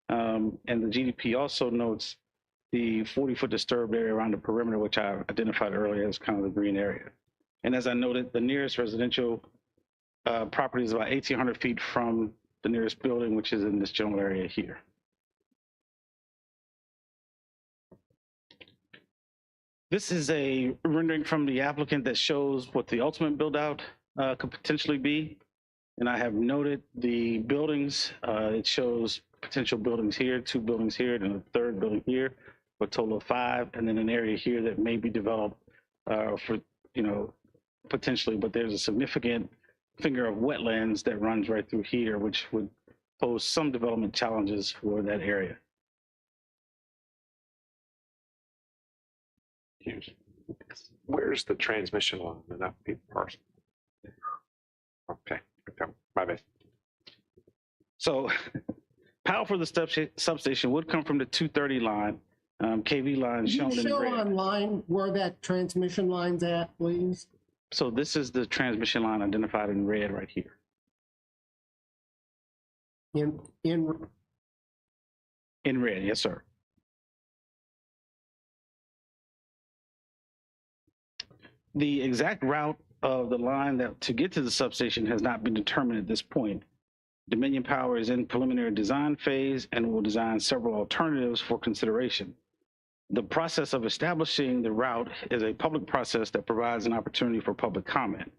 And the GDP also notes the 40-foot disturbed area around the perimeter, which I identified earlier as kind of the green area. And as I noted, the nearest residential property is about 1,800 feet from the nearest building, which is in this general area here. This is a rendering from the applicant that shows what the ultimate build out could potentially be. And I have noted the buildings. It shows potential buildings here, 2 buildings here, and a 3rd building here, for a total of 5, and then an area here that may be developed for, potentially, but there's a significant finger of wetlands that runs right through here, which would pose some development challenges for that area. Where's the transmission line? Enough people parcel. Okay, my bad. So power for the substation would come from the 230 line, KV line shown in red. Can you show online where that transmission line's at, please? So this is the transmission line identified in red right here. In red, yes, sir. The exact route of the line that to get to the substation has not been determined at this point. Dominion Power is in preliminary design phase and will design several alternatives for consideration. The process of establishing the route is a public process that provides an opportunity for public comment.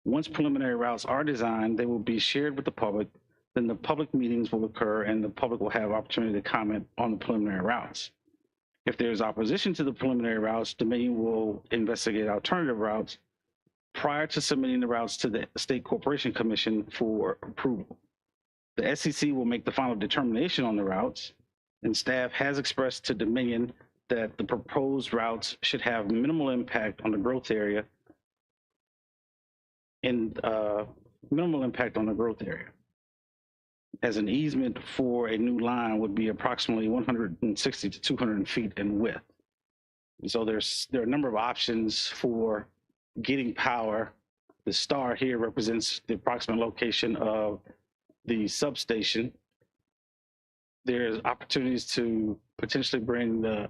Once preliminary routes are designed, they will be shared with the public. Then the public meetings will occur and the public will have opportunity to comment on the preliminary routes. If there's opposition to the preliminary routes, Dominion will investigate alternative routes prior to submitting the routes to the State Corporation Commission for approval. The SEC will make the final determination on the routes, and staff has expressed to Dominion that the proposed routes should have minimal impact on the growth area as an easement for a new line would be approximately 160 to 200 feet in width. And so there are a number of options for getting power. The star here represents the approximate location of the substation. There's opportunities to potentially bring the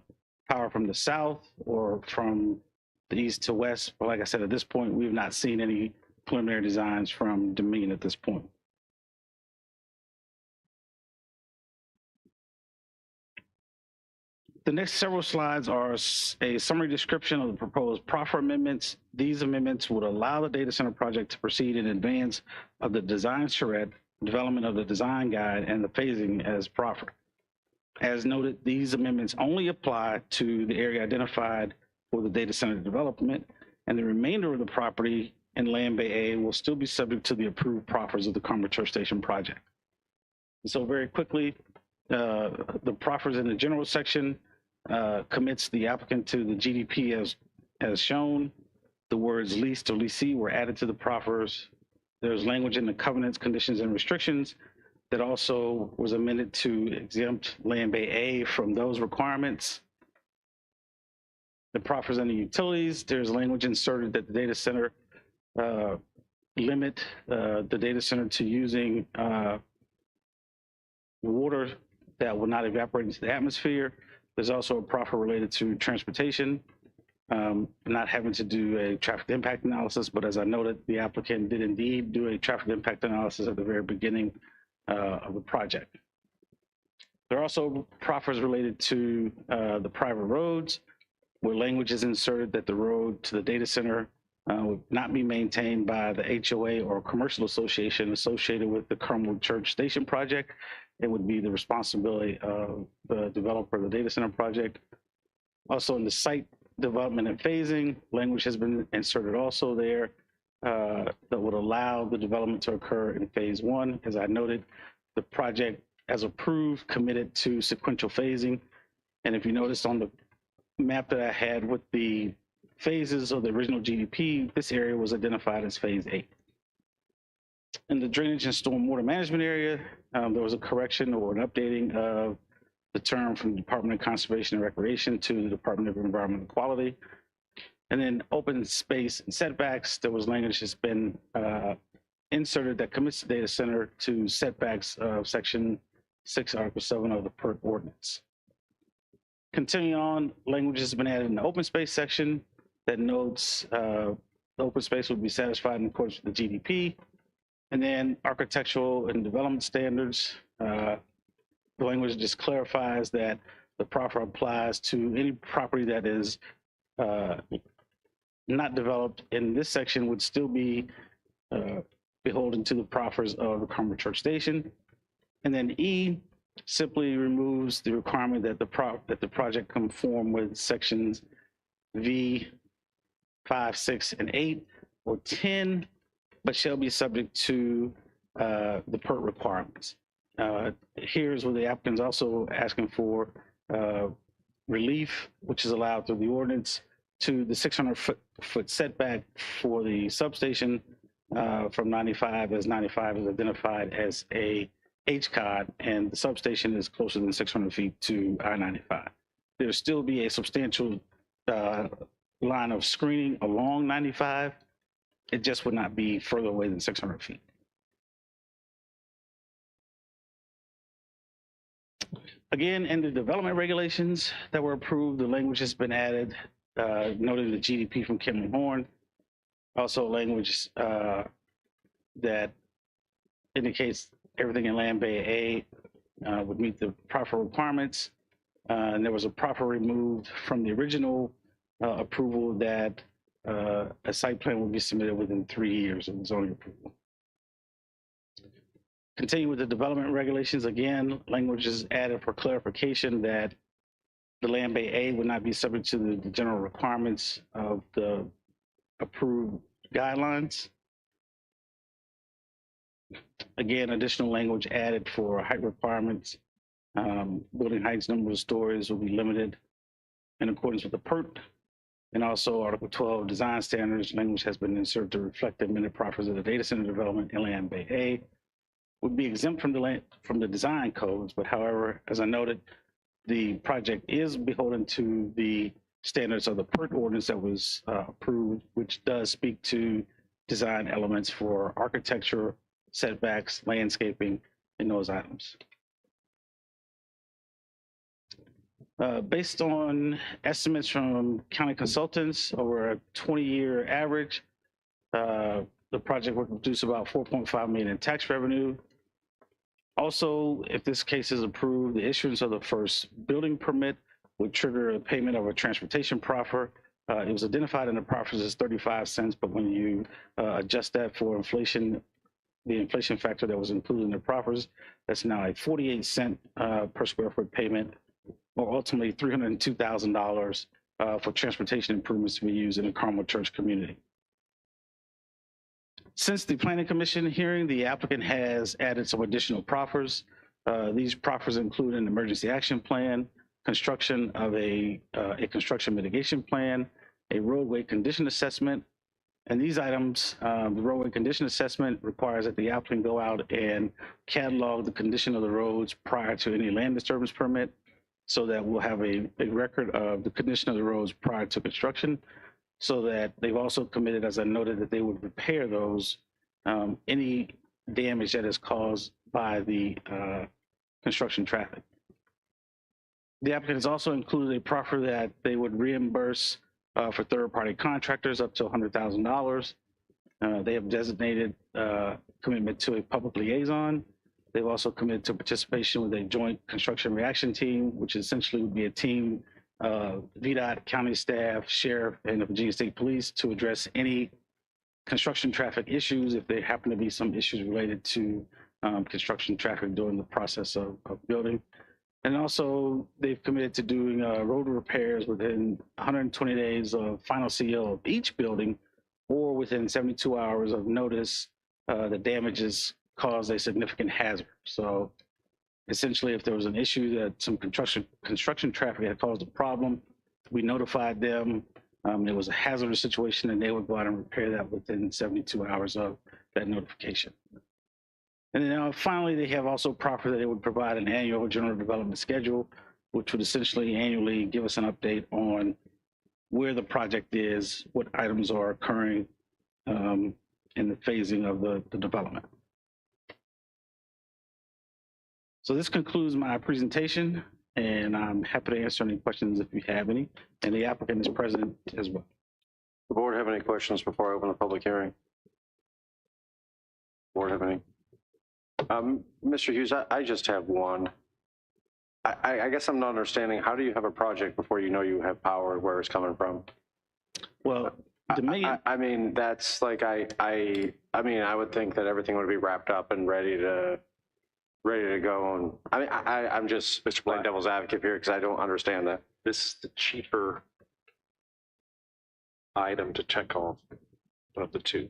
power from the south or from the east to west. But like I said, at this point, we've not seen any preliminary designs from Dominion at this point. The next several slides are a summary description of the proposed proffer amendments. These amendments would allow the data center project to proceed in advance of the design charrette, development of the design guide, and the phasing as proffered. As noted, these amendments only apply to the area identified for the data center development, and the remainder of the property in Land Bay A will still be subject to the approved proffers of the Carmel Church Station project. And so very quickly, the proffers in the general section commits the applicant to the GDP as shown. The words leased or leasee were added to the proffers. There's language in the covenants, conditions, and restrictions that also was amended to exempt Land Bay A from those requirements. The proffers and the utilities, there's language inserted that the data center limit the data center to using water that will not evaporate into the atmosphere. There's also a proffer related to transportation, not having to do a traffic impact analysis, but as I noted, the applicant did indeed do a traffic impact analysis at the very beginning of the project. There are also proffers related to the private roads, where language is inserted that the road to the data center would not be maintained by the HOA or commercial association associated with the Carmel Church Station project. It would be the responsibility of the developer of the data center project. Also in the site development and phasing, language has been inserted also there that would allow the development to occur in phase 1. As I noted, the project as approved committed to sequential phasing. And if you notice on the map that I had with the phases of the original GDP, this area was identified as phase 8. In the drainage and stormwater management area, there was a correction or an updating of the term from the Department of Conservation and Recreation to the Department of Environmental Quality. And then open space and setbacks, there was language that's been inserted that commits the data center to setbacks of Section 6, Article 7 of the PERC ordinance. Continuing on, language has been added in the open space section that notes the open space will be satisfied in accordance with the GDP. And then architectural and development standards. The language just clarifies that the proffer applies to any property that is not developed in this section would still be beholden to the proffers of the Carmel Church Station. And then E simply removes the requirement that the project conform with sections V, 5, 6, and 8, or 10, but shall be subject to the PERT requirements. Here's where the applicant's also asking for relief, which is allowed through the ordinance, to the 600-foot setback for the substation from 95, as 95 is identified as a HCOD, and the substation is closer than 600 feet to I-95. There'll still be a substantial line of screening along 95. It just would not be further away than 600 feet. Again, in the development regulations that were approved, the language has been added, noting the GDP from Kim Horn. Also language that indicates everything in Land Bay A would meet the proper requirements. And there was a proper removed from the original approval that a site plan will be submitted within 3 years of the zoning approval. Continue with the development regulations. Again, language is added for clarification that the Land Bay A would not be subject to the general requirements of the approved guidelines. Again, additional language added for height requirements. Building heights, number of stories will be limited in accordance with the PERT. And also Article 12, design standards, language has been inserted to reflect the amended proffers of the data center development in Land Bay A. Would be exempt from the design codes, but however, as I noted, the project is beholden to the standards of the PERT ordinance that was approved, which does speak to design elements for architecture, setbacks, landscaping, and those items. Based on estimates from county consultants over a 20-year average, the project would produce about $4.5 million in tax revenue. Also, if this case is approved, the issuance of the first building permit would trigger a payment of a transportation proffer. It was identified in the proffers as 35 cents, but when you adjust that for inflation, the inflation factor that was included in the proffers, that's now a 48-cent per square foot payment, or ultimately $302,000 for transportation improvements to be used in the Carmel Church community. Since the Planning Commission hearing, the applicant has added some additional proffers. These proffers include an emergency action plan, construction of a construction mitigation plan, a roadway condition assessment. And these items, the roadway condition assessment requires that the applicant go out and catalog the condition of the roads prior to any land disturbance permit, so that we'll have a record of the condition of the roads prior to construction, so that they've also committed, as I noted, that they would repair those, any damage that is caused by the construction traffic. The applicant has also included a proffer that they would reimburse for third-party contractors up to $100,000. They have designated commitment to a public liaison. They've also committed to participation with a joint construction reaction team, which essentially would be a team of VDOT, county staff, sheriff, and the Virginia State Police to address any construction traffic issues if there happen to be some issues related to construction traffic during the process of building. And also, they've committed to doing road repairs within 120 days of final CO of each building, or within 72 hours of notice the damages cause a significant hazard. So essentially, if there was an issue that some construction traffic had caused a problem, we notified them. It was a hazardous situation, and they would go out and repair that within 72 hours of that notification. And then finally, they have also proffered that they would provide an annual general development schedule, which would essentially annually give us an update on where the project is, what items are occurring in the phasing of the development. So this concludes my presentation, and I'm happy to answer any questions if you have any, and the applicant is present as well. The board have any questions before I open the public hearing? Board have any? Mr. Hughes, I just have one. I guess I'm not understanding, how do you have a project before you know you have power, where it's coming from? Well, the main, I mean, that's like, I mean, I would think that everything would be wrapped up and ready to go. And I mean, I'm just playing devil's advocate here because I don't understand that. This is the cheaper item to check off of the two.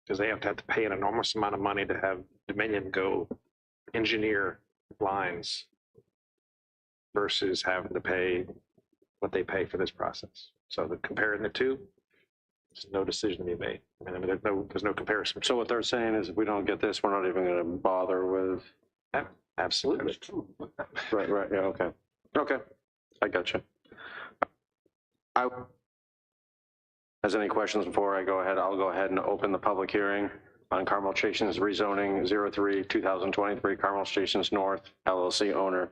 Because they have to pay an enormous amount of money to have Dominion go engineer lines versus having to pay what they pay for this process. So comparing the two, there's no decision to be made. I mean, there's no comparison. So what they're saying is if we don't get this, we're not even going to bother with. Yeah, absolutely. Right, yeah, okay. Okay, I got you. Has any questions before I go ahead? I'll go ahead and open the public hearing on Carmel Stations rezoning 03-2023 Carmel Stations North LLC owner.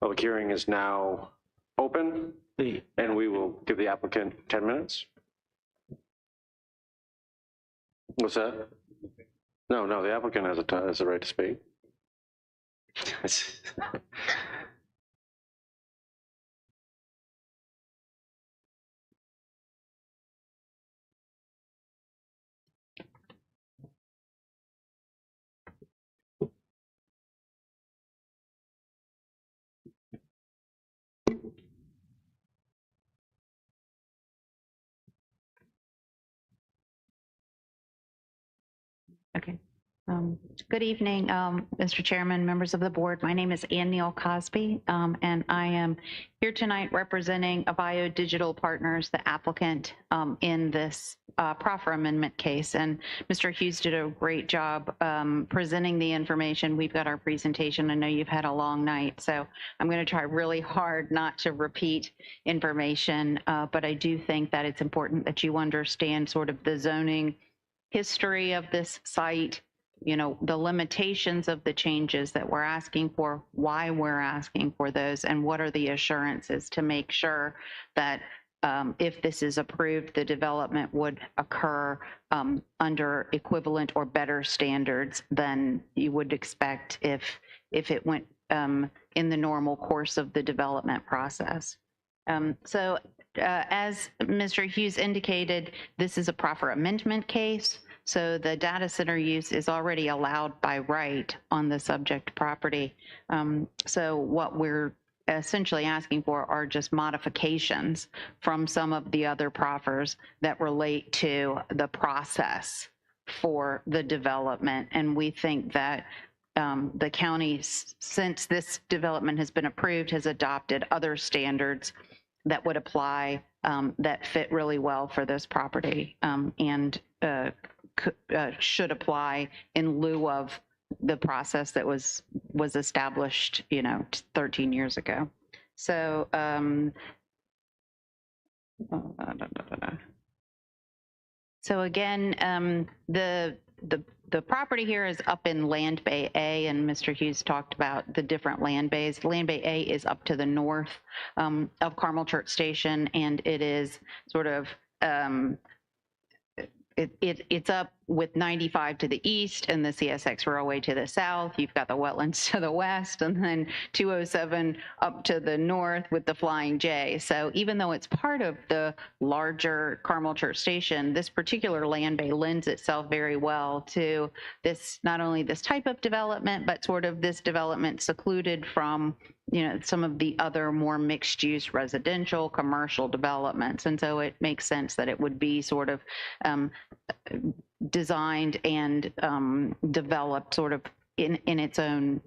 Public hearing is now open, and we will give the applicant 10 minutes. What's that? No, the applicant has a right to speak. Okay. Good evening, Mr. Chairman, members of the board. My name is Ann Neal Cosby, and I am here tonight representing Avio Digital Partners, the applicant in this proffer amendment case. And Mr. Hughes did a great job presenting the information. We've got our presentation. I know you've had a long night, so I'm going to try really hard not to repeat information, but I do think that it's important that you understand sort of the zoning history of this site, you know, the limitations of the changes that we're asking for, why we're asking for those, and what are the assurances to make sure that if this is approved, the development would occur under equivalent or better standards than you would expect if it went in the normal course of the development process. As Mr. Hughes indicated, this is a proffer amendment case, so the data center use is already allowed by right on the subject property. So what we're essentially asking for are just modifications from some of the other proffers that relate to the process for the development. And we think that the county, since this development has been approved, has adopted other standards that would apply that fit really well for this property and should apply in lieu of the process that was established, 13 years ago. So, so again, the property here is up in Land Bay A, and Mr. Hughes talked about the different land bays. Land Bay A is up to the north of Carmel Church Station, and it is sort of, it's up with 95 to the east and the CSX railway to the south. You've got the wetlands to the west, and then 207 up to the north with the Flying J. So even though it's part of the larger Carmel Church Station, this particular land bay lends itself very well to this, not only this type of development, but sort of this development secluded from some of the other more mixed-use residential, commercial developments. And so it makes sense that it would be sort of designed and developed sort of in its own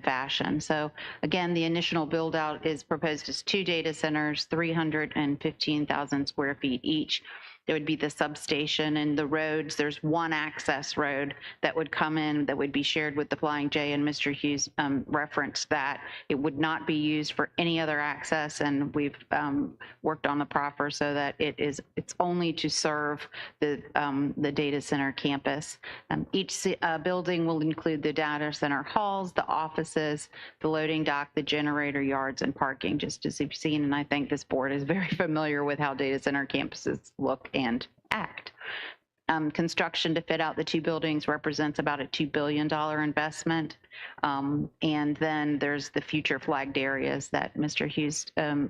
fashion. So again, the initial build out is proposed as 2 data centers, 315,000 square feet each. There would be the substation and the roads. There's one access road that would come in that would be shared with the Flying J, and Mr. Hughes referenced that. It would not be used for any other access, and we've worked on the proffer so that it's only to serve the data center campus. Each building will include the data center halls, the offices, the loading dock, the generator yards, and parking, just as you've seen. And I think this board is very familiar with how data center campuses look and act. Construction to fit out the two buildings represents about a $2 billion investment. And then there's the future flagged areas that Mr. Hughes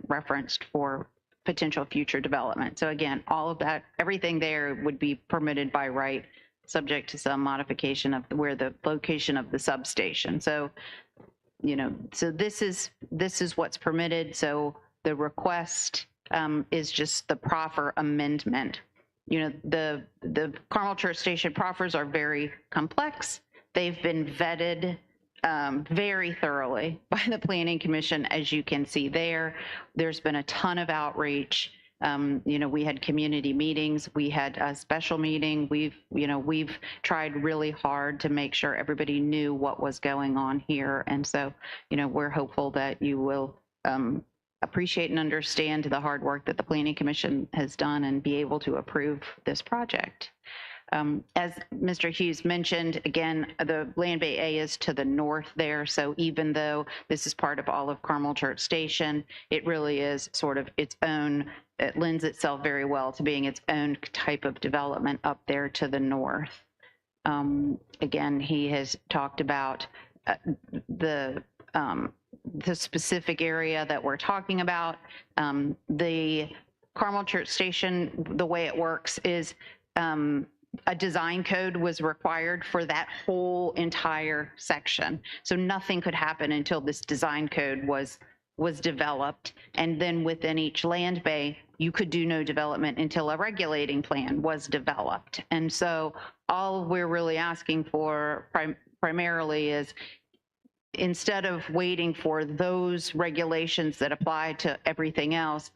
referenced for potential future development. So again, all of that, everything there would be permitted by right, subject to some modification of where the location of the substation. So, you know, so this is what's permitted. So the request is just the proffer amendment. You know, the Carmel Church Station proffers are very complex. They've been vetted very thoroughly by the Planning Commission, as you can see there. There's been a ton of outreach. You know, we had community meetings, we had a special meeting. We've tried really hard to make sure everybody knew what was going on here. And so, you know, we're hopeful that you will appreciate and understand the hard work that the Planning Commission has done and be able to approve this project. As Mr. Hughes mentioned, again, the Land Bay A is to the north there. So even though this is part of all of Carmel Church Station, it really is sort of its own, it lends itself very well to being its own type of development up there to the north. Again, he has talked about the specific area that we're talking about. The Carmel Church Station, the way it works is a design code was required for that whole entire section. So nothing could happen until this design code was developed. And then within each land bay, you could do no development until a regulating plan was developed. And so all we're really asking for primarily is, instead of waiting for those regulations that apply to everything else,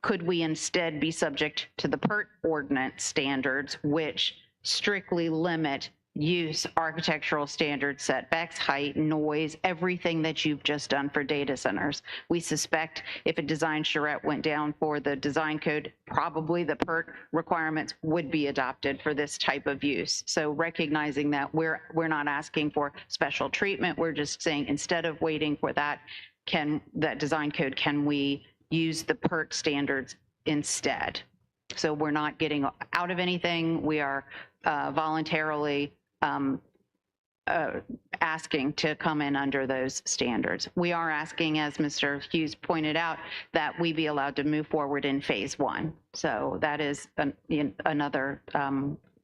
could we instead be subject to the PERT ordinance standards, which strictly limit use, architectural standards, setbacks, height, noise, everything that you've just done for data centers? We suspect if a design charrette went down for the design code, probably the PERT requirements would be adopted for this type of use. So recognizing that we're not asking for special treatment, we're just saying, instead of waiting for that design code, can we use the PERT standards instead? So we're not getting out of anything. We are voluntarily asking to come in under those standards. We are asking, as Mr. Hughes pointed out, that we be allowed to move forward in phase one. So that is another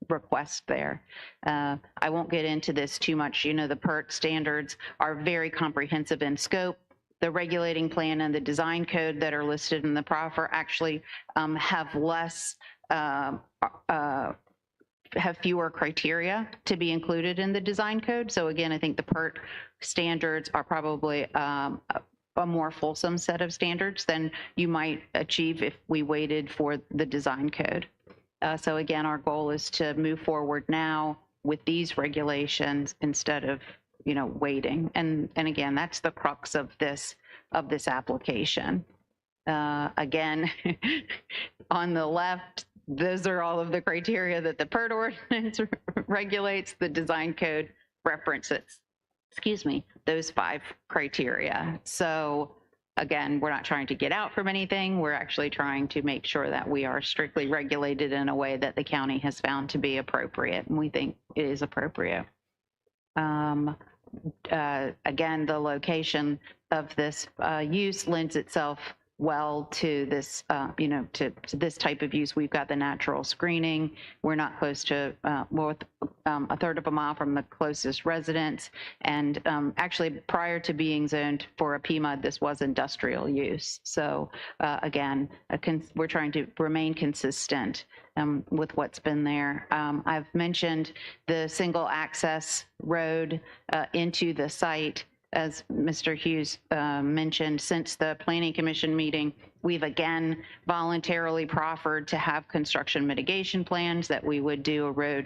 request there. I won't get into this too much. You know, the PERT standards are very comprehensive in scope. The regulating plan and the design code that are listed in the proffer actually have fewer criteria to be included in the design code. So again, I think the PERT standards are probably a more fulsome set of standards than you might achieve if we waited for the design code. So again, our goal is to move forward now with these regulations instead of, you know, waiting. And again, that's the crux of this application. Again, on the left, those are all of the criteria that the PERT ordinance regulates. The design code references, those 5 criteria. So again, we're not trying to get out from anything. We're actually trying to make sure that we are strictly regulated in a way that the county has found to be appropriate, and we think it is appropriate. Again, the location of this use lends itself well to this, to this type of use. We've got the natural screening. We're not close to, a third of a mile from the closest residence. And actually, prior to being zoned for a PMUD, this was industrial use. So again, we're trying to remain consistent with what's been there. I've mentioned the single access road into the site. as Mr. Hughes mentioned, since the Planning Commission meeting, we've again voluntarily proffered to have construction mitigation plans, that we would do a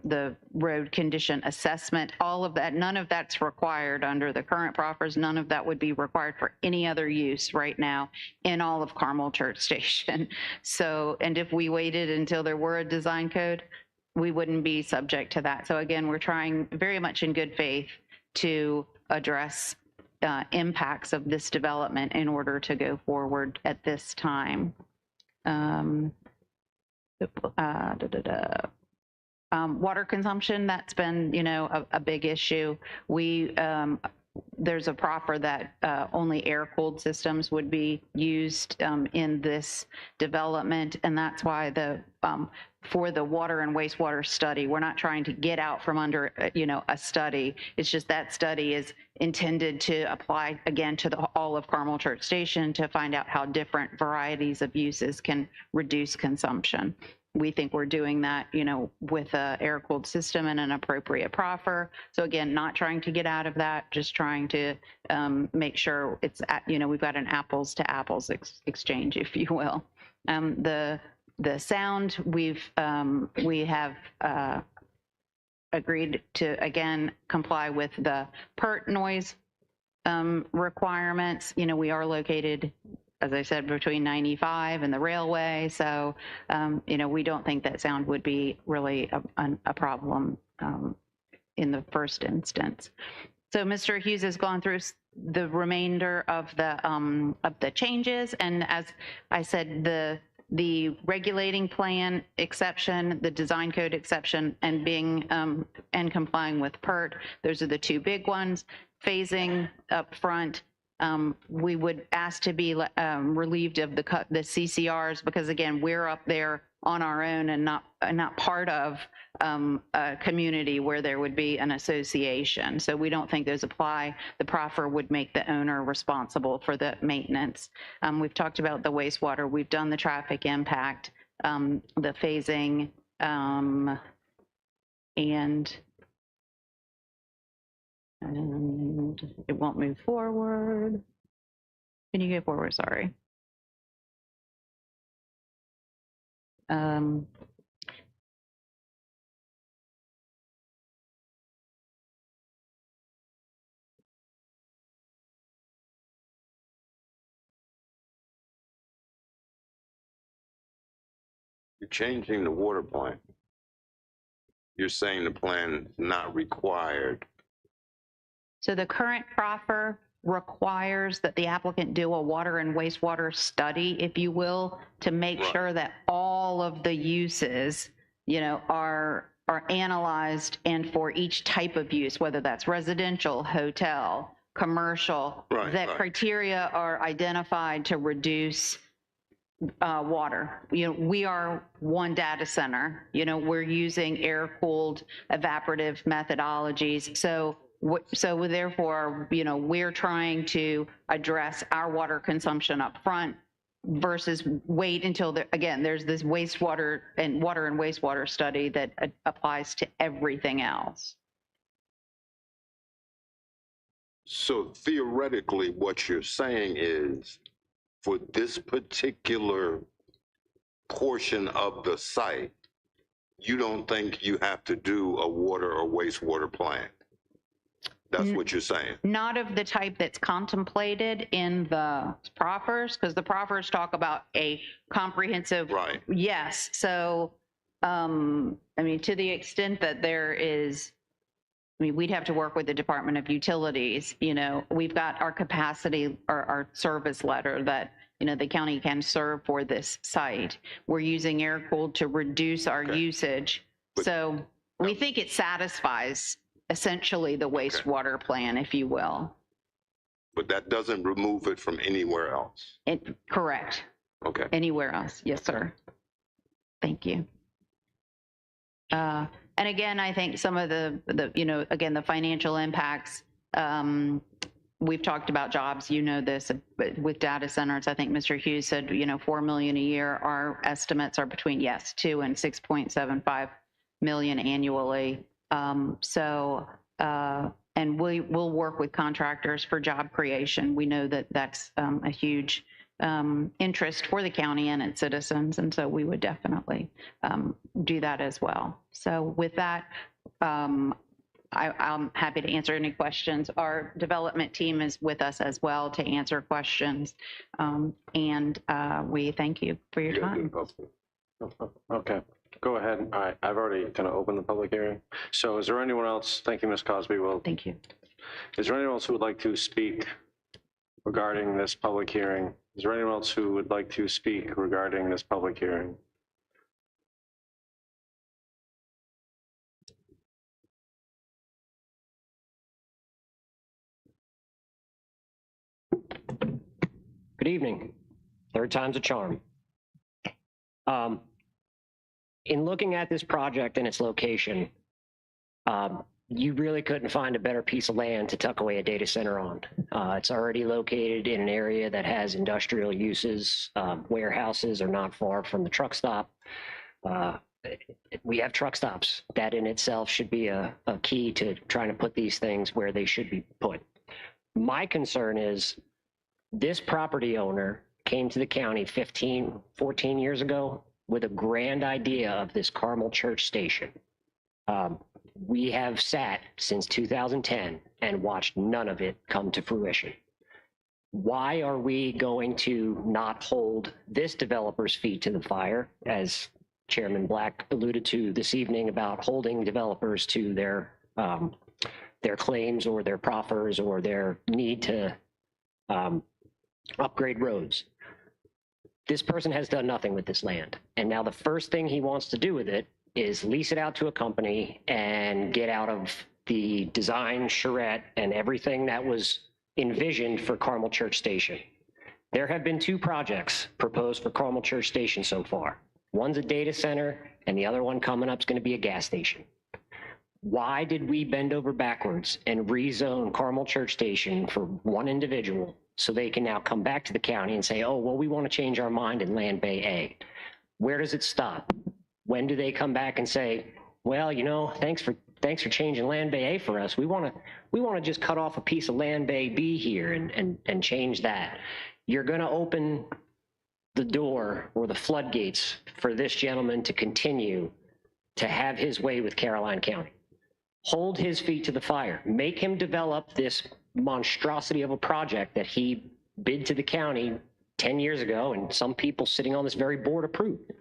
the road condition assessment, all of that. None of that's required under the current proffers. None of that would be required for any other use right now in all of Carmel Church Station. So, and if we waited until there were a design code, we wouldn't be subject to that. So again, we're trying very much in good faith to address impacts of this development in order to go forward at this time. Water consumption, that's been, you know, a big issue. There's a proffer that only air-cooled systems would be used in this development, and that's why for the water and wastewater study, we're not trying to get out from under, you know, a study. It's just that study is intended to apply again to all of Carmel Church Station to find out how different varieties of uses can reduce consumption. We think we're doing that, you know, with a air-cooled system and an appropriate proffer. So again, not trying to get out of that, just trying to make sure it's, you know, we've got an apples to apples exchange, if you will. The sound, we have agreed to, again, comply with the PERT noise requirements. You know, we are located, as I said, between 95 and the railway. So, you know, we don't think that sound would be really a problem in the first instance. So Mr. Hughes has gone through the remainder of the changes. And as I said, the regulating plan exception, the design code exception, and being and complying with PERT, those are the two big ones. Phasing up front, we would ask to be relieved of the CCRs, because again, we're up there on our own and not part of a community where there would be an association. So we don't think those apply. The proffer would make the owner responsible for the maintenance. We've talked about the wastewater. We've done the traffic impact, the phasing, and it won't move forward. Can you go forward? Sorry. You're changing the water plan. You're saying the plan is not required. So the current proffer requires that the applicant do a water and wastewater study, if you will, to make sure that all of the uses, you know, are analyzed, and for each type of use, whether that's residential, hotel, commercial, that criteria are identified to reduce water. You know, we are one data center. You know, we're using air-cooled evaporative methodologies. So therefore, you know, we're trying to address our water consumption up front versus wait until, again, there's this wastewater and wastewater study that applies to everything else. So theoretically, what you're saying is, for this particular portion of the site, you don't think you have to do a water or wastewater plan? That's what you're saying? Not of the type that's contemplated in the proffers, because the proffers talk about a comprehensive. Right. Yes. So, I mean, to the extent that there is, I mean, we'd have to work with the Department of Utilities. You know, we've got our capacity, our service letter that, you know, the county can serve for this site. We're using air-cooled to reduce our usage. So we think it satisfies essentially the wastewater plan, if you will. But that doesn't remove it from anywhere else? Correct. Okay. Anywhere else. Yes, sir. Thank you. And again, I think some of the you know, again, the financial impacts, we've talked about jobs, you know this, but with data centers, I think Mr. Hughes said, you know, 4 million a year. Our estimates are between, yes, 2 and 6.75 million annually. And we will work with contractors for job creation. We know that that's a huge interest for the county and its citizens, and so we would definitely do that as well. So with that, I'm happy to answer any questions. Our development team is with us as well to answer questions, and we thank you for your time. Okay, go ahead. All right, I've already kind of opened the public hearing. So is there anyone else? Thank you, Ms. Cosby. Well, thank you. Is there anyone else who would like to speak regarding this public hearing? Is there anyone else who would like to speak regarding this public hearing? Good evening. Third time's a charm. In looking at this project and its location, you really couldn't find a better piece of land to tuck away a data center on. It's already located in an area that has industrial uses. Warehouses are not far from the truck stop. We have truck stops. That in itself should be a key to trying to put these things where they should be put. My concern is this property owner came to the county 14 years ago with a grand idea of this Carmel Church station. We have sat since 2010 and watched none of it come to fruition. Why are we going to not hold this developer's feet to the fire, as Chairman Black alluded to this evening about holding developers to their claims or their proffers or their need to upgrade roads? This person has done nothing with this land. And now the first thing he wants to do with it is lease it out to a company and get out of the design charrette and everything that was envisioned for Carmel Church Station. There have been 2 projects proposed for Carmel Church Station so far. One's a data center, and the other one coming up is going to be a gas station. Why did we bend over backwards and rezone Carmel Church Station for one individual so they can now come back to the county and say, oh, well, we want to change our mind in Land Bay A? Where does it stop? When do they come back and say, well, you know, thanks for changing Land Bay A for us. We want to just cut off a piece of Land Bay B here and change that. You're going to open the door or the floodgates for this gentleman to continue to have his way with Caroline County. Hold his feet to the fire. Make him develop this monstrosity of a project that he bid to the county 10 years ago, and some people sitting on this very board approved.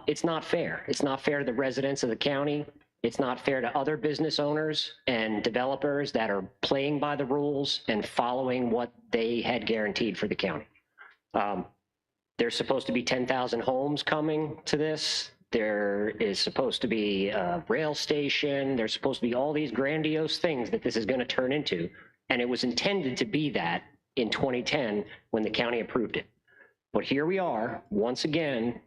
It's not fair. It's not fair to the residents of the county. It's not fair to other business owners and developers that are playing by the rules and following what they had guaranteed for the county. There's supposed to be 10,000 homes coming to this. There is supposed to be a rail station. There's supposed to be all these grandiose things that this is going to turn into. And it was intended to be that in 2010 when the county approved it. But here we are, once again.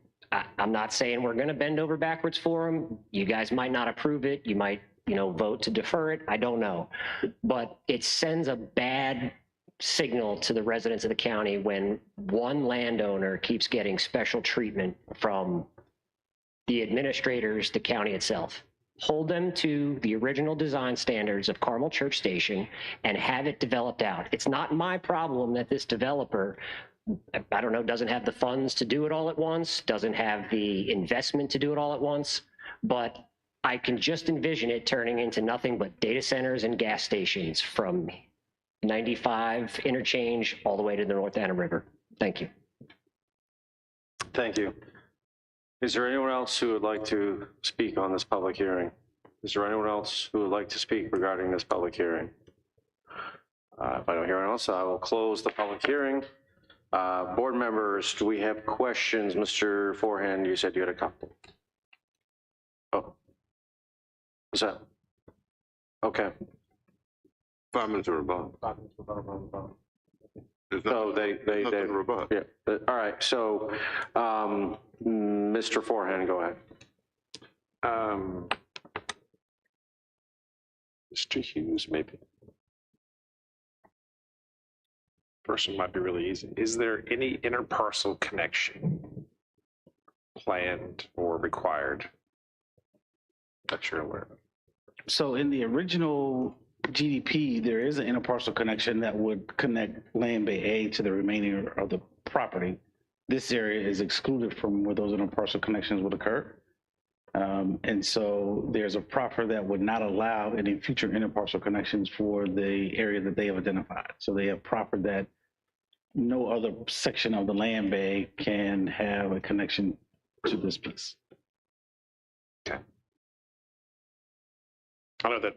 I'm not saying we're going to bend over backwards for them. You guys might not approve it. You might, vote to defer it. I don't know. But it sends a bad signal to the residents of the county when one landowner keeps getting special treatment from the administrators, the county itself. Hold them to the original design standards of Carmel Church Station and have it developed out. It's not my problem that this developer, I don't know, doesn't have the funds to do it all at once, doesn't have the investment to do it all at once, but I can just envision it turning into nothing but data centers and gas stations from 95 interchange all the way to the North Anna River. Thank you. Thank you. Is there anyone else who would like to speak on this public hearing? Is there anyone else who would like to speak regarding this public hearing? If I don't hear anyone else, I will close the public hearing. Board members, do we have questions? Mr. Forehand, you said you had a couple. Oh, what's that? Okay. 5 minutes of rebuttal. So they rebut. Yeah. All right. So, Mr. Forehand, go ahead. Mr. Hughes, maybe. First one might be really easy. Is there any interparcel connection planned or required that you're aware of? So in the original GDP, there is an interparcel connection that would connect Land Bay A to the remaining of the property. This area is excluded from where those interparcel connections would occur. And so there's a proffer that would not allow any future interparcel connections for the area that they have identified. So they have proffered that no other section of the land bay can have a connection to this piece. Okay. I know that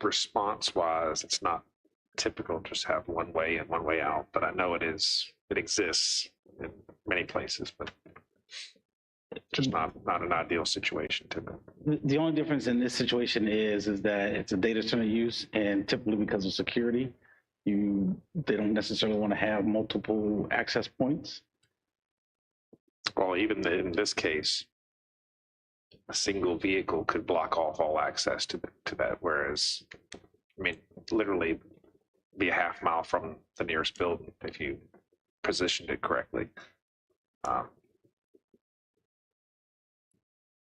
response-wise, it's not typical to just have one way in, one way out, but I know it exists in many places, but just not an ideal situation typically. The only difference in this situation is that it's a data center use, and typically because of security, they don't necessarily want to have multiple access points. Well, even in this case, a single vehicle could block off all access to that, whereas, I mean, literally be a half mile from the nearest building if you positioned it correctly.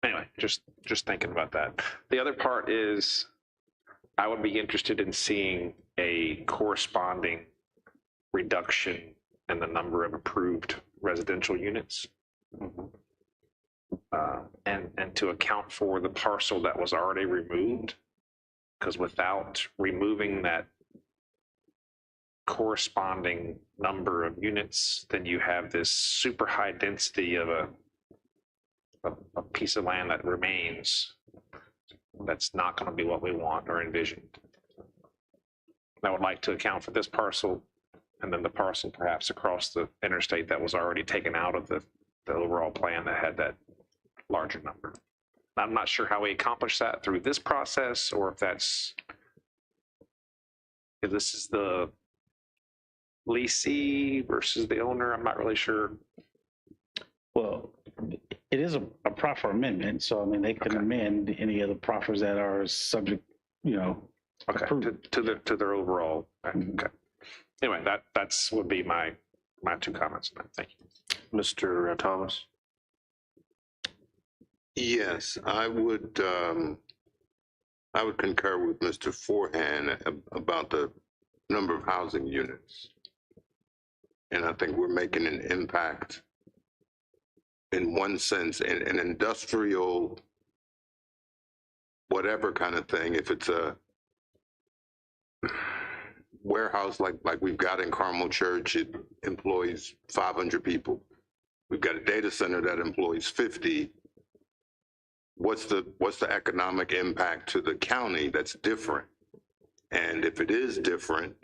Anyway, just thinking about that. The other part is I would be interested in seeing a corresponding reduction in the number of approved residential units. And to account for the parcel that was already removed, because without removing that corresponding number of units, then you have this super high density of a piece of land that remains. That's not going to be what we want or envisioned. I would like to account for this parcel and then the parcel perhaps across the interstate that was already taken out of the overall plan that had that larger number. I'm not sure how we accomplish that through this process, or if this is the leasee versus the owner. I'm not really sure. Well, it is a proffer amendment, so I mean they can amend any of the proffers that are subject, to their overall. Okay. Anyway, that's would be my two comments on that. Thank you, Mr. Thomas. Yes, I would concur with Mr. Forehand about the number of housing units. And I think we're making an impact in one sense, an industrial, whatever kind of thing. If it's a warehouse like we've got in Carmel Church, it employs 500 people. We've got a data center that employs 50. What's the economic impact to the county that's different? And if it is different,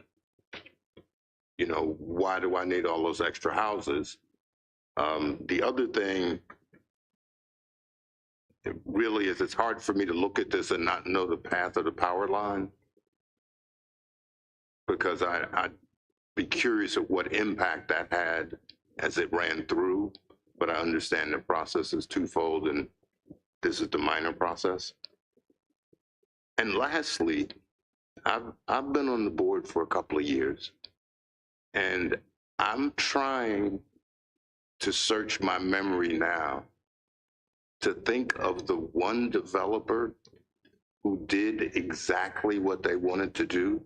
why do I need all those extra houses? The other thing really is it's hard for me to look at this and not know the path of the power line, because I'd be curious of what impact that had as it ran through, but I understand the process is twofold and this is the minor process. And lastly, I've been on the board for a couple of years, and I'm trying to search my memory now to think of the one developer who did exactly what they wanted to do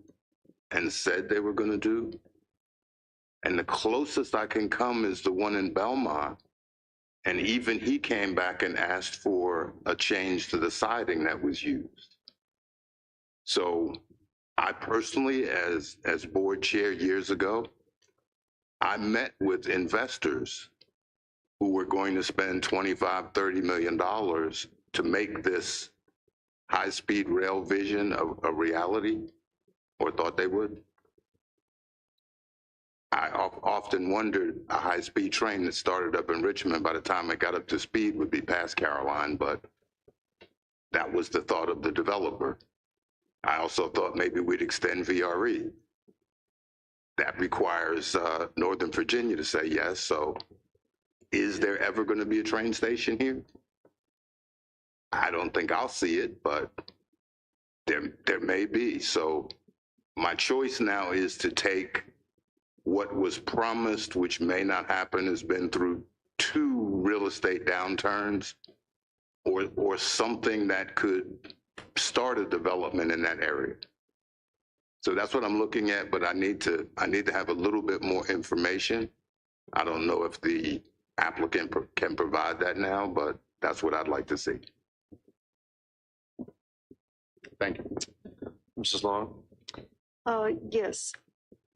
and said they were going to do. And the closest I can come is the one in Belmont. And even he came back and asked for a change to the siding that was used. So I personally, as board chair years ago, I met with investors who were going to spend $25, $30 million to make this high-speed rail vision a reality, or thought they would. I often wondered a high-speed train that started up in Richmond, by the time it got up to speed, would be past Caroline, but that was the thought of the developer. I also thought maybe we'd extend VRE. That requires Northern Virginia to say yes, so is there ever going to be a train station here? I don't think I'll see it, but there may be. So my choice now is to take what was promised, which may not happen, has been through 2 real estate downturns, or something that could start a development in that area. So that's what I'm looking at, but I need to have a little bit more information. I don't know if the applicant can provide that now, but that's what I'd like to see. Thank you. Mrs. Long? Yes.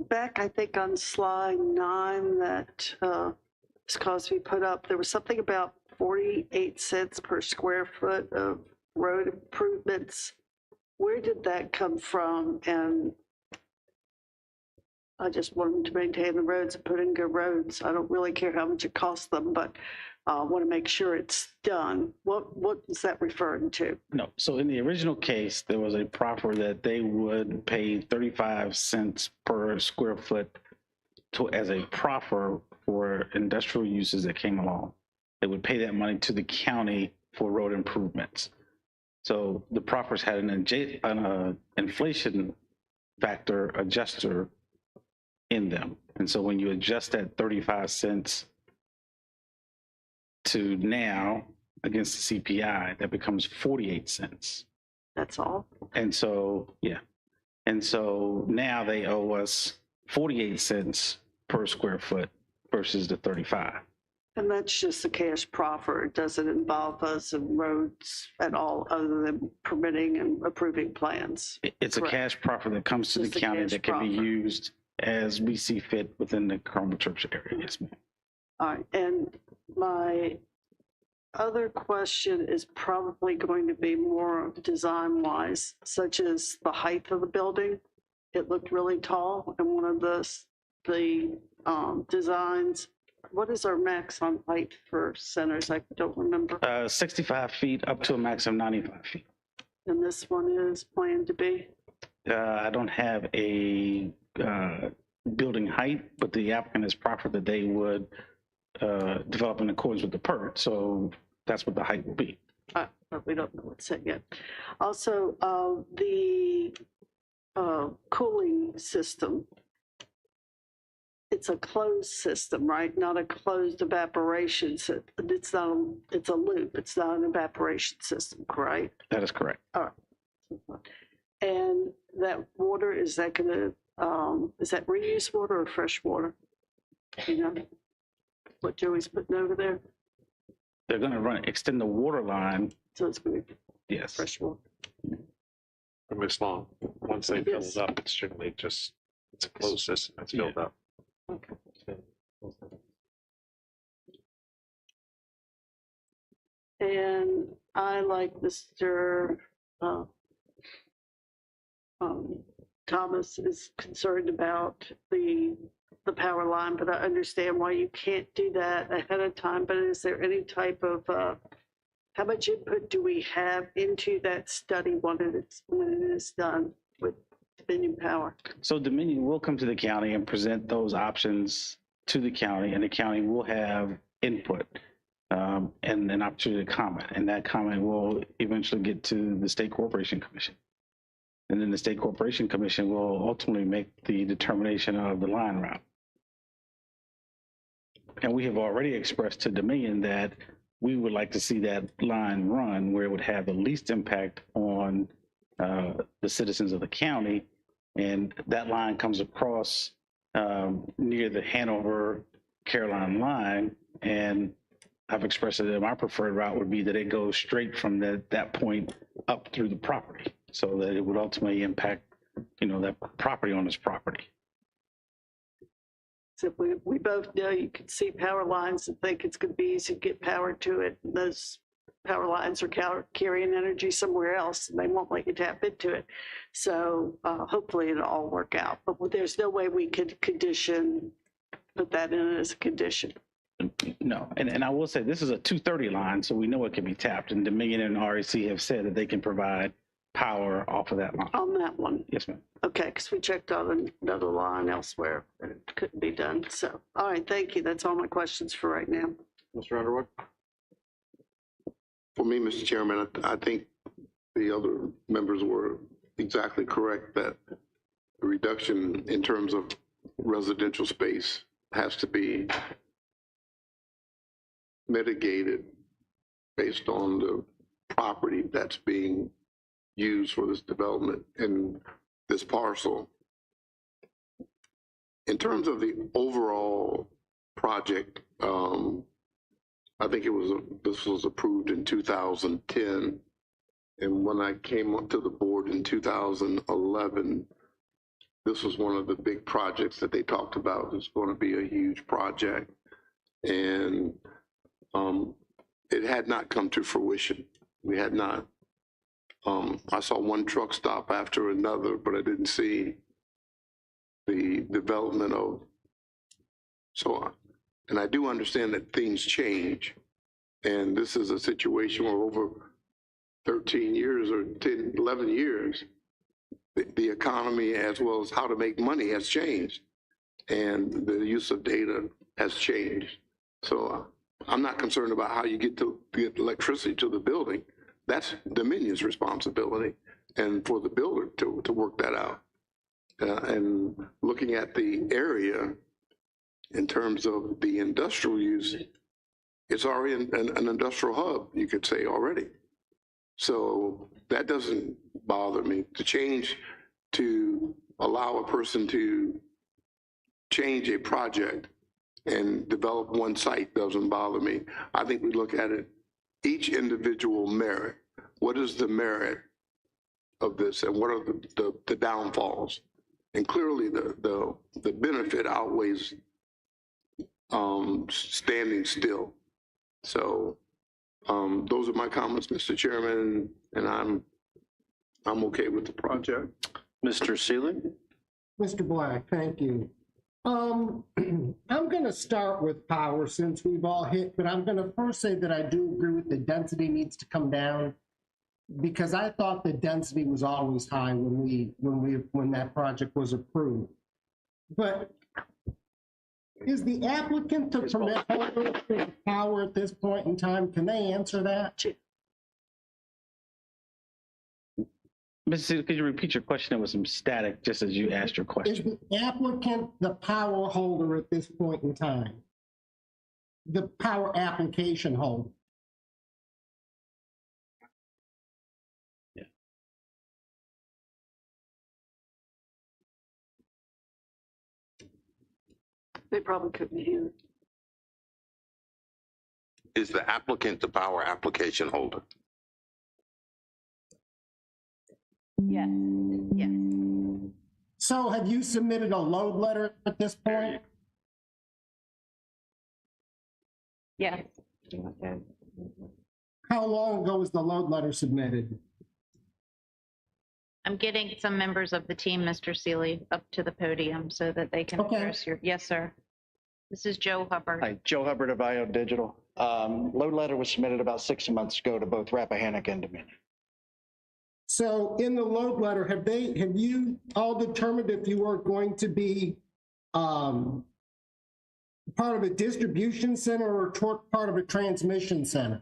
Back, I think, on slide 9 that Ms. Cosby put up, there was something about 48 cents per square foot of road improvements. Where did that come from? And I just want them to maintain the roads and put in good roads. I don't really care how much it costs them, but I want to make sure it's done. What is that referring to? No, so in the original case, there was a proffer that they would pay 35 cents per square foot as a proffer for industrial uses that came along. They would pay that money to the county for road improvements. So the proffers had an inflation factor adjuster in them. And so when you adjust that 35 cents to now against the CPI, that becomes 48 cents. That's all? And so, yeah. And so now they owe us 48 cents per square foot versus the 35. And that's just a cash proffer. It doesn't involve us in roads at all other than permitting and approving plans. It's a cash proffer that comes to the county that can be used as we see fit within the Carmel Church area. Yes, ma'am. All right. And my other question is probably going to be more design-wise, such as the height of the building. It looked really tall in one of the designs. What is our max on height for centers? I don't remember. 65 feet up to a max of 95 feet. And this one is planned to be? I don't have a building height, but the applicant has proffered that they would develop in accordance with the PERT. So that's what the height will be. But we don't know what's set yet. Also, the cooling system, it's a closed system, right? Not a closed evaporation system. It's a loop. It's not an evaporation system, correct? That is correct. All right. And that water, is that reused water or fresh water? You know what Joey's putting over there? They're going to extend the water line. So it's going to be yes. fresh water. Ms. Long, once they fill it up, it's generally it's a closed system. It's filled up. Okay. And I, like Mr. Thomas, is concerned about the power line, but I understand why you can't do that ahead of time. But is there any type of how much input do we have into that study when it is done with Dominion Power? So Dominion will come to the county and present those options to the county, and the county will have input and an opportunity to comment. And that comment will eventually get to the State Corporation Commission. And then the State Corporation Commission will ultimately make the determination of the line route. And we have already expressed to Dominion that we would like to see that line run where it would have the least impact on the citizens of the county. And that line comes across near the Hanover-Caroline line. And I've expressed that my preferred route would be that it goes straight from that point up through the property, so that it would ultimately impact, that property owner's property. So we both know you can see power lines and think it's going to be easy to get power to it. And those power lines are carrying energy somewhere else, and they won't let you tap into it. So hopefully it'll all work out. But there's no way we could put that in as a condition. No, and I will say this is a 230 line, so we know it can be tapped. And Dominion and REC have said that they can provide power off of that line. On that one? Yes, ma'am. Okay, because we checked on another line elsewhere and it couldn't be done. So, all right, thank you. That's all my questions for right now. Mr. Underwood? For me, Mr. Chairman, I think the other members were exactly correct that the reduction in terms of residential space has to be mitigated based on the property that's being used for this development in this parcel. in terms of the overall project, I think this was approved in 2010. And when I came up to the board in 2011, this was one of the big projects that they talked about. It's going to be a huge project. And it had not come to fruition. We had not. I saw one truck stop after another, but I didn't see the development of so on. And I do understand that things change. And this is a situation where over 13 years or 10, 11 years, the economy as well as how to make money has changed. And the use of data has changed. So I'm not concerned about how you get electricity to the building. That's Dominion's responsibility, and for the builder to work that out. And looking at the area in terms of the industrial use, it's already an industrial hub, you could say already. So that doesn't bother me. To change, to allow a person to change a project and develop one site doesn't bother me. I think we look at it, each individual merit. What is the merit of this and what are the downfalls? And clearly the benefit outweighs standing still. So those are my comments, Mr. Chairman, and I'm okay with the project. Mr. Seelig? Mr. Black, thank you. I'm going to start with power since we've all hit, but I'm going to first say that I do agree with the density needs to come down because I thought the density was always high when that project was approved. But is the applicant to permit holder power at this point in time? Can they answer that? Mr. Could you repeat your question? There was some static just as you asked your question. Is the applicant the power holder at this point in time? The power application holder? Yeah. They probably couldn't hear. Is the applicant the power application holder? Yes, yes. So have you submitted a load letter at this point? Yes. How long ago was the load letter submitted? I'm getting some members of the team, Mr. Seelig, up to the podium so that they can address your, yes, sir. This is Joe Hubbard. Hi, Joe Hubbard of IO Digital. Load letter was submitted about 6 months ago to both Rappahannock and Dominion. So in the load letter, have you all determined if you are going to be part of a distribution center or part of a transmission center?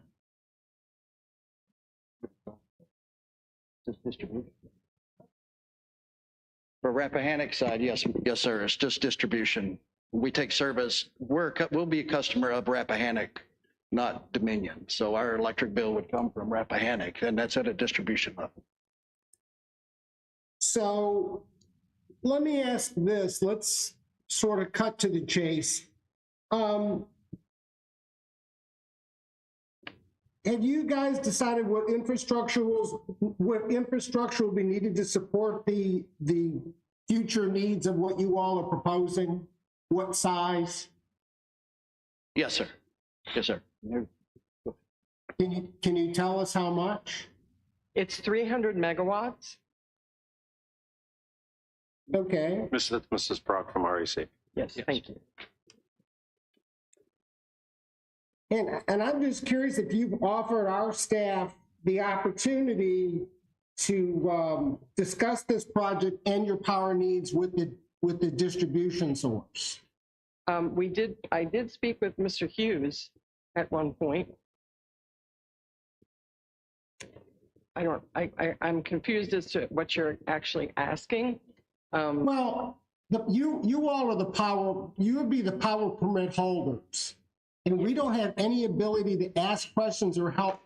Just distribution. For Rappahannock side, yes, sir. It's just distribution. We take service. We'll be a customer of Rappahannock, not Dominion. So our electric bill would come from Rappahannock, and that's at a distribution level. So let me ask this. Let's sort of cut to the chase. Have you guys decided what infrastructure will be needed to support the future needs of what you all are proposing? What size? Yes, sir. Yes, sir. Can you tell us how much? It's 300 megawatts. Okay. Mrs. Brock from REC. Yes, thank you. And I'm just curious if you've offered our staff the opportunity to discuss this project and your power needs with the distribution source. I did speak with Mr. Hughes at one point. I'm confused as to what you're actually asking. Well, you all are the power, you would be the power permit holders. And we don't have any ability to ask questions or help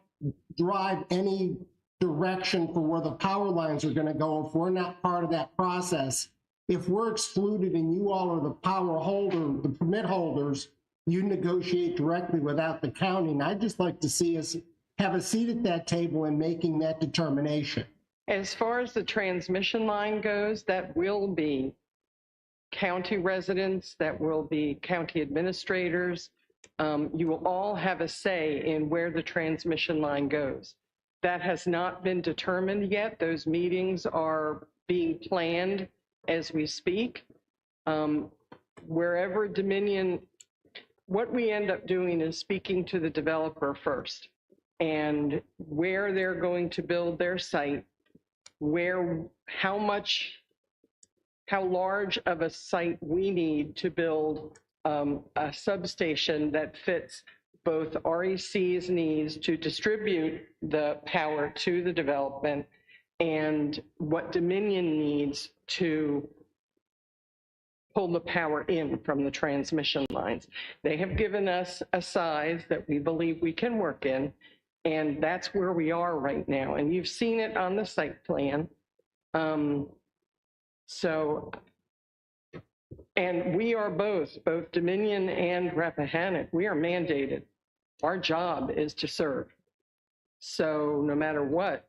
drive any direction for where the power lines are going to go if we're not part of that process. if we're excluded and you all are the power holder, the permit holders, you negotiate directly without the county. And I'd just like to see us have a seat at that table in making that determination. As far as the transmission line goes, that will be county residents, that will be county administrators. You will all have a say in where the transmission line goes. That has not been determined yet. Those meetings are being planned as we speak. Wherever Dominion, what we end up doing is speaking to the developer first and where they're going to build their site, how large of a site we need to build a substation that fits both REC's needs to distribute the power to the development and what Dominion needs to pull the power in from the transmission lines. They have given us a size that we believe we can work in, and that's where we are right now. And you've seen it on the site plan. And we are both Dominion and Rappahannock, we are mandated. Our job is to serve. So no matter what,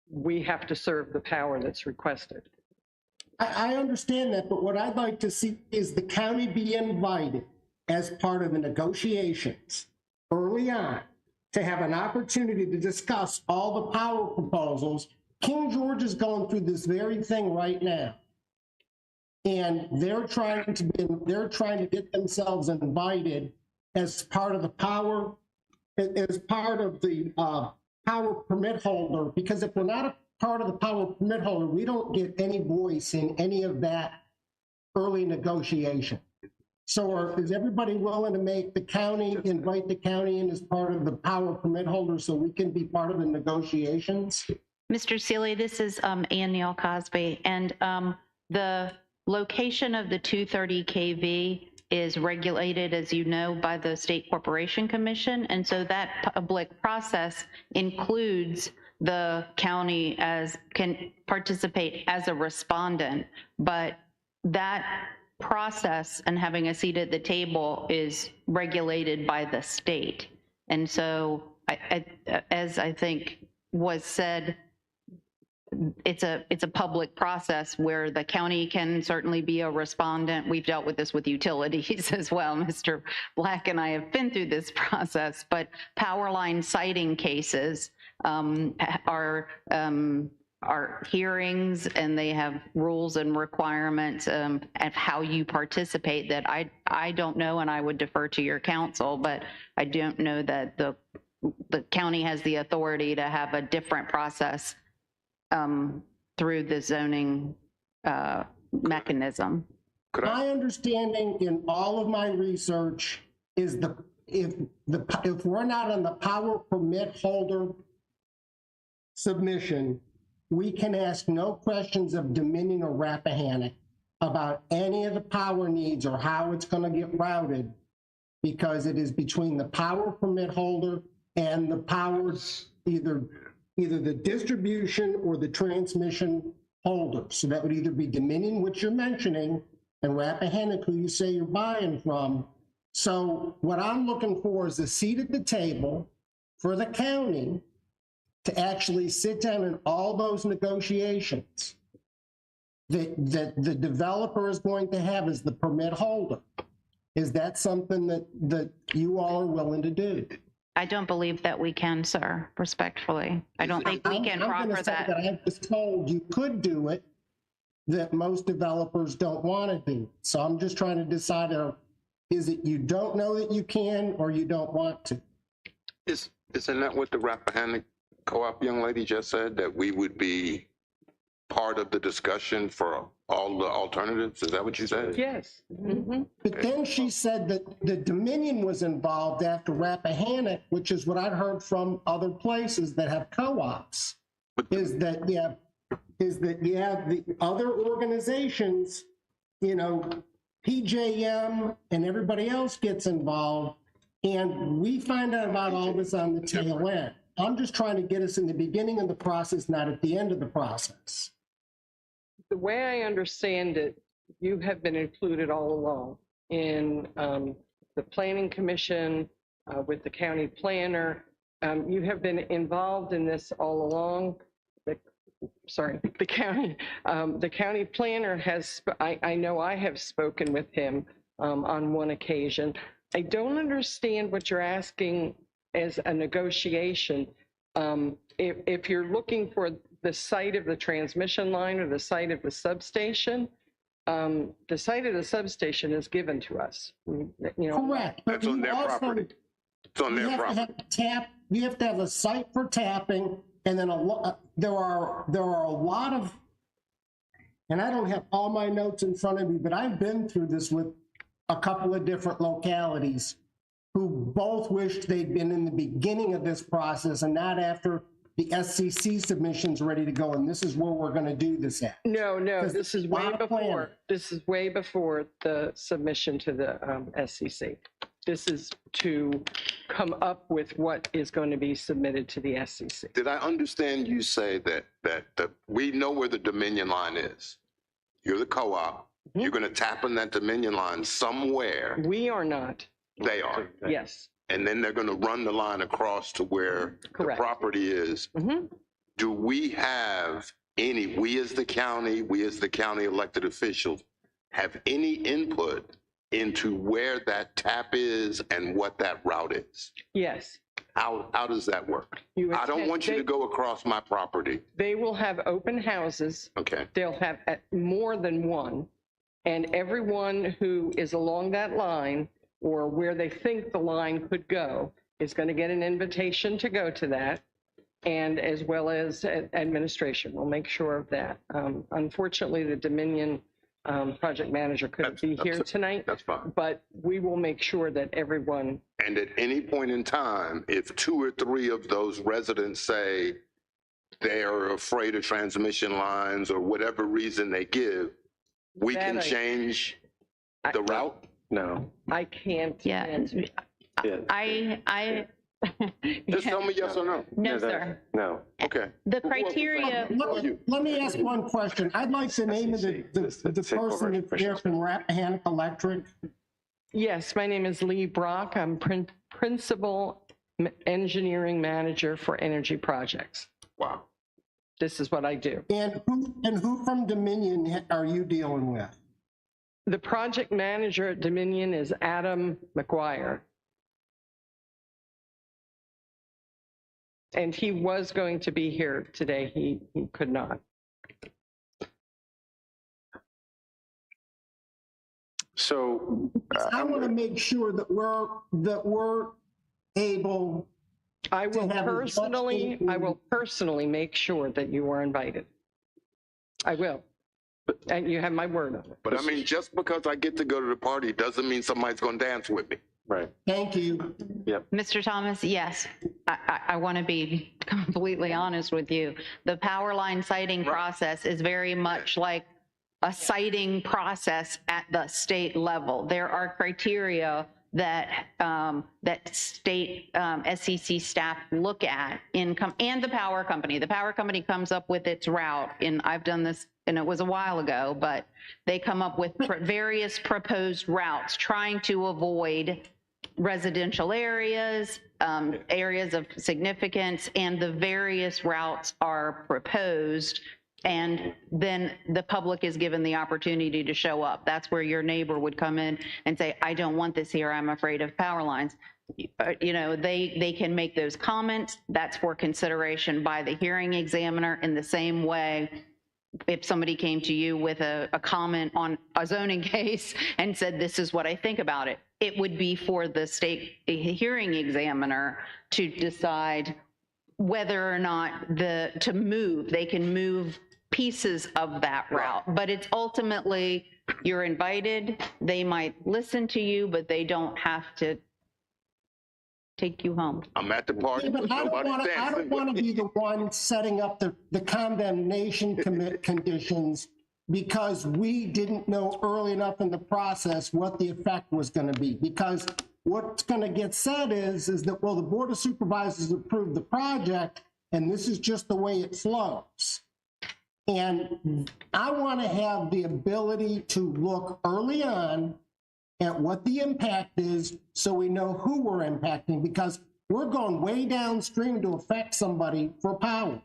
we have to serve the power that's requested. I understand that, but what I'd like to see is the county be invited as part of the negotiations early on to have an opportunity to discuss all the power proposals. King George is going through this very thing right now. And they're trying to get themselves invited as part of the power, as part of the power permit holder, because if we're not a part of the power permit holder, we don't get any voice in any of that early negotiation. So is everybody willing to make the county, invite the county in as part of the power permit holder so we can be part of the negotiations? Mr. Seeley, this is Ann Neal Cosby, and the location of the 230 kV is regulated, as you know, by the State Corporation Commission, and so that public process includes the county can participate as a respondent, but that process and having a seat at the table is regulated by the state. And so, as I think was said, it's a public process where the county can certainly be a respondent. We've dealt with this with utilities as well. Mr. Black and I have been through this process, but power line siting cases are hearings, and they have rules and requirements of how you participate that I don't know, and I would defer to your counsel, but I don't know that the county has the authority to have a different process through the zoning mechanism. My understanding in all of my research is if we're not on the power permit holder submission, we can ask no questions of Dominion or Rappahannock about any of the power needs or how it's going to get routed, because it is between the power permit holder and the powers, either the distribution or the transmission holder. So that would either be Dominion, which you're mentioning, and Rappahannock, who you say you're buying from. So what I'm looking for is a seat at the table for the county to actually sit down in all those negotiations that the developer is going to have as the permit holder. Is that something that you all are willing to do? I don't believe that we can, sir, respectfully. I don't think we can proffer that. I was told you could do it, that most developers don't want to do. So I'm just trying to decide, is it you don't know that you can or you don't want to? Isn't that what the Rappahannock Co-op young lady just said, that we would be part of the discussion for all the alternatives? Is that what you said? Yes. Mm-hmm. But then she said that the Dominion was involved after Rappahannock, which is what I've heard from other places that have co-ops, is that the other organizations, PJM and everybody else gets involved, and we find out about all this on the tail end. I'm just trying to get us in the beginning of the process, not at the end of the process. The way I understand it, you have been included all along in the Planning Commission, with the county planner. You have been involved in this all along. The county planner has, I know I have spoken with him on one occasion. I don't understand what you're asking as a negotiation. If you're looking for the site of the transmission line or the site of the substation, the site of the substation is given to us. Correct. That's on their property. It's on their property. You have to have a site for tapping, and then there are a lot of, and I don't have all my notes in front of me, but I've been through this with a couple of different localities who both wished they'd been in the beginning of this process and not after the SCC submission's ready to go, and this is where we're going to do this at. No, this is way before. This is way before the submission to the SCC. This is to come up with what is going to be submitted to the SCC. Did I understand you say that we know where the Dominion line is? You're the co-op. Mm-hmm. You're going to tap in that Dominion line somewhere. We are not. They are. Yes. And then they're going to run the line across to where Correct. The property is. Mm-hmm. Do we have any, we as the county elected officials, have any input into where that tap is and what that route is? Yes. How does that work? I don't want you to go across my property. They will have open houses. Okay. They'll have more than one. And everyone who is along that line or where they think the line could go is going to get an invitation to go to that. And as well as administration, we'll make sure of that. Unfortunately, the Dominion project manager couldn't be here tonight. That's fine. But we will make sure that everyone. And at any point in time, if 2 or 3 of those residents say they are afraid of transmission lines or whatever reason they give, we can change the route? No. I can't. Yeah. I Just tell me yes or no. No, sir. No. Okay. The criteria. Let me ask one question. I'd like the name of the person that's there from Rappahannock Electric. Yes, my name is Lee Brock. I'm Principal Engineering Manager for Energy Projects. Wow. This is what I do. And who from Dominion are you dealing with? The project manager at Dominion is Adam McGuire. And he was going to be here today. He could not. So I want to make sure that we're able. I will personally make sure that you are invited. I will. And you have my word on it. But I mean, just because I get to go to the party doesn't mean somebody's going to dance with me. Right. Thank you. Yep. Mr. Thomas, yes, I want to be completely honest with you. The power line siting process is very much like a siting process at the state level. There are criteria that that state SCC staff look at and the power company. The power company comes up with its route, and I've done this, and it was a while ago, but they come up with various proposed routes trying to avoid residential areas, areas of significance, and the various routes are proposed. And then the public is given the opportunity to show up. That's where your neighbor would come in and say, I don't want this here. I'm afraid of power lines. You know, they can make those comments. That's for consideration by the hearing examiner. In the same way, if somebody came to you with a comment on a zoning case and said, this is what I think about it, it would be for the state hearing examiner to decide whether or not to move. They can move pieces of that route, but it's ultimately, you're invited. They might listen to you, but they don't have to take you home. I'm at the party. Yeah, but I don't want to be the one setting up the condemnation conditions because we didn't know early enough in the process what the effect was going to be. Because what's going to get said is that, well, the Board of Supervisors approved the project, and this is just the way it flows. And I want to have the ability to look early on at what the impact is so we know who we're impacting, because we're going way downstream to affect somebody for power.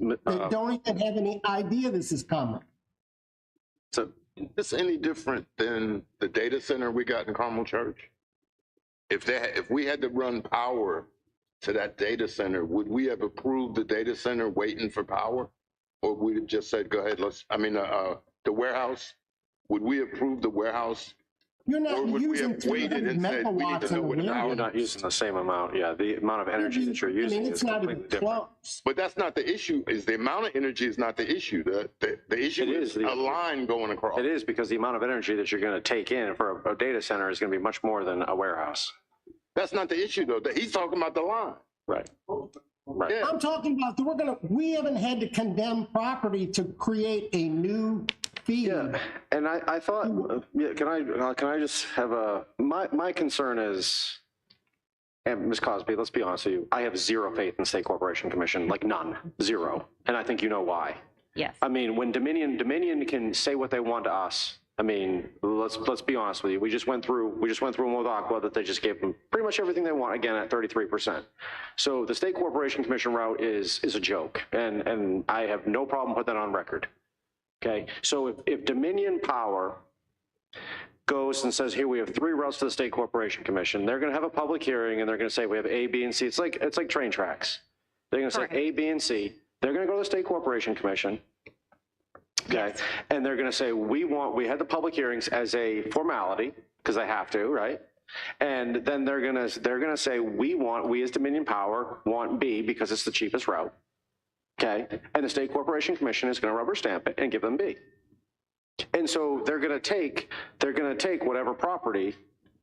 They don't even have any idea this is coming. So is this any different than the data center we got in Carmel Church? If we had to run power to that data center, would we have approved the data center waiting for power? Or would we have just said, go ahead, the warehouse, would we approve the warehouse? You're not or would we using have waited and said, we need to know what the power You're not using the same amount, yeah. The amount of energy that you're using is completely different. But that's not the issue. Is the amount of energy is not the issue. The issue is a line going across. It is, because the amount of energy that you're going to take in for a data center is going to be much more than a warehouse. That's not the issue, though. He's talking about the line. Right. Right. Yeah. I'm talking about we haven't had to condemn property to create a new feed. Yeah, and I thought, can I just have my concern is, and Ms. Cosby, let's be honest with you, I have zero faith in the State Corporation Commission, like none, zero, and I think you know why. Yes. I mean, when Dominion can say what they want to us. I mean, let's be honest with you. We just went through one with Aqua that they just gave them pretty much everything they want, again at 33%. So the State Corporation Commission route is a joke, and I have no problem putting that on record. Okay, so if Dominion Power goes and says, here we have 3 routes to the State Corporation Commission, they're going to have a public hearing and they're going to say we have A, B, and C. It's like train tracks. They're going to say A, B, and C. They're going to go to the State Corporation Commission. Okay, yes. And they're going to say we had the public hearings as a formality because they have to, right? And then they're going to say we as Dominion Power want B because it's the cheapest route. Okay, and the State Corporation Commission is going to rubber stamp it and give them B. And so they're going to take whatever property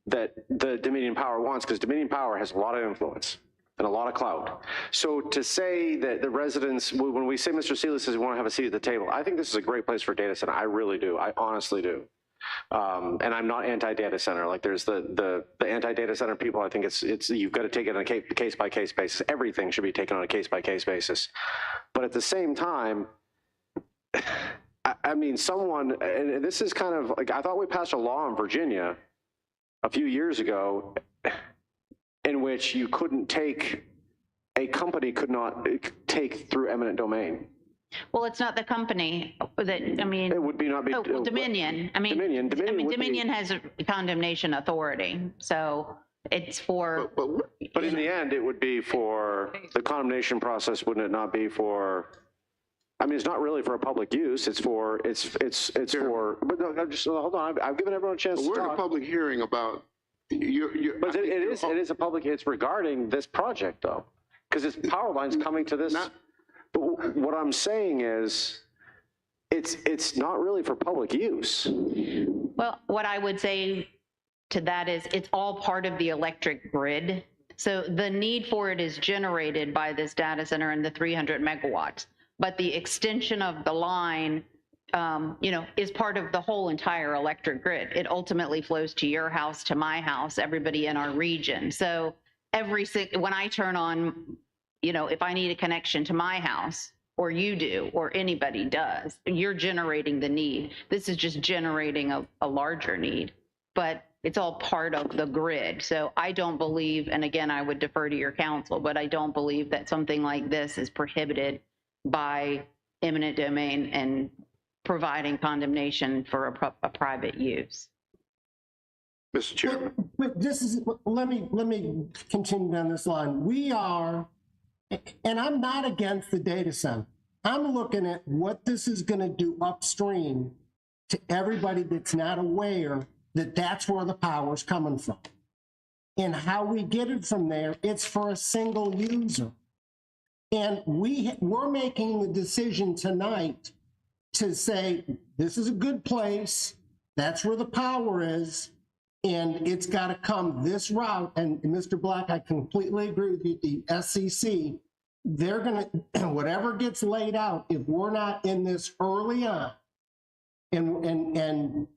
that the Dominion Power wants, because Dominion Power has a lot of influence and a lot of clout. So to say that the residents, when we say Mr. Seeley says we want to have a seat at the table, I think this is a great place for a data center. I really do. I honestly do. And I'm not anti-data center. Like there's the anti-data center people. I think it's you've got to take it on a case-by-case basis. Everything should be taken on a case-by-case basis. But at the same time, I mean, and this is kind of like, I thought we passed a law in Virginia a few years ago in which a company could not take through eminent domain. Well, it's not the company that, I mean. It would not be. Dominion. I mean, Dominion has a condemnation authority, so it's for. But in the end, it would be for the condemnation process, wouldn't it not be for? I mean, it's not really for a public use. It's for. But no, just hold on. I've given everyone a chance to talk. We're in a public hearing about. But it is a public. It's regarding this project though, because it's power lines coming to this. But what I'm saying is, it's not really for public use. Well, what I would say to that is it's all part of the electric grid. So the need for it is generated by this data center and the 300 megawatts. But the extension of the line, is part of the whole entire electric grid. It ultimately flows to your house, to my house, everybody in our region. So when I turn on, if I need a connection to my house, or you do, or anybody does, you're generating the need. This is just generating a larger need, but it's all part of the grid. So I don't believe, and again, I would defer to your counsel, but I don't believe that something like this is prohibited by eminent domain and providing condemnation for a private use. Mr. Chairman. But let me continue down this line. We are, and I'm not against the data center. I'm looking at what this is going to do upstream to everybody that's not aware that that's where the power's coming from. And how we get it from there, it's for a single user. And we're making the decision tonight to say, this is a good place, that's where the power is, and it's got to come this route. And Mr. Black, I completely agree with you, the SCC, they're going to, whatever gets laid out, if we're not in this early on, and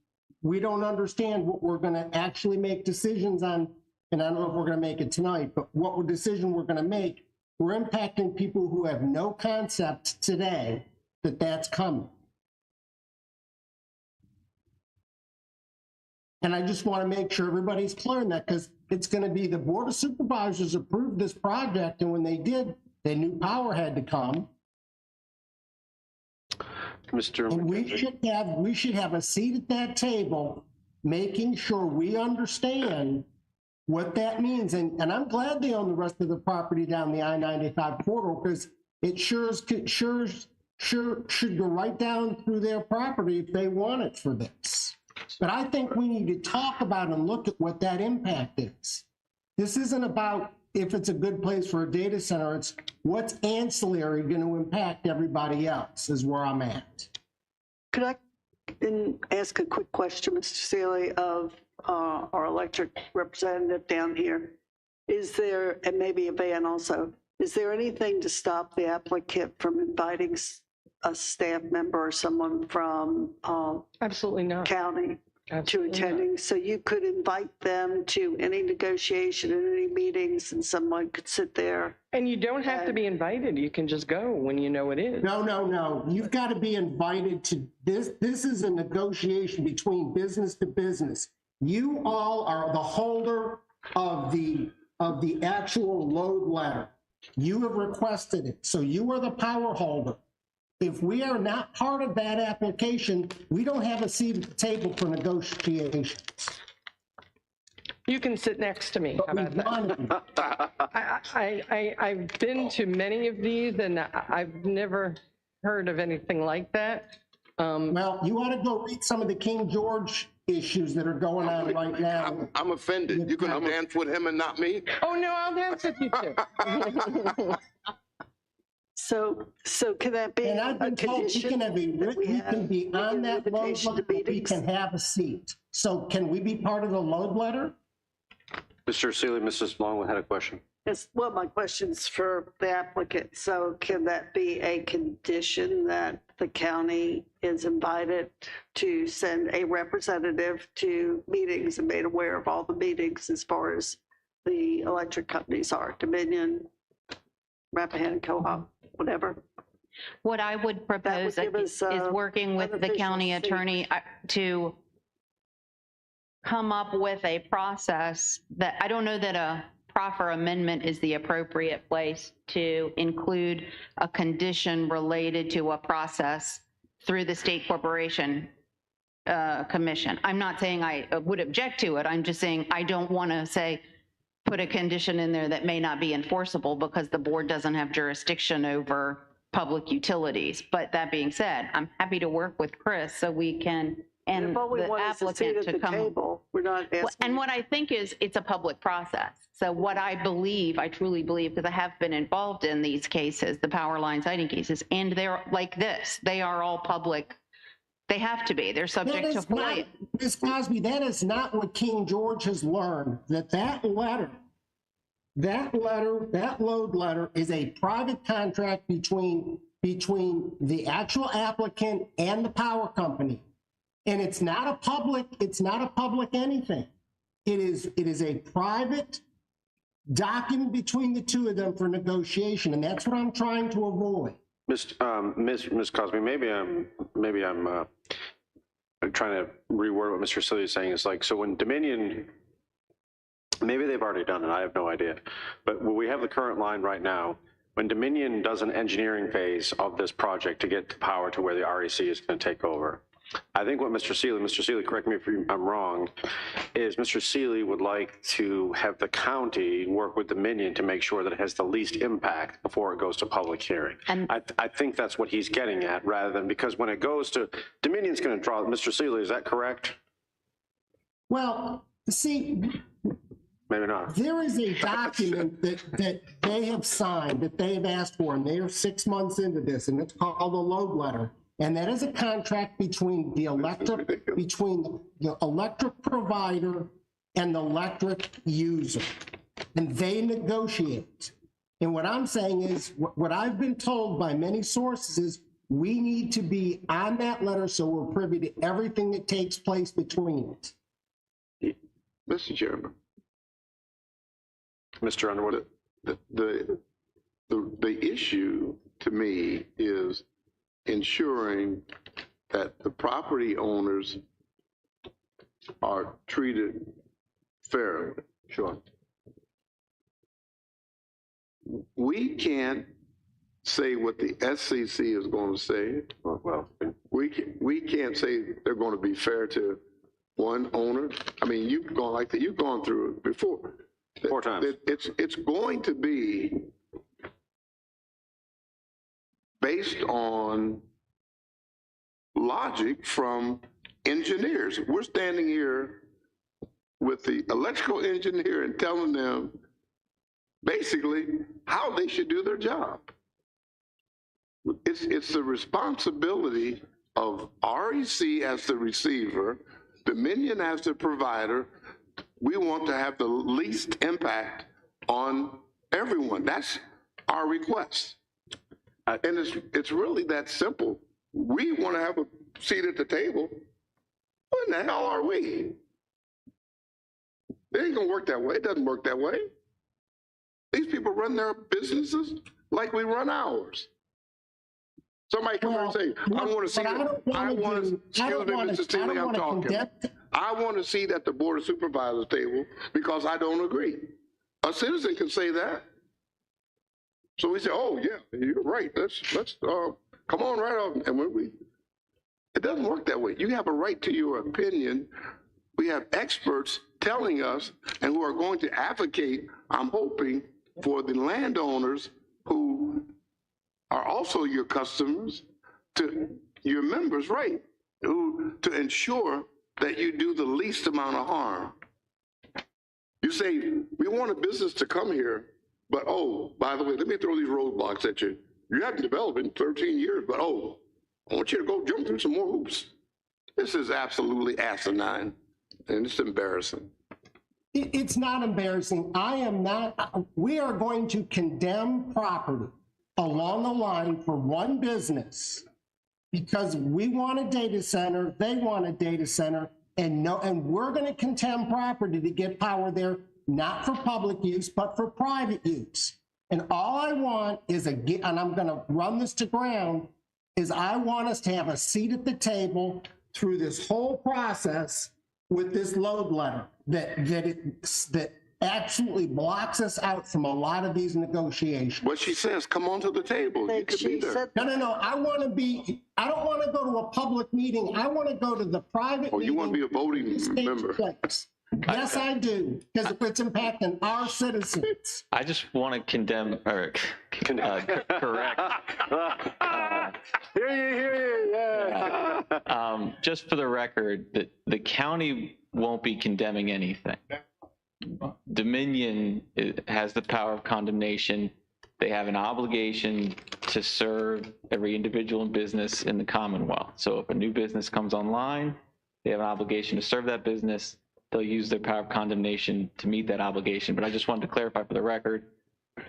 we don't understand what we're going to actually make decisions on, and I don't know if we're going to make it tonight, but what decision we're going to make, we're impacting people who have no concept today that that's coming. And I just want to make sure everybody's clear on that, because it's going to be the Board of Supervisors approved this project, and when they did, they knew power had to come. Mr. And we should have a seat at that table, making sure we understand what that means. And I'm glad they own the rest of the property down the I-95 corridor, because it sure should go right down through their property if they want it for this. But I think we need to talk about and look at what that impact is. This isn't about if it's a good place for a data center, it's what's ancillary going to impact everybody else is where I'm at. Could I ask a quick question, Mr. Seeley, of our electric representative down here? Is there, and maybe a Van also, is there anything to stop the applicant from inviting a staff member or someone from absolutely not county absolutely to attending? Not. So you could invite them to any negotiation and any meetings, and someone could sit there. And you don't have to be invited. You can just go when you know it is. No. You've got to be invited to this. This is a negotiation between business to business. You all are the holder of the actual load letter. You have requested it, so you are the power holder. If we are not part of that application, we don't have a seat at the table for negotiations. You can sit next to me. How about that? I've been to many of these, and I've never heard of anything like that. Well, you ought to go read some of the King George issues that are going on right now. I'm offended. You're going to dance with him and not me? Oh, no, I'll dance with you too. So can that be and I've been told we can be on that load letter, we can have a seat. So can we be part of the load letter? Mr. Seeley, Mrs. Long had a question. Yes, well, my question's for the applicant. So can that be a condition that the county is invited to send a representative to meetings and made aware of all the meetings as far as the electric companies are, Dominion, Rappahannock Co-op, whatever? What I would propose is working with the county attorney to come up with a process that, I don't know that a proffer amendment is the appropriate place to include a condition related to a process through the State Corporation Commission. I'm not saying I would object to it. I'm just saying I don't want to say, put a condition in there that may not be enforceable because the board doesn't have jurisdiction over public utilities. But that being said, I'm happy to work with Chris so we can, and the applicant to come. Table. We're not asking. And what I think is it's a public process. So what I believe, I truly believe, because I have been involved in these cases, the power line siting cases, and they're like this. They are all public. They have to be. They're subject to FOIA. Ms. Cosby, that is not what King George has learned, that load letter is a private contract between the actual applicant and the power company. And it's not a public anything. It is a private document between the two of them for negotiation, and that's what I'm trying to avoid. Ms. Cosby, maybe I'm trying to reword what Mr. Seeley is saying. It's like, so when Dominion, maybe they've already done it, I have no idea. But we have the current line right now. When Dominion does an engineering phase of this project to get the power to where the REC is going to take over, I think what Mr. Seeley, correct me if I'm wrong, is Mr. Seeley would like to have the county work with Dominion to make sure that it has the least impact before it goes to public hearing. And I think that's what he's getting at, rather than, because when it goes to, Dominion's going to draw, Mr. Seeley, is that correct? Well, see, maybe not. There is a document that they have signed, that they have asked for, and they are 6 months into this, and it's called a load letter. And that is a contract between the electric provider and the electric user. And they negotiate. And what I'm saying is, what I've been told by many sources is, we need to be on that letter so we're privy to everything that takes place between it. Mr. Chairman. Mr. Underwood. The issue to me is ensuring that the property owners are treated fairly. Sure. We can't say what the SCC is going to say. Well, we can't say they're going to be fair to one owner. I mean, you've gone through it before. 4 times. It's going to be based on logic from engineers. We're standing here with the electrical engineer and telling them basically how they should do their job. It's the responsibility of REC as the receiver, Dominion as the provider. We want to have the least impact on everyone. That's our request. And it's really that simple. We want to have a seat at the table. What in the hell are we? It ain't gonna work that way. It doesn't work that way. These people run their businesses like we run ours. Somebody come here and say, I want to see that. I want to, excuse me, Mr. Steele, I'm talking. I want to see at the Board of Supervisors table because I don't agree. A citizen can say that. So we say, oh yeah, you're right. Let's come on right off. And when it doesn't work that way. You have a right to your opinion. We have experts telling us and who are going to advocate, I'm hoping, for the landowners who are also your customers, to your members, right, to ensure that you do the least amount of harm. You say, we want a business to come here, but oh, by the way, let me throw these roadblocks at you. You haven't developed in 13 years, but oh, I want you to go jump through some more hoops. This is absolutely asinine, and it's embarrassing. It's not embarrassing. We are going to condemn property along the line for one business because we want a data center, they want a data center, and we're going to condemn property to get power there, not for public use, but for private use. And all I want is and I'm going to run this to ground, is I want us to have a seat at the table through this whole process with this load letter that absolutely blocks us out from a lot of these negotiations. What she says, come onto the table. You can be there. No. I don't want to go to a public meeting. I want to go to the private meeting. You want to be a voting member. Yes, I do, because it's impacting our citizens. I just want to condemn, or correct. Hear you, yeah. Just for the record, the county won't be condemning anything. Dominion has the power of condemnation. They have an obligation to serve every individual and business in the Commonwealth. So if a new business comes online, they have an obligation to serve that business. They'll use their power of condemnation to meet that obligation. But I just wanted to clarify for the record,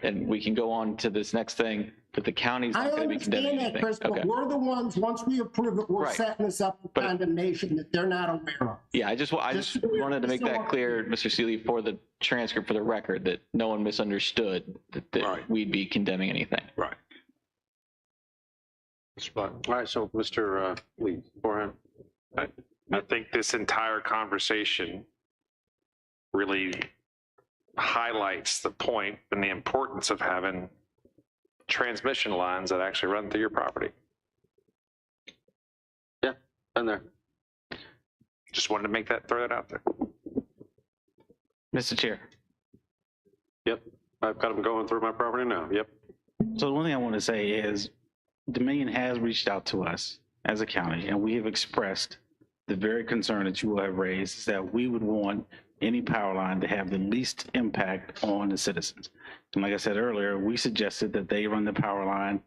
and we can go on to this next thing, that the county's not going to be condemning anything. I understand that, Chris, but we're the ones, once we approve it, we're setting this up for condemnation that they're not aware of. Yeah, I just wanted to make that clear, Mr. Seeley, for the transcript, for the record, that no one misunderstood that we'd be condemning anything. Right. All right, so Mr. Lee, beforehand. I think this entire conversation really highlights the point and the importance of having transmission lines that actually run through your property. Yeah, been there. Just wanted to throw that out there. Mr. Chair. Yep, I've got them going through my property now. Yep. So the one thing I want to say is Dominion has reached out to us as a county, and we have expressed the very concern that you have raised, is that we would want any power line to have the least impact on the citizens. And like I said earlier, we suggested that they run the power line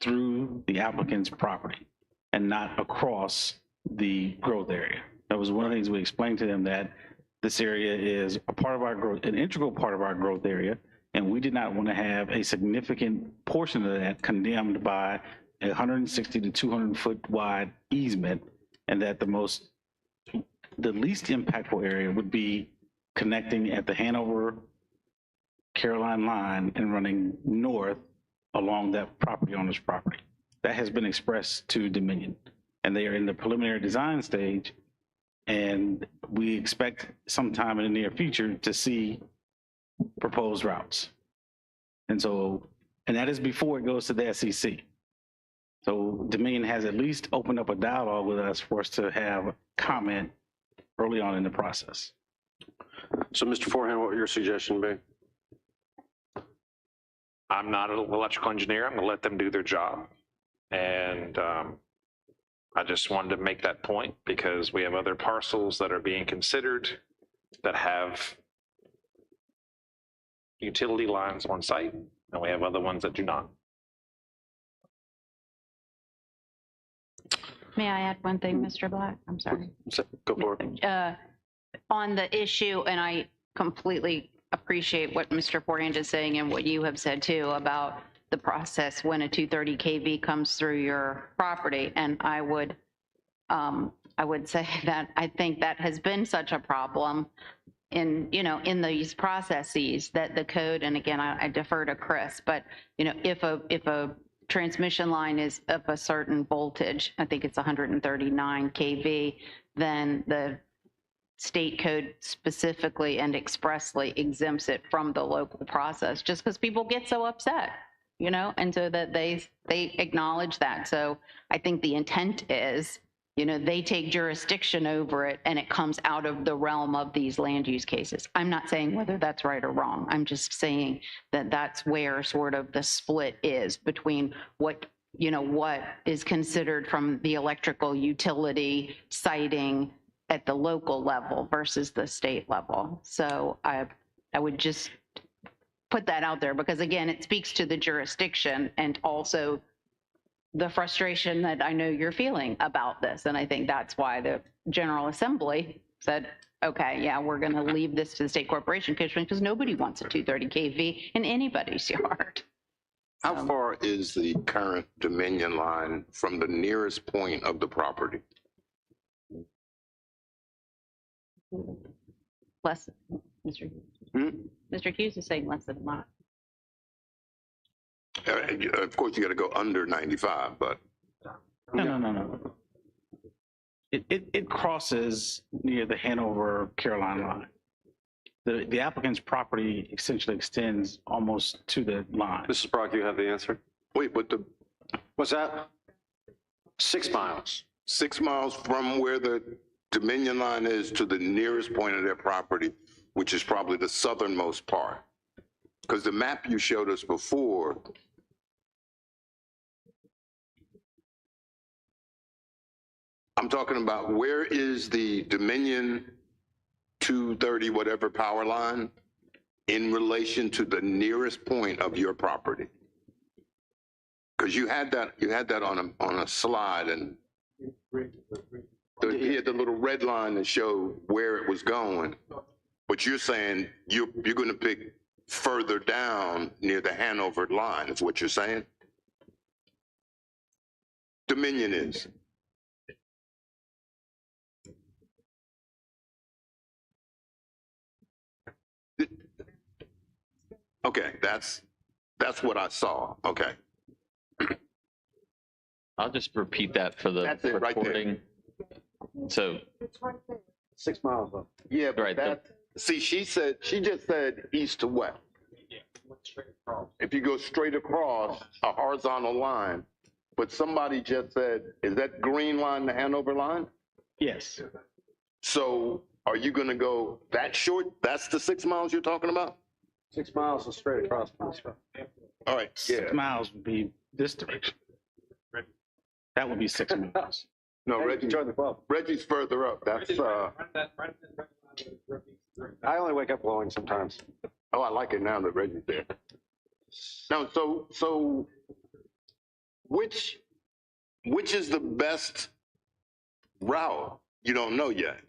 through the applicant's property and not across the growth area. That was one of the things we explained to them, that this area is a part of our growth, an integral part of our growth area, and we did not want to have a significant portion of that condemned by a 160 to 200 foot wide easement, and that the least impactful area would be connecting at the Hanover Caroline line and running north along that property owner's property. that has been expressed to Dominion, and they are in the preliminary design stage. And we expect sometime in the near future to see proposed routes. And that is before it goes to the SEC. So Dominion has at least opened up a dialogue with us for us to have comment early on in the process. So, Mr. Forehand, what would your suggestion be? I'm not an electrical engineer. I'm going to let them do their job. And I just wanted to make that point because we have other parcels that are being considered that have utility lines on site, and we have other ones that do not. May I add one thing, Mr. Black? I'm sorry. Go for it. On the issue, and I completely appreciate what Mr. Forehand is saying and what you have said too about the process when a 230 kV comes through your property. And I would say that I think that has been such a problem in these processes that the code, and again, I defer to Chris, but if a transmission line is of a certain voltage, I think it's 139 kV, then the state code specifically and expressly exempts it from the local process, just because people get so upset, and so that they acknowledge that. So I think the intent is, they take jurisdiction over it and it comes out of the realm of these land use cases. I'm not saying whether that's right or wrong. I'm just saying that that's where sort of the split is between what is considered from the electrical utility siting at the local level versus the state level. So I would just put that out there because, again, it speaks to the jurisdiction and also the frustration that I know you're feeling about this. And I think that's why the General Assembly said, okay, yeah, we're going to leave this to the State Corporation Commission because nobody wants a 230 kV in anybody's yard. How far is the current Dominion line from the nearest point of the property? Less, Mr. Hughes. Mr. Hughes is saying less than a mile. Of course, you got to go under 95, but. No. It crosses near the Hanover Carolina line. The applicant's property essentially extends almost to the line. Mrs. Brock, you have the answer? Wait, but what's that? 6 miles. 6 miles from where the Dominion line is to the nearest point of their property, which is probably the southernmost part. Because the map you showed us before, I'm talking about where is the Dominion 230 whatever power line in relation to the nearest point of your property? Because you had that on a slide, and he had the little red line that showed where it was going. But you're saying you're going to pick further down near the Hanover line, is what you're saying? Dominion is. Okay, that's what I saw. Okay. I'll just repeat that for the That's it, right there. recording. So 6 miles up. Yeah, but Right, see, she just said east to west. If you go straight across a horizontal line, but somebody just said, is that green line the Hanover line? Yes. So are you going to go that short? That's the 6 miles you're talking about? 6 miles is straight across. All right. 6 miles would be this direction. That would be 6 miles. No, Hey, Reggie, join the club. Reggie's further up. That's I only wake up glowing sometimes. oh, I like it now that Reggie's there. Now, so which is the best route? You don't know yet.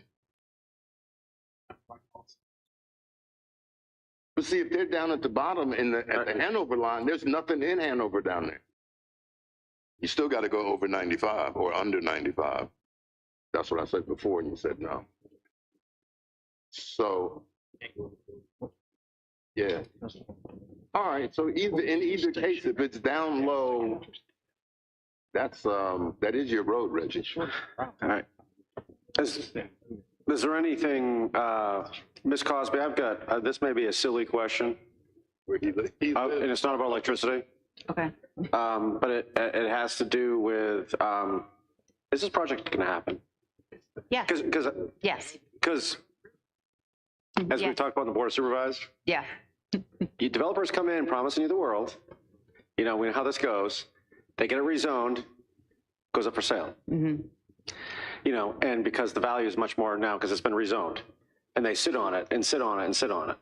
But see, if they're down at the bottom at the Hanover line, there's nothing in Hanover down there. You still got to go over 95 or under 95. That's what I said before, and you said no. So, yeah. All right. So in either case, if it's down low, that is your road, Reggie. All right. Is there anything, Ms. Cosby, I've got, this may be a silly question, and it's not about electricity. Okay. But it has to do with, is this project going to happen? Yeah. Yes. Yes. Because as we talked about in the Board of Supervisors, Yeah. you developers come in promising you the world. You know, we know how this goes. They get it rezoned, goes up for sale. Mm-hmm. You know, and because the value is much more now because it's been rezoned, and they sit on it and sit on it and sit on it.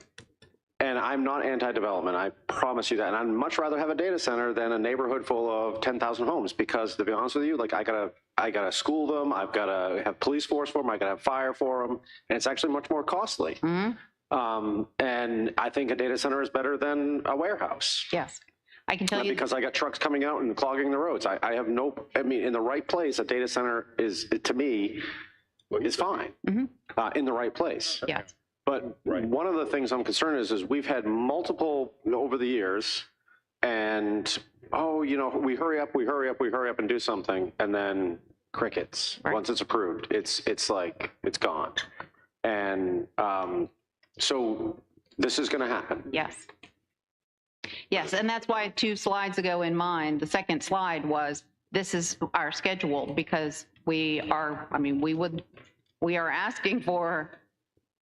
And I'm not anti-development, I promise you that. And I'd much rather have a data center than a neighborhood full of 10,000 homes, because to be honest with you, like I gotta school them, I've gotta have police force for them, I gotta have fire for them, and it's actually much more costly. Mm-hmm. And I think a data center is better than a warehouse. Yes. I can tell you. Because I got trucks coming out and clogging the roads. I have no, I mean, in the right place, a data center is, to me, is fine. Mm-hmm. In the right place. Yes. But one of the things I'm concerned is we've had multiple over the years, and, oh, you know, we hurry up and do something, and then crickets. Right. Once it's approved, it's like, it's gone. And so this is going to happen. Yes. Yes, and that's why 2 slides ago in mine, the second slide was, this is our schedule, because we are, I mean, we are asking for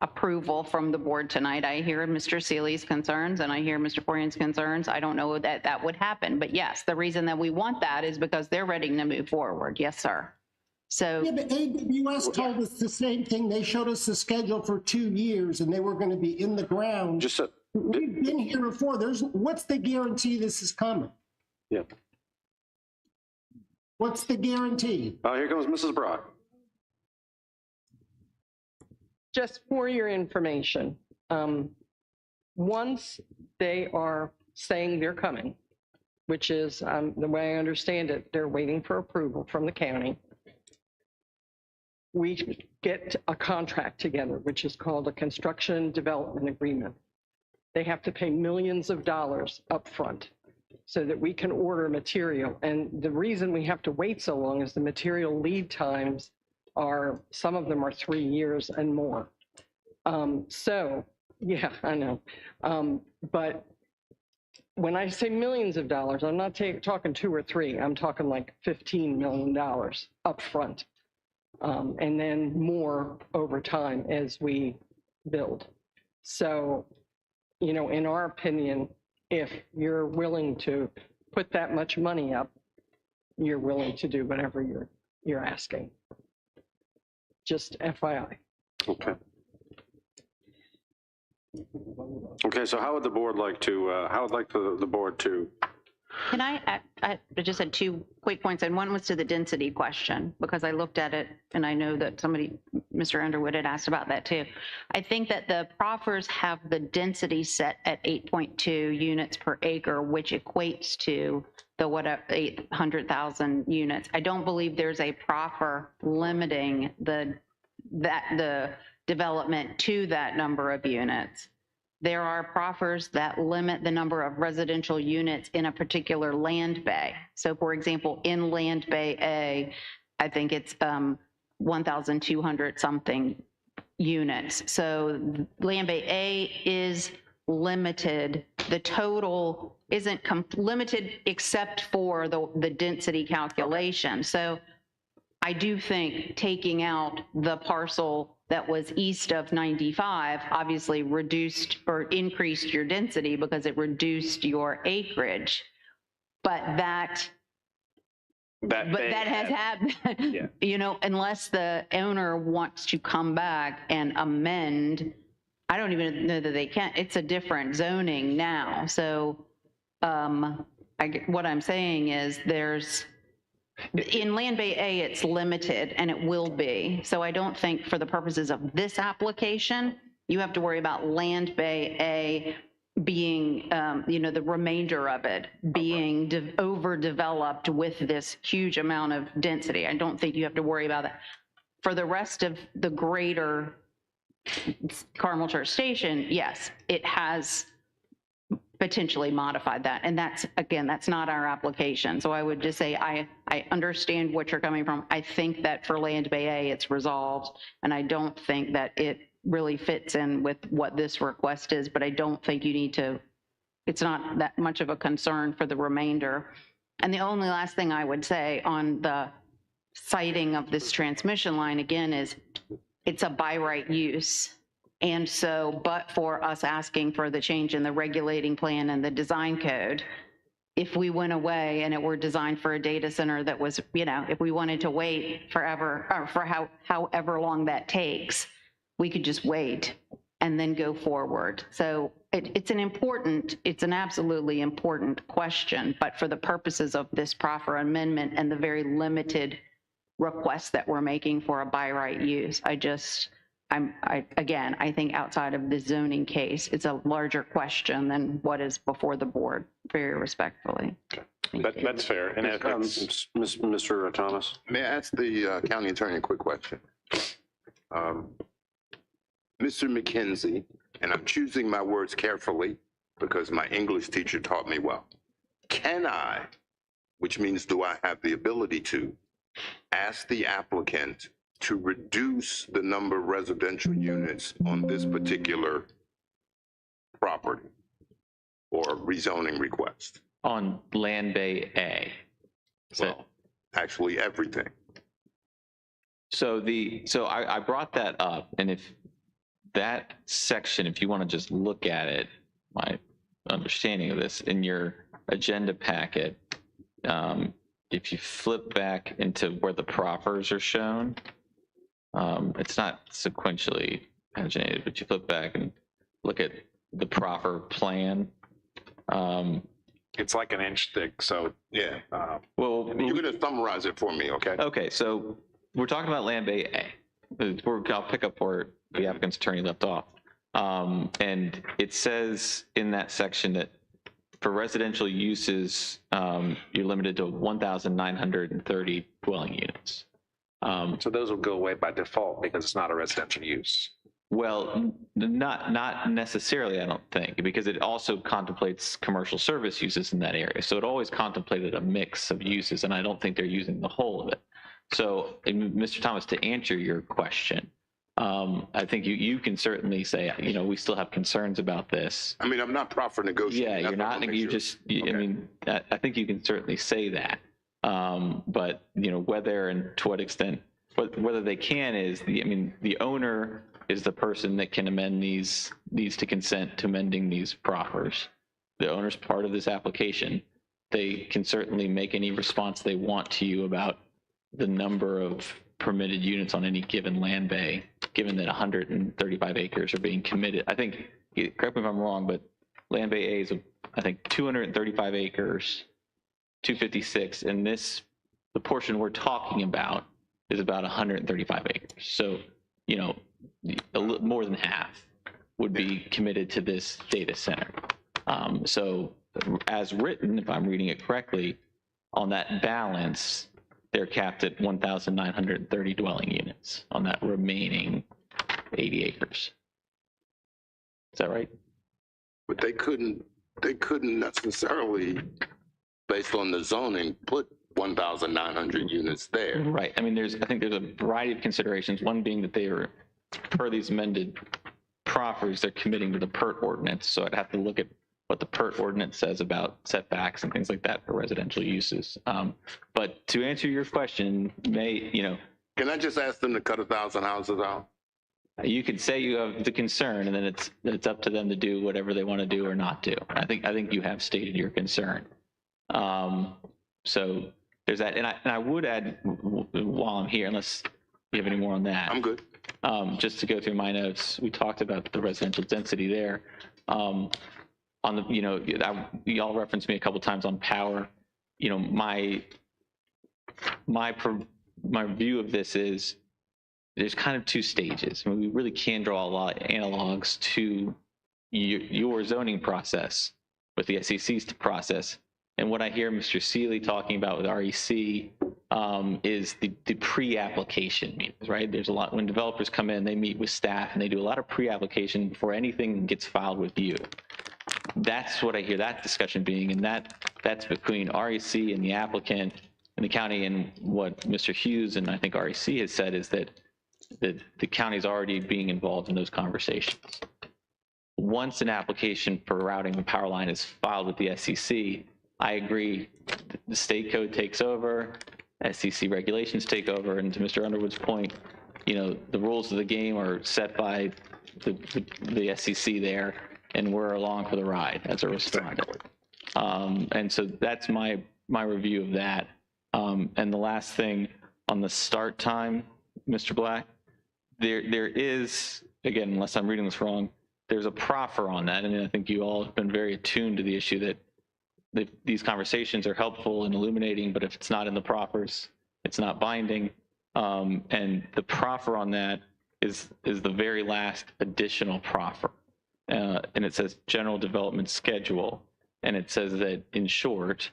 approval from the board tonight. I hear Mr. Seeley's concerns and I hear Mr. Forian's concerns. I don't know that that would happen, but yes, the reason that we want that is because they're ready to move forward. Yes, sir. So. Yeah, but AWS told us the same thing. They showed us the schedule for 2 years and they were going to be in the ground. We've been here before. What's the guarantee this is coming? Yeah. What's the guarantee? Oh, here comes Mrs. Brock. Just for your information, once they are saying they're coming, which is the way I understand it, they're waiting for approval from the county. We get a contract together, which is called a construction development agreement. They have to pay millions of dollars up front so that we can order material. And the reason we have to wait so long is the material lead times are, some of them are 3 years and more. So, yeah, I know. But when I say millions of dollars, I'm not talking 2 or 3, I'm talking like $15 million up front. And then more over time as we build. So, you know, in our opinion, if you're willing to put that much money up, you're willing to do whatever you're asking. Just FYI. Okay. Okay, so how would the board like to, the board to? Can I just had 2 quick points, and one was to the density question, because I looked at it and I know that somebody, Mr. Underwood, had asked about that too. I think that the proffers have the density set at 8.2 units per acre, which equates to the 800,000 units. I don't believe there's a proffer limiting the development to that number of units. There are proffers that limit the number of residential units in a particular land bay. So for example, in land bay A, I think it's 1,200 something units. So land bay A is limited. The total isn't limited except for the density calculation. So I do think taking out the parcel that was east of 95 obviously reduced or increased your density because it reduced your acreage. But that has happened, yeah. You know, unless the owner wants to come back and amend, I don't even know that they can. It's a different zoning now. So what I'm saying is in land bay A, it's limited and it will be. So I don't think for the purposes of this application, you have to worry about land bay A being, you know, the remainder of it being overdeveloped with this huge amount of density. I don't think you have to worry about that. For the rest of the greater Carmel Church Station, yes, it has potentially modified that. And that's, again, that's not our application. So I would just say, I understand what you're coming from. I think that for Land Bay A, it's resolved, and I don't think that it really fits in with what this request is, but I don't think you need to, it's not that much of a concern for the remainder. And the only last thing I would say on the siting of this transmission line, again, is it's a by right use. And so, but for us asking for the change in the regulating plan and the design code, if we went away and it were designed for a data center that was, you know, if we wanted to wait forever, or for however long that takes, we could just wait and then go forward. So it's an absolutely important question, but for the purposes of this proffer amendment and the very limited request that we're making for a by right use, I think outside of the zoning case, it's a larger question than what is before the board, very respectfully. That's fair. And Mr. Thomas? May I ask the county attorney a quick question? Mr. McKenzie, and I'm choosing my words carefully because my English teacher taught me well. Can I, which means do I have the ability to, ask the applicant to reduce the number of residential units on this particular property or rezoning request? On Land Bay A. Well, actually everything. So I brought that up, and if that section, if you want to just look at it, my understanding of this in your agenda packet, if you flip back into where the proffers are shown, it's not sequentially paginated, but you flip back and look at the proffer plan. It's like an inch thick, so. Yeah. Well, you're going to summarize it for me, okay? Okay, so we're talking about Land Bay A. I'll pick up where the applicant's attorney left off. And it says in that section that for residential uses, you're limited to 1,930 dwelling units. So those will go away by default because it's not a residential use. Well, not necessarily, I don't think, because it also contemplates commercial service uses in that area. So it always contemplated a mix of uses, and I don't think they're using the whole of it. So, Mr. Thomas, to answer your question, I think you can certainly say, you know, we still have concerns about this. I mean, I'm not proffer negotiating. Yeah, you're not. You just. Okay. I mean, I think you can certainly say that. But you know, whether and to what extent, whether they can is the owner is the person that can amend these to consent to amending these proffers. The owner's part of this application. They can certainly make any response they want to you about the number of permitted units on any given land bay, given that 135 acres are being committed. I think, correct me if I'm wrong, but Land Bay A is, I think, 235 acres, 256, and the portion we're talking about is about 135 acres. So, you know, a little more than half would be committed to this data center. So as written, if I'm reading it correctly, on that balance, they're capped at 1,930 dwelling units on that remaining 80 acres. Is that right? But they couldn't necessarily, based on the zoning, put 1,900 units there. Right. I mean, I think there's a variety of considerations. One being that they are, per these amended proffers, they're committing to the PERT ordinance. So I'd have to look at what the PERT ordinance says about setbacks and things like that for residential uses. But to answer your question, Can I just ask them to cut 1,000 houses out? You could say you have the concern, and then it's up to them to do whatever they want to do or not do. I think you have stated your concern. So there's that, and I would add while I'm here, unless you have any more on that. I'm good. Just to go through my notes, we talked about the residential density there. On the, y'all referenced me a couple times on power. You know, my view of this is there's kind of two stages. I mean, we really can draw a lot of analogs to your zoning process with the SEC's process. And what I hear Mr. Seeley talking about with REC is the pre-application meetings, right? There's a lot, when developers come in, they meet with staff and they do a lot of pre-application before anything gets filed with you. That's what I hear that discussion being, and that's between REC and the applicant and the county. And what Mr. Hughes and I think REC has said is that the county is already being involved in those conversations. Once an application for routing a power line is filed with the SEC, I agree, the state code takes over, SEC regulations take over, and to Mr. Underwood's point, the rules of the game are set by the SEC there, and we're along for the ride as a respondent. And so that's my review of that. And the last thing on the start time, Mr. Black, there is, again, unless I'm reading this wrong, there's a proffer on that. And I think you all have been very attuned to the issue that these conversations are helpful and illuminating, but if it's not in the proffers, it's not binding. And the proffer on that is the very last additional proffer. And it says general development schedule. And it says that, in short,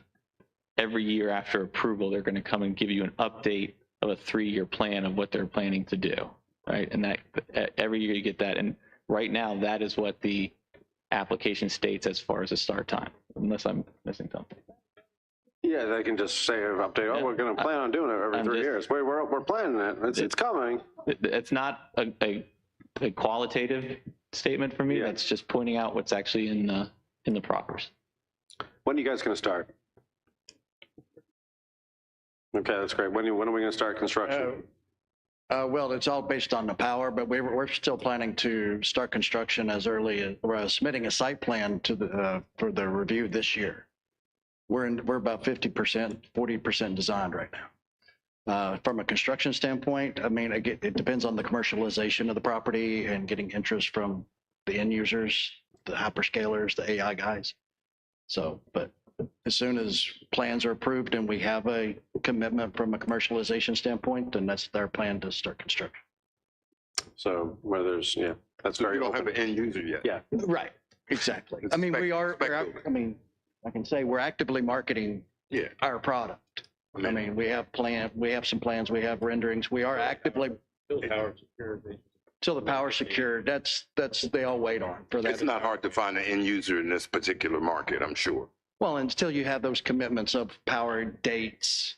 every year after approval, they're going to come and give you an update of a 3-year plan of what they're planning to do, right? And that every year you get that. And right now, that is what the application states as far as the start time, unless I'm missing something. Yeah, they can just say an update. Oh, we're going to plan on doing it every 3 years. We're planning it. It's coming. It's not a qualitative statement for me. Yeah. That's just pointing out what's actually in the proffers. When are you guys going to start? Okay, that's great. When are we going to start construction? Well, it's all based on the power, but we're still planning to start construction as early as we're submitting a site plan to for the review this year. We're about 50%, 40% designed right now. From a construction standpoint, I mean, it depends on the commercialization of the property and getting interest from the end users, the hyperscalers, the AI guys. So, but as soon as plans are approved and we have a commitment from a commercialization standpoint, then that's their plan to start construction. So where there's, that's very. You don't have an end user yet. Yeah. Right. Exactly. I mean, I can say we're actively marketing our product. I mean, we have some plans, we have renderings, we are actively. Till the power secured, that's they all wait on for that. It's not hard to find an end user in this particular market, I'm sure. Well, until you have those commitments of power dates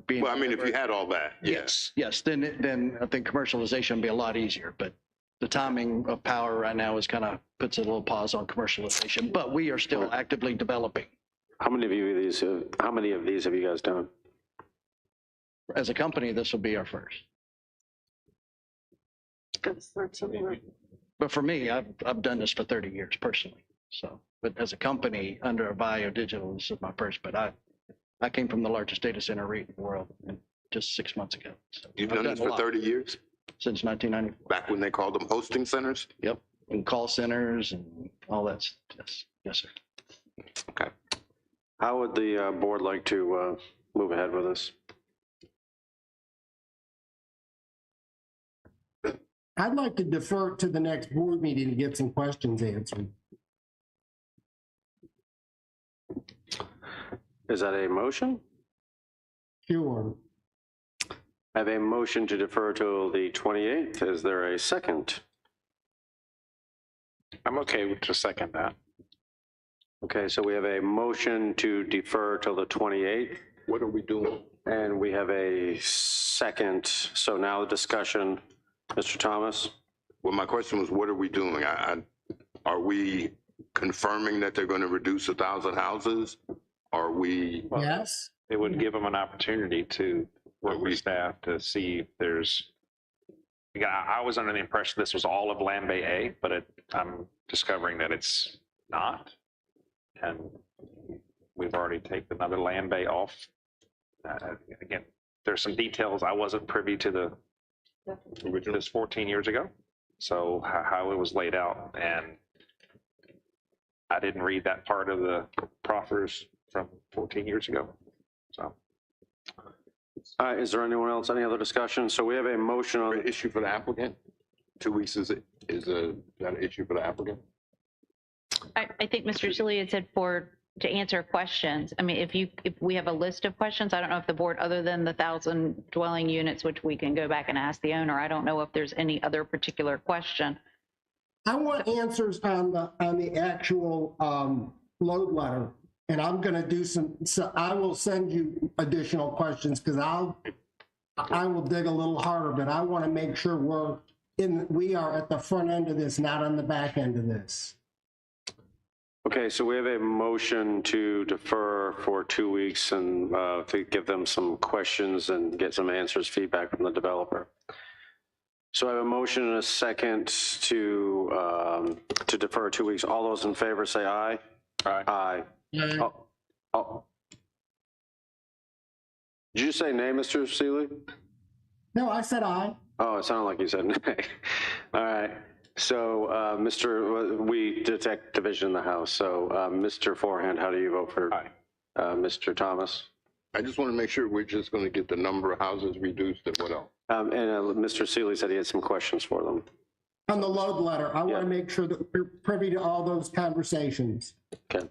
being. Well, I mean, if you had all that. Yes, then I think commercialization would be a lot easier, but the timing of power right now is kind of puts a little pause on commercialization, but we are still actively developing. How many of these have you guys done? As a company, this will be our first. But for me, I've done this for 30 years personally. So, but as a company under Avio Digital, this is my first. But I came from the largest data center REIT in the world, and just 6 months ago. So you've done this for 30 years? Since 1994. Back when they called them hosting centers? Yep, and call centers and all that. Yes, sir. Okay. How would the board like to move ahead with this? I'd like to defer to the next board meeting to get some questions answered. Is that a motion? Sure. I have a motion to defer till the 28th. Is there a second? I'm okay to second that. Okay, so we have a motion to defer till the 28th. What are we doing? And we have a second. So now the discussion, Mr. Thomas. Well, my question was, what are we doing? Are we confirming that they're going to reduce 1,000 houses? Are we? Well, yes. It would give them an opportunity to work with staff to see if there's. Again, I was under the impression this was all of Land Bay A, but I'm discovering that it's not. And we've already taken another Land Bay off. Again, there's some details I wasn't privy to this 14 years ago. So how it was laid out, and I didn't read that part of the proffers from 14 years ago. So, is there anyone else? Any other discussion? So we have a motion on the issue for the applicant. 2 weeks is that an issue for the applicant? I think Mr. Sealy had said to answer questions. I mean, if we have a list of questions, I don't know if the board, other than the 1,000 dwelling units, which we can go back and ask the owner, I don't know if there's any other particular question I want answers on the actual load letter, and I'm gonna do so I will send you additional questions, because I will dig a little harder, but I want to make sure we are at the front end of this, not on the back end of this. Okay, so we have a motion to defer for 2 weeks and to give them some questions and get some answers, feedback from the developer. So I have a motion and a second to defer 2 weeks. All those in favor say aye. Aye. Aye. Oh. Did you say nay, Mr. Seeley? No, I said aye. Oh, it sounded like you said nay. All right. So, we detect division in the House. So, Mr. Forehand, how do you vote for aye? Mr. Thomas? I just want to make sure we're just going to get the number of houses reduced and what else? And Mr. Seeley said he had some questions for them. On the load letter, I want to make sure that we're privy to all those conversations. Okay.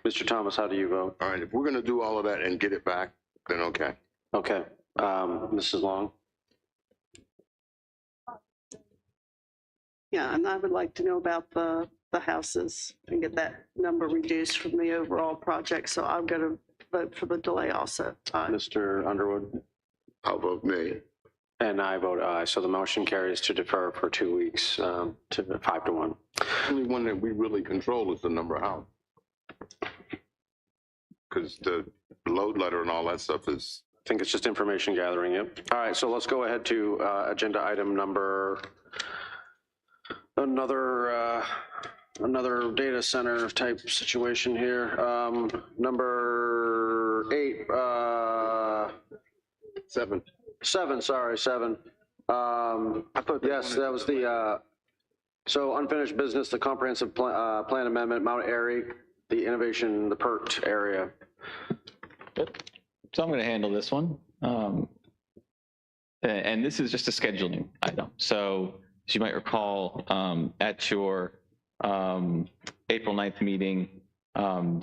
Mr. Thomas, how do you vote? All right, if we're going to do all of that and get it back, then okay. Okay. Mrs. Long? Yeah, and I would like to know about the houses and get that number reduced from the overall project. So I'm going to vote for the delay also. Aye. Mr. Underwood? I'll vote nay. And I vote aye. So the motion carries to defer for 2 weeks to 5-1. The only one that we really control is the number of houses. Because the load letter and all that stuff is. I think it's just information gathering. Yep. All right. So let's go ahead to agenda item number. Another data center type situation here. Number 8. 7. 7. Sorry, 7. Yes, that was the. So unfinished business, the comprehensive plan amendment, Mount Airy, the innovation, the PERT area. So I'm going to handle this one. And this is just a scheduling item. So as you might recall, at your April 9th meeting,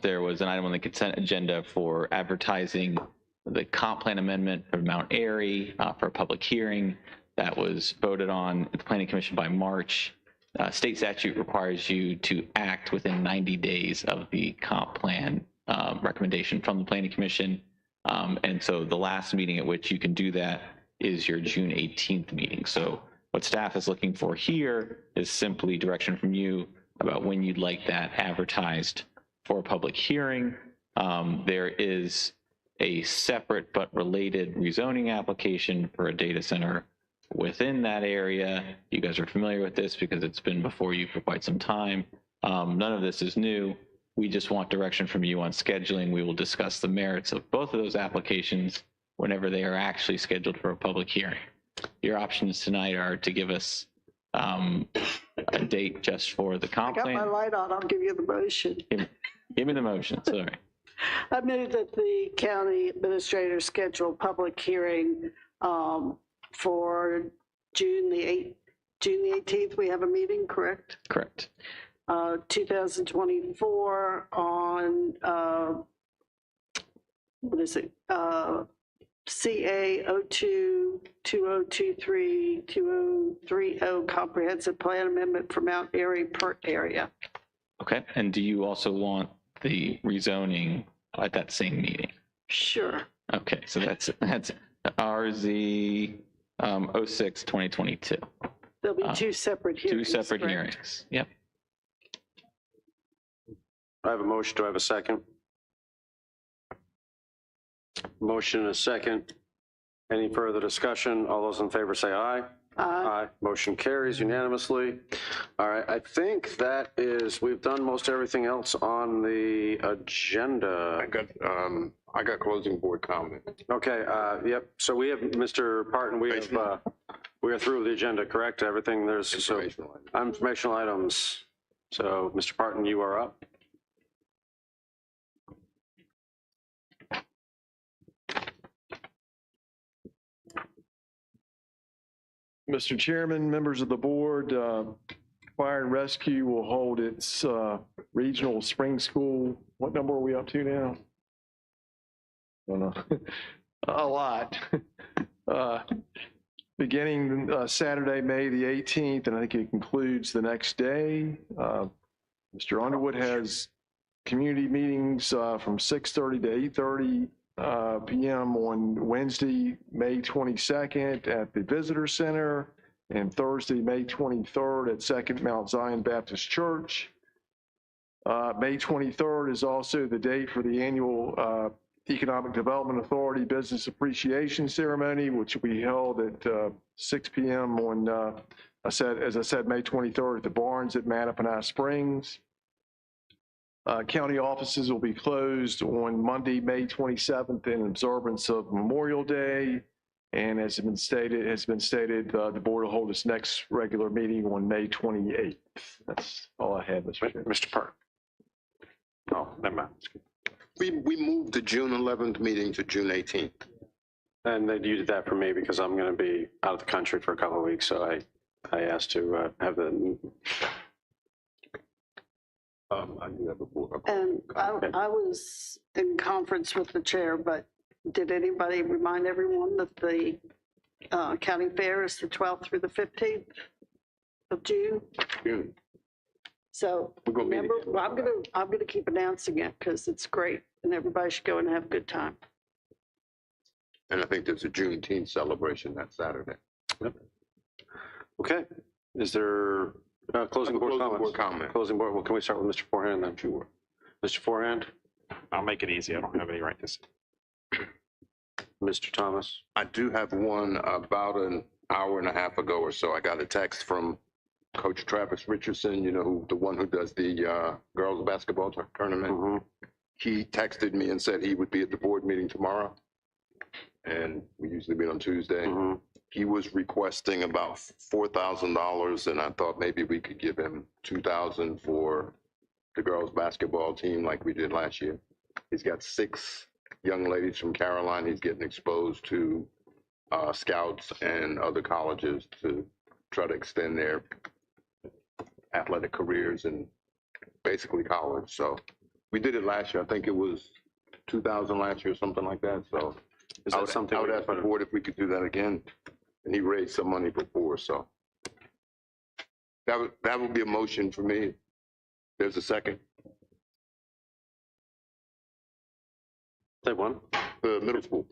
there was an item on the consent agenda for advertising the comp plan amendment for Mount Airy for a public hearing. That was voted on at the Planning Commission by March. State statute requires you to act within 90 days of the comp plan recommendation from the Planning Commission. And so the last meeting at which you can do that is your June 18th meeting. So what staff is looking for here is simply direction from you about when you'd like that advertised for a public hearing. There is a separate but related rezoning application for a data center within that area. You guys are familiar with this because it's been before you for quite some time. None of this is new. We just want direction from you on scheduling. We will discuss the merits of both of those applications whenever they are actually scheduled for a public hearing. Your options tonight are to give us a date just for the comp plan. I got my light on. I'll give you the motion. Give me the motion. Sorry. I move that the county administrator schedule a public hearing for June the 18th. We have a meeting, correct? Correct. 2024 on what is it? CA 02-2023-2030 comprehensive plan amendment for Mount Airy PERT area. Okay. And do you also want the rezoning at that same meeting? Sure. Okay. So that's RZ 06-2022. There'll be two separate hearings. Two separate correct? hearings. Yep. I have a motion. Do I have a second? Motion and a second. Any further discussion? All those in favor say aye. Aye. Motion carries unanimously. All right. I think that is, we've done most everything else on the agenda. I got closing board comment. Okay. Yep. So we have Mr. Parton. We are through the agenda, correct? Everything there's informational items. So Mr. Parton, you are up. Mr. Chairman, members of the board, Fire and Rescue will hold its regional spring school. What number are we up to now? I don't know. A lot. The beginning Saturday, May the 18th, and I think it concludes the next day. Mr. Underwood has community meetings from 6:30 to 8:30 p.m. on Wednesday, May 22nd at the Visitor Center, and Thursday, May 23rd at Second Mount Zion Baptist Church. May 23rd is also the date for the annual Economic Development Authority Business Appreciation Ceremony, which will be held at 6 p.m. on, as I said, May 23rd at the Barns at Mattaponi Springs. County offices will be closed on Monday, May 27th in observance of Memorial Day. And as has been stated, the board will hold its next regular meeting on May 28th. That's all I have, Mr. Chair. Mr. Park. Oh, never mind. We moved the June 11th meeting to June 18th. And then you did that for me because I'm going to be out of the country for a couple of weeks, so I asked to have the. I do have a board. And I was in conference with the chair, but did anybody remind everyone that the county fair is the 12th through the 15th of June? June. So remember, I'm gonna keep announcing it because it's great and everybody should go and have a good time. And I think there's a Juneteenth celebration that Saturday. Yep. Okay. Is there closing board comments? Closing board. Well, can we start with Mr. Forehand then? Sure. Mr. Forehand? I'll make it easy. I don't have any right to say. Mr. Thomas? I do have one about an hour and a half ago or so. I got a text from Coach Travis Richardson, you know, the one who does the girls basketball tournament. Mm-hmm. He texted me and said he would be at the board meeting tomorrow. And we usually meet on Tuesday. Mm-hmm. He was requesting about $4,000, and I thought maybe we could give him $2,000 for the girls basketball team like we did last year. He's got 6 young ladies from Caroline. He's getting exposed to scouts and other colleges to try to extend their athletic careers and basically college. So we did it last year. I think it was 2,000 last year or something like that. So is that something I would ask the board if we could do that again. And he raised some money before, so that would be a motion for me. There's a second. Say one. The middle school.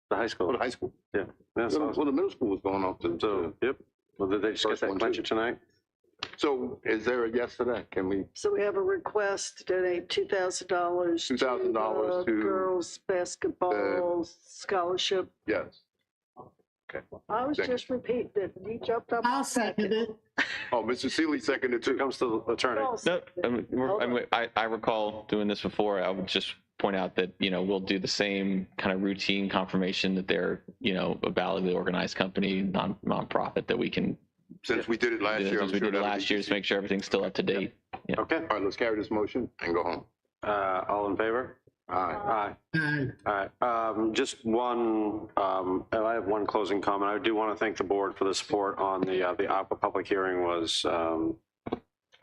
The high school. Oh, the high school. Yeah. Well, the middle school was going off to. So, yep. Well, did they just get that budget tonight? So is there a yes to that? Can we? So we have a request to donate $2,000. $2,000 to girls basketball scholarship. Yes. Okay. I was just repeating it. You jumped up. I'll second it. Oh, Mr. Seeley seconded too. Here comes the attorney. No, I recall doing this before. I would just point out that, you know, we'll do the same kind of routine confirmation that they're, you know, a validly organized company, nonprofit that we can. Since we did it last year. Since we did it last year, just make sure everything's still up to date. Yeah. Okay. All right, let's carry this motion and go home. All in favor? Aye. Aye. All right. Just one, I have one closing comment. I do want to thank the board for the support on the APA public hearing was, I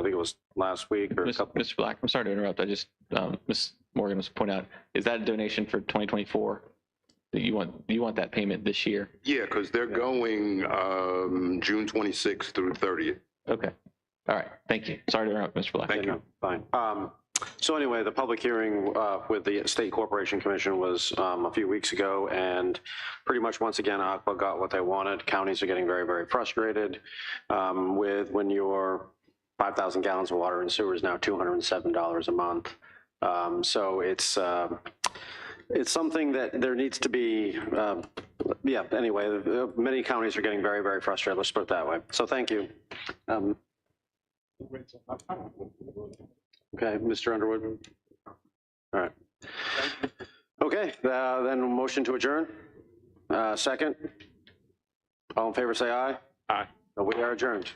think it was last week or Mr. Black, I'm sorry to interrupt. I just, Ms. Morgan was point out, is that a donation for 2024? That you want that payment this year? Yeah, because they're going June 26th through 30th. Okay. All right. Thank you. Sorry to interrupt, Mr. Black. Thank you. Fine. So anyway, the public hearing with the State Corporation Commission was a few weeks ago, and pretty much once again, ACWA got what they wanted. Counties are getting very, very frustrated with when your 5,000 gallons of water and sewer is now $207 a month. So it's something that there needs to be, yeah, anyway, many counties are getting very, very frustrated. Let's put it that way. So thank you. Okay, Mr. Underwood. All right. Okay, then motion to adjourn. Second. All in favor, say aye. Aye. We are adjourned.